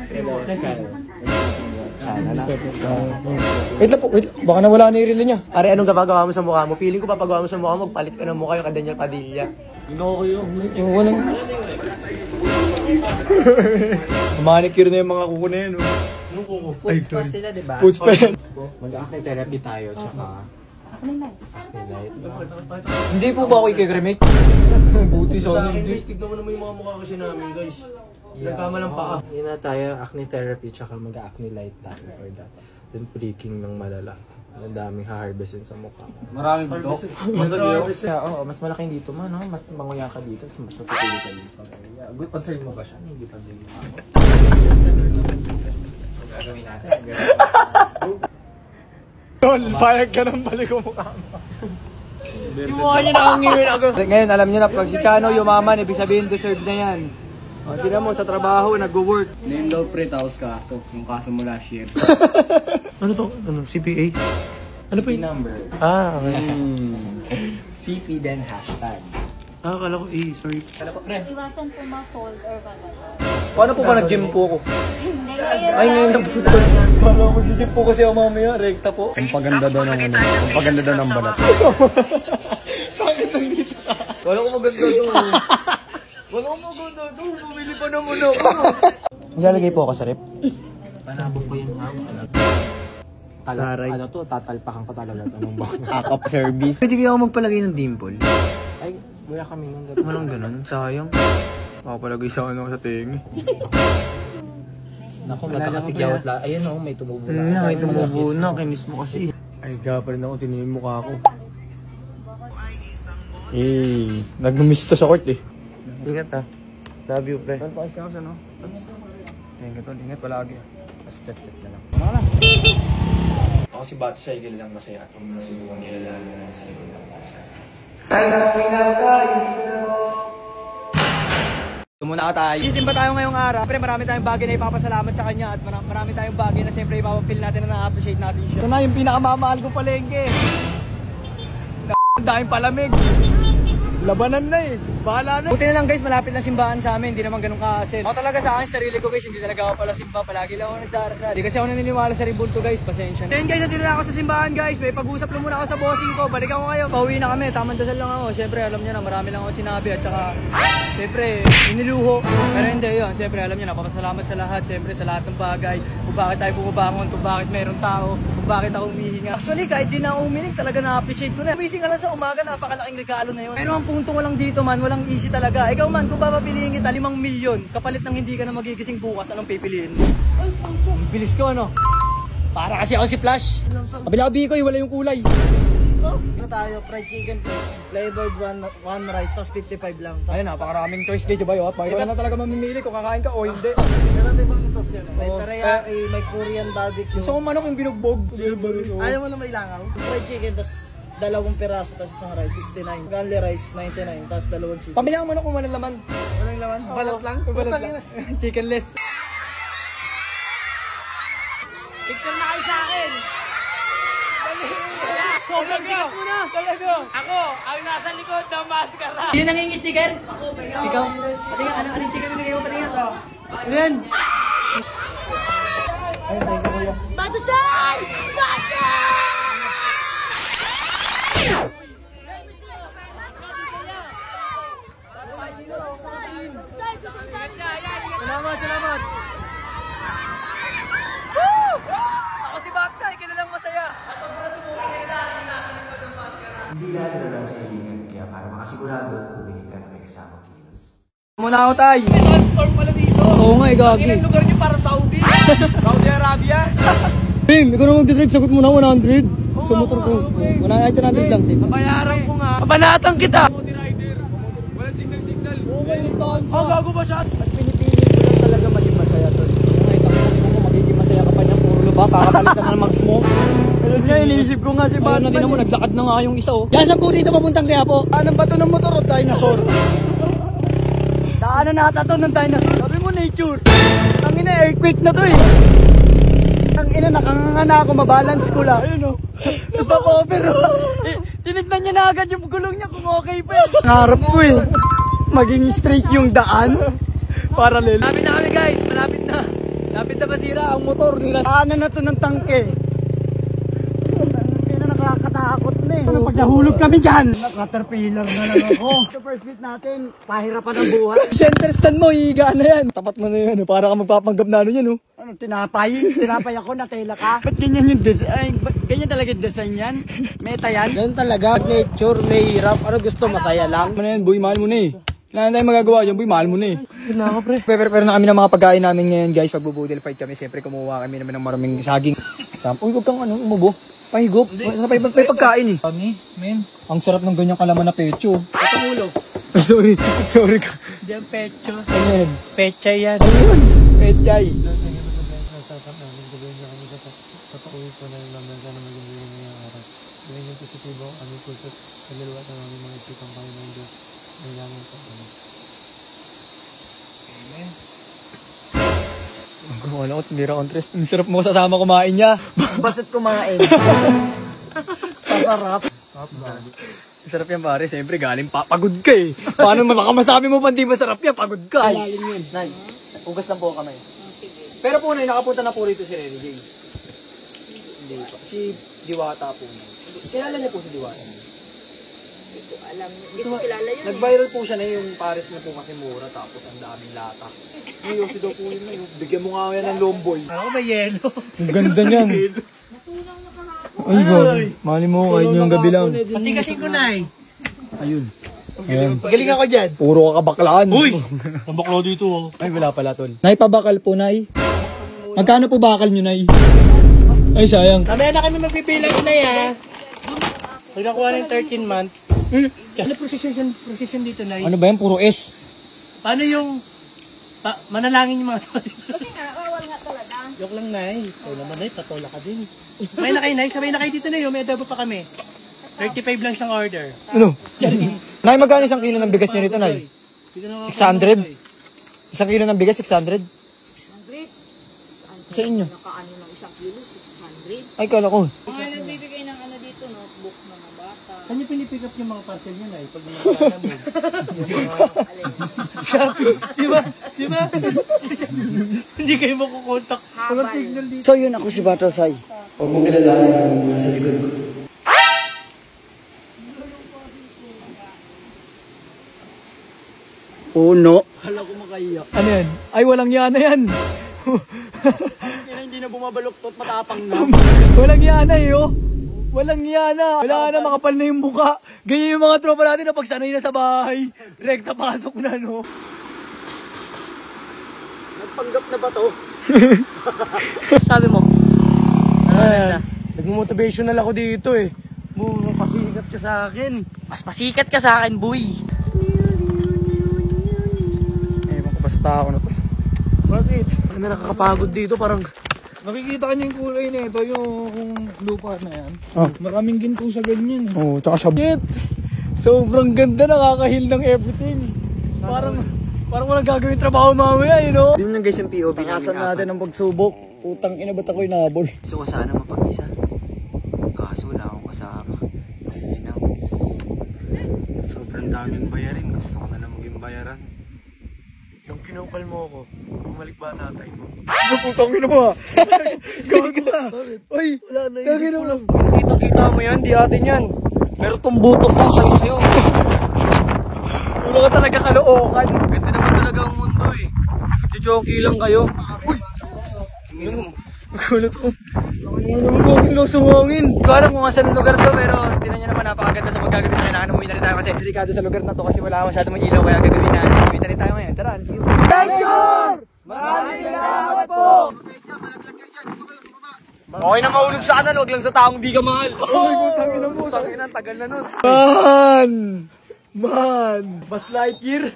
Wait lang po, baka nawala na yung reel niya. Are, anong gapagawa mo sa mukha mo? Feeling ko papagawa mo sa mukha mo, magpalit ka ng mukha yung Daniel Padilla. Yung walang... Manicure na yung mga kuko na yan, no? Food spa sila, diba? Food spa yan. Mag-acne therapy tayo, tsaka... acne light. Hindi po ba ako i-cremate? Buti sa akin. Guys, tignan mo naman yung mga mukha kasi namin, guys. Nagkama lang paa. Yun na tayo, acne therapy, tsaka mag-acne light tayo for that. Then breaking ng malala. Ang daming ha-harvestin sa mukha. Maraming buto. Oo, mas malaki dito man, no? Mas manguya ka dito, mas matutuloy ka dito. Yeah. Good, concern mo ba siya? Hindi pa din ako. So, gagawin natin. Tol, payag ka ng balik ko mukha mo. Yung mukha niya nakangingin ako. Ngayon, alam niyo na, pag si Chano yumaman, ibig sabihin deserve na yan. O, tignan mo, sa trabaho, nag-work. Name daw pre, tapos kaso. Yung kaso mo last year. Ano to? Ano? CPA? Ano pa yun? Number. Ah, okay. CP then hashtag. Ah, akala ko sorry. Iwasan po ma-fold or whatever. Paano po ba nag-gym po ako? Hindi, ngayon Ay, ngayon lang po. Paano ako mag-gym po kasi ako mamaya? Rekta po. Ang paganda daw ng ano. Ang paganda daw ng balat. Bakit nandito ka? Wala ko maganda doon. Wala ko maganda doon. Bumili pa naman ako. Nilalagay po ako sa rep. Panabog ko yung Taray. Ano to, tatalpakan ko talaga ito ng bakit. Akap service. Pwede kaya ako magpalagay ng dimple? Ay, wala kami nang gano'n. Walang ganun, sayang. Makapalagay sa ano sa tingi. Naku, magkakatigyawat lang. Ayun o, may tumubo na. May tumubo na, kinis mo kasi. Ay, gapa rin ako, tinigin yung mukha ko. Eh, nag-miss to sa court eh. Ingat ha. Love you, pre. Ano pa kasi ako sa no? Thank you tol, ingat palagi. Mas tet na lang. Ako si si Bata siya lang masaya at huwag mo subukang kilalanin na sa likod ng task. Tayo na kung tayo, hindi na mo. Tumuna ka tayo. Sisimba tayo ngayong araw. Siyempre marami tayong bagay na ipapasalamat sa kanya at marami tayong bagay na siyempre ipapapil natin na na-appreciate natin siya. Ito na yung pinakamamahal ko palengke. Dahil palamig. Labanan na eh. Bahala na. Buti na lang guys, malapit lang simbahan sa amin. Hindi naman ganun ka-hassle. Ako talaga sa akin, sarili ko guys, hindi talaga ako pala simba. Palagi lang ako nagdarasal. Hindi kasi ako naniniwala sa ribulto guys. Pasensya na. Then guys, nandito na ako sa simbahan guys. May pag-usap lang muna ako sa bossing ko. Balikan ko kayo. Pauwi na kami. Tamang dasal lang ako. Siyempre, alam niyo na, marami lang ako sinabi. At saka, siyempre, iniluho. Pero hindi yun. Siyempre, alam niyo na, papasalamat sa lahat. Siyempre, sa lahat ng bagay. Kung bakit tayo bumabangon. Kung bakit mayroong tao. Kung bakit ako humihinga. Actually, kahit di na ako humiling, talaga na-appreciate ko na. Wising ka lang sa umaga, napakalaking regalo na yun. Pero ang punto ko lang dito man, walang easy talaga. Ikaw man, kung papapiliin kita 5 milyon, kapalit ng hindi ka na magigising bukas, anong pipiliin mo? Ang bilis ko ano? Para kasi ako si Flash. Kabila Bikoy, wala yung kulay. Ito tayo, fried chicken, flavored one rice, tapos 55 lang. Ayun, napakaraming choice dito ba yun? Ikaw na talaga mamimili kung kakain ka o hindi. Meron din bang sauce yan? May teriyaki, may Korean barbecue. Gusto kong manok yung binugbog. Ayaw mo na may langaw? Fried chicken, tapos 2 piraso, tapos isang rice, 69. Only rice, 99, tapos 2 chicken. Pamili ang manok kung walang laman. Walang laman? Balat lang? Balat lang. Chickenless. Picture na kayo sa akin! Sobrang sikat mo na! Talaga! Ako, ang nasa likod ng maskara! Sino nangingin sticker? Ako, ikaw? Patinga, ano sticker yung bigay mo? Patinga? Ayan! Ay, thank you kuya. Batasan! Batasan! Salamat, salamat! Woo! Ako si Baksay, kilalang masaya! At pag masumukin nila, ang nasa likod ng maskara. Hindi lahat nagdadaan sa hilingan, kaya para makasigurado, bumili ka na may kasamang kilos. Muna ako tay! May sunstorm pala dito! Oo nga, gagi. Ilang lugar niyo para Saudi? Saudi Arabia? Tim, ikaw na mag-drive, sagot mo na 100. Sa motor ko. 100 lang, Tim. Bayaran ko nga. Kabanatan kita! Walang signal-signal. Okay, rintahan siya. Oh, gago ba siya? At pinipili ko lang talaga maging masaya to. Nakita ko kung magiging masaya ka pa niya, puro ba? Kakapalitan na ng mags mo. Ayun nga, iniisip ko nga si Batman. Ayun na din mo, naglakad na nga yung isa oh. Yan, saan po dito papuntang kaya po? Anong ba to ng motor o dinosaur? Daanan na ata to ng dinosaur. Sabi mo nature. Ang ina, earthquake na to eh. Ang ina, nakanganga ako, mabalance ko lang. Ayun oh. Nasa-cover oh. Tinignan niya na agad yung gulong niya kung okay pa eh. Nangarap ko eh. Maging straight yung daan. Parallel. Malapit na kami guys, malapit na. Malapit na masira ang motor nila. Daanan na to ng tangke. Kaya nakakatakot na eh. Pag nahulog kami dyan, caterpillar na lang ako. Sa first meet natin, pahirapan ang buhay. Center stand mo, higa na yan. Tapat mo na yan, para ka magpapanggap na ano yan. Oh. Ano, tinapay? Tinapay ako, natela ka? Ba't ganyan yung design? Ba't ganyan talaga yung design yan? Meta yan? Ganyan talaga. Nature, may hirap. Ano gusto, masaya lang? Ano yan, boy, mahal mo na eh. Wala na tayong magagawa dyan, boy, mahal mo na eh. Yun na ako, pre. Prepare na kami ng mga pagkain namin ngayon, guys. Pag bubudil fight kami, siyempre kumuha kami naman ng maraming saging. Uy, huwag kang ano, umubo. Pahigop. May pagkain eh. Kami, men. Ang sarap ng ganyang kalaman na pecho. Ito ulo. Ay, sorry. Sorry ka. Diyan pecho. Ano yan? Pechay yan. Ano yun? Pechay. Sa pauwi po na naman sana maging bilang ngayong araw. Galing yung positibo, aming puso, nagluluwa ng aming mga isipang Panginoon Diyos. May namin po. Amen. Ang kumala ko, tindira contrast. Ang sarap mo kasama kumain niya. Basta't kumain. Pasarap. Ang sarap yan pare, siyempre galing pagod ka eh. Paano baka masabi mo pa hindi masarap yan, pagod ka. Malalim yun. Nay, ugas lang po ang kamay. Pero po nay, nakapunta na po rito si Rene J. Hindi pa. Si Diwata po. Kilala niyo po si Diwata. Hindi ko alam. Hindi ko kilala yun. Nag-viral po siya na yung pares niya po kasi mura tapos ang daming lata. Ngayon, si daw po yun na yun. Bigyan mo nga yan ng lomboy. Ako may yelo. Ang ganda niyan. Ay, God. Mali mo kahit yung gabi lang. Patigasin ko na eh. Ayun. Ayan. Magaling ako dyan. Puro kakabaklaan. Uy! Ang baklo dito oh. Ay, wala pala tol. Nay, pabakal po, Nay. Magkano po bakal nyo, Nay? Ay, sayang. Mamaya na kami magpipilang na yan. Pag nakuha ng 13 month. Ano procession dito, Nay? Ano ba yan? Puro S. Paano yung manalangin yung mga tao? Kasi nga, bawal nga talaga. Joke lang, Nay. Ikaw naman, Nay. Patola ka din. Sabay na kayo, Nay. Sabay na kayo dito, Nay. May adobo pa kami. 35 lang siyang order. Ano? Nay, magkano isang kilo ng bigas niyo rito, Nay? 600? Isang kilo ng bigas, 600? 100. Sa inyo? Nakaano ng isang kilo, 600. Ay, kala ko. Mga nagbibigay ng ano dito, notebook mga bata. Saan niyo pinipick up yung mga parcel niyo, Nay? Pag nangyayaran mo. Shopee. Di ba? Di ba? Hindi kayo makukontak. Walang signal dito. So, yun ako si Batasay. Huwag mong kilalanin yung nasa likod ko. Puno. Kala ko makaiyak. Ano yan? Ay, walang yana yan. Hindi na bumabaluktot, matapang na. Walang yana eh, oh. Walang yana. Wala na, makapal na yung buka. Ganyan yung mga tropa natin na pagsanay na sa bahay. Rekta pasok na, no? Nagpanggap na ba to? Sabi mo? Nag-motivational ako dito eh. Pasikat ka sa akin. Mas pasikat ka sa akin, boy. Ewan ko pa sa tao na to. Bakit? Ano na nakakapagod dito, parang... Nakikita ka niyo yung kulay nito, yung lupa na yan. Oh. Maraming ginto sa ganyan. Oo, tsaka sabit. Sobrang ganda, nakaka-heal ng everything. Parang walang gagawin trabaho mamaya, you know? Yun lang guys yung POV namin. Pinasan natin ang pagsubok. Utang ina, ba't ako'y nabol? Gusto ko sana mapag-isa. Kaso wala akong kasama. Ayun. Sobrang daming bayarin. Gusto ko na lang maging bayaran. Yung kinupal mo ako, bumalik ba tatay mo? Putang ina mo ha? Gago ka! Uy! Wala, naisip ko lang. Kita mo yan, di atin yan. Pero tumbutok ko sa'yo. Wala ka talaga kalookan. Ganda naman talaga ang mundo eh. Nagjo-jockey lang kayo. Uy! Nagulat ko. Nagulat lang sumangin. Hindi ko alam kung saan lugar to, pero tinan nyo naman napakaganda sa pagkagabi na kailangan umuwi na rin tayo kasi delikado sa lugar na to kasi wala masyadong ilaw kaya gagawin natin. Umuwi na rin tayo ngayon. Tara, let's go. Danger! Maraming salamat po! Okay na mahulog sa kanan, huwag lang sa taong di ka mahal. Uy, putang ina mo. Putang ina, tagal na nun. Man! Buzz Lightyear?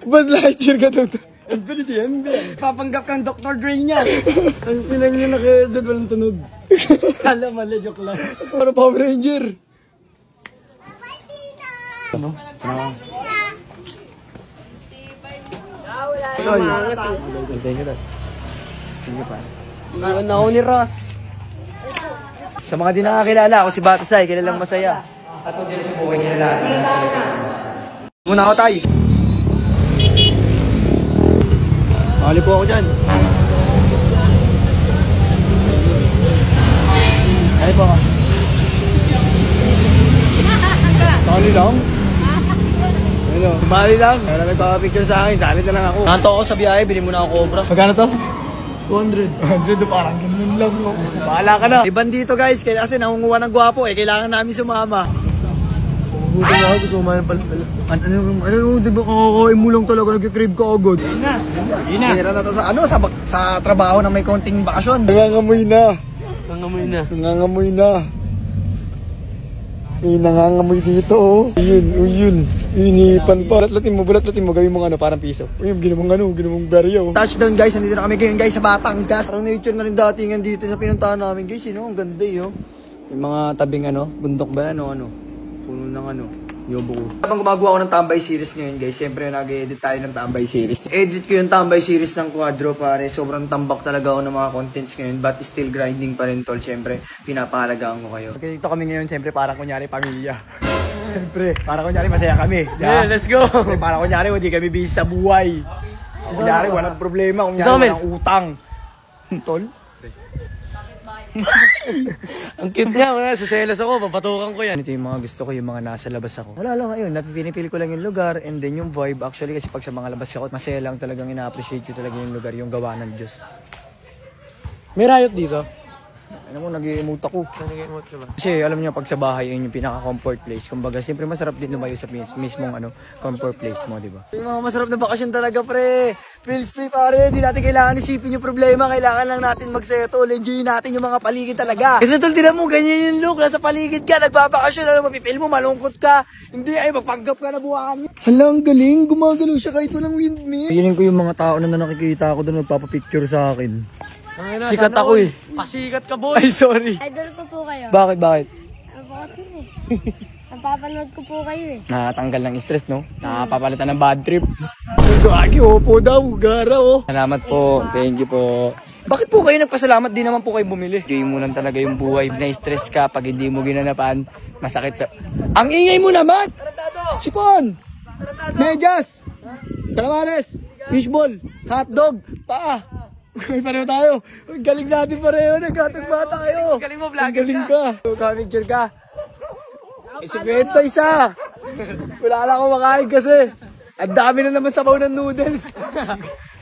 Buzz Lightyear ka to. Infinity yan. Papanggap kang Dr. Dre niya. Ang pinang niya naka-headset, walang tunog. Kala mali, joke lang. Para Power Ranger. Ano? Iwan na ako ni Ross. Sa mga di nakakilala, ako si Batasay, kilalang masaya. At huwag nila subukin kilala. Muna ako tayo. Makali po ako dyan. Ay po ka. Sali lang? Ano? Sumali lang. Kaya lang nagpapapicture sa akin, sali na lang ako. Nanto ako sa biyahe, bilhin mo na ako Cobra. Magkano to? 200. 200, parang ganun lang. Bahala ka na. Iban dito guys, kasi nangunguha ng gwapo eh. Kailangan namin sumama. Buti na ako, gusto kumain pala. Ano, di ba kakakain mo lang talaga, nag-crave ka agad. Hindi na. Hira na to sa trabaho na may konting bakasyon. Nangangamoy na. Nangangamoy na. Nangangamoy dito, oh. Yun. Inipan pa. Bulat-latin mo, gawin mong parang piso. Yung ginamong baryo. Touchdown guys, nandito na kami ngayon guys sa Batangas. Parang nature na rin datingan dito sa pinuntahan namin guys. Ang ganda eh, oh. Yung mga tabing bundok ba puno ng yobo ko. Habang gumagawa ako ng tambay series ngayon guys, siyempre nag-edit tayo ng tambay series. Edit ko yung tambay series ng Quadro pare. Sobrang tambak talaga ako ng mga contents ngayon, but still grinding pa rin tol. Siyempre, pinapahalagaan ko kayo. Okay, dito kami ngayon, siyempre parang kunyari pamilya. Siyempre, parang kunyari masaya kami. Yeah, let's go! Siyempre, parang kunyari hindi kami busy sa buhay. Kunyari walang problema, kunyari walang utang. Tol? Ang cute niya, suselos ako, papatukan ko yan. Ito yung mga gusto ko, yung mga nasa labas ako. Wala lang ngayon, pinipili ko lang yung lugar and then yung vibe. Actually kasi pag sa mga labas ako, masaya lang talagang ina-appreciate ko talaga yung lugar, yung gawa ng Diyos. May riot dito? Ano mo, nag-i-emote ako. Nag-emote ka ba? Kasi alam niyo, pag sa bahay, yun yung pinaka-comfort place. Kumbaga, siyempre masarap din lumayo sa mismong comfort place mo, di ba? Yung mga masarap na bakasyon talaga, pre. Feels free, pare. Hindi natin kailangan isipin yung problema. Kailangan lang natin mag-settle. Enjoy natin yung mga paligid talaga. Kasi tol, tinan mo, ganyan yung look. Nasa paligid ka, nagbabakasyon. Alam, mapipil mo, malungkot ka. Hindi, ay, magpanggap ka na buwan. Halang galing. Gumagalaw siya kahit walang windmill. Feeling ko yung mga tao na nakikita ako doon magpapapicture sa akin. Sikat ako eh. Pasikat ka, boy. Ay, sorry. Idol ko po kayo. Bakit? Bakit eh? Napapanood ko po kayo eh. Nakatanggal ng stress, no? Nakapapalitan ng bad trip. Gagi, opo daw. Gara, oh. Salamat po. Thank you po. Bakit po kayo nagpasalamat? Di naman po kayo bumili. Enjoy mo lang talaga yung buhay. Na-stress ka pag hindi mo ginanapan. Masakit sa... Ang ingay mo naman! Sipon! Medyas! Calamares! Fishball! Hotdog! Paa! May pareho tayo. Ang galing natin pareho. Nagkatagba tayo. Galing mo, vlogger galing ka. Ka-picture ka. Si Kwenta isa. Wala na akong makain kasi. Ang dami na naman sabaw ng noodles.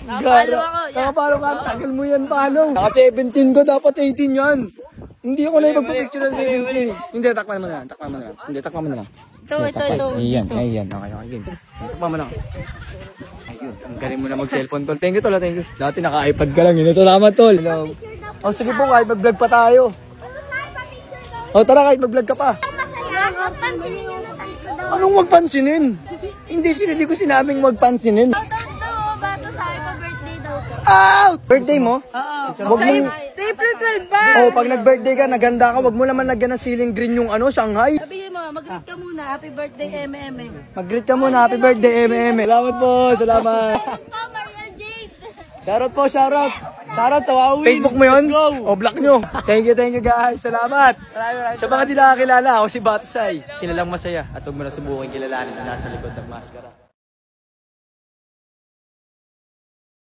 Nakapalo ako. Nakapalo ka. Tagal mo yan, palo. Naka 17 ko, dapat 18 yan. Hindi ako na magpapicture ng 17. Hindi, takpan mo na lang. Hindi, takpan mo na lang. Ito. Ayan. Okay. Takpan mo na lang. Ayun, ang galing mo na mag-cellphone, tol. Thank you, tol. Thank you. Dati naka-iPad ka lang. Salamat, tol. Hello. Oh, sige po, kahit mag-vlog pa tayo. Oh, tara, kahit mag-vlog ka pa. Anong magpansinin? Hindi ko sinabing magpansinin. Out! Birthday mo? Oo. Sa April 12 ba? Oh, pag nag-birthday ka, naganda ka, wag mo naman lagyan ng ceiling green yung Shanghai. Sabihin mo, mag-greet ka muna. Happy birthday, M&M. Mag-greet ka muna, happy birthday, M&M. Salamat po, salamat. Shoutout po, shoutout. Shoutout sa Wowin. Facebook mo yun? O, block nyo. Thank you guys. Salamat. Sa mga di nakakilala, ako si Batusay. Kilalang masaya. At huwag mo na subukin kilalanin na nasa likod ng maskara.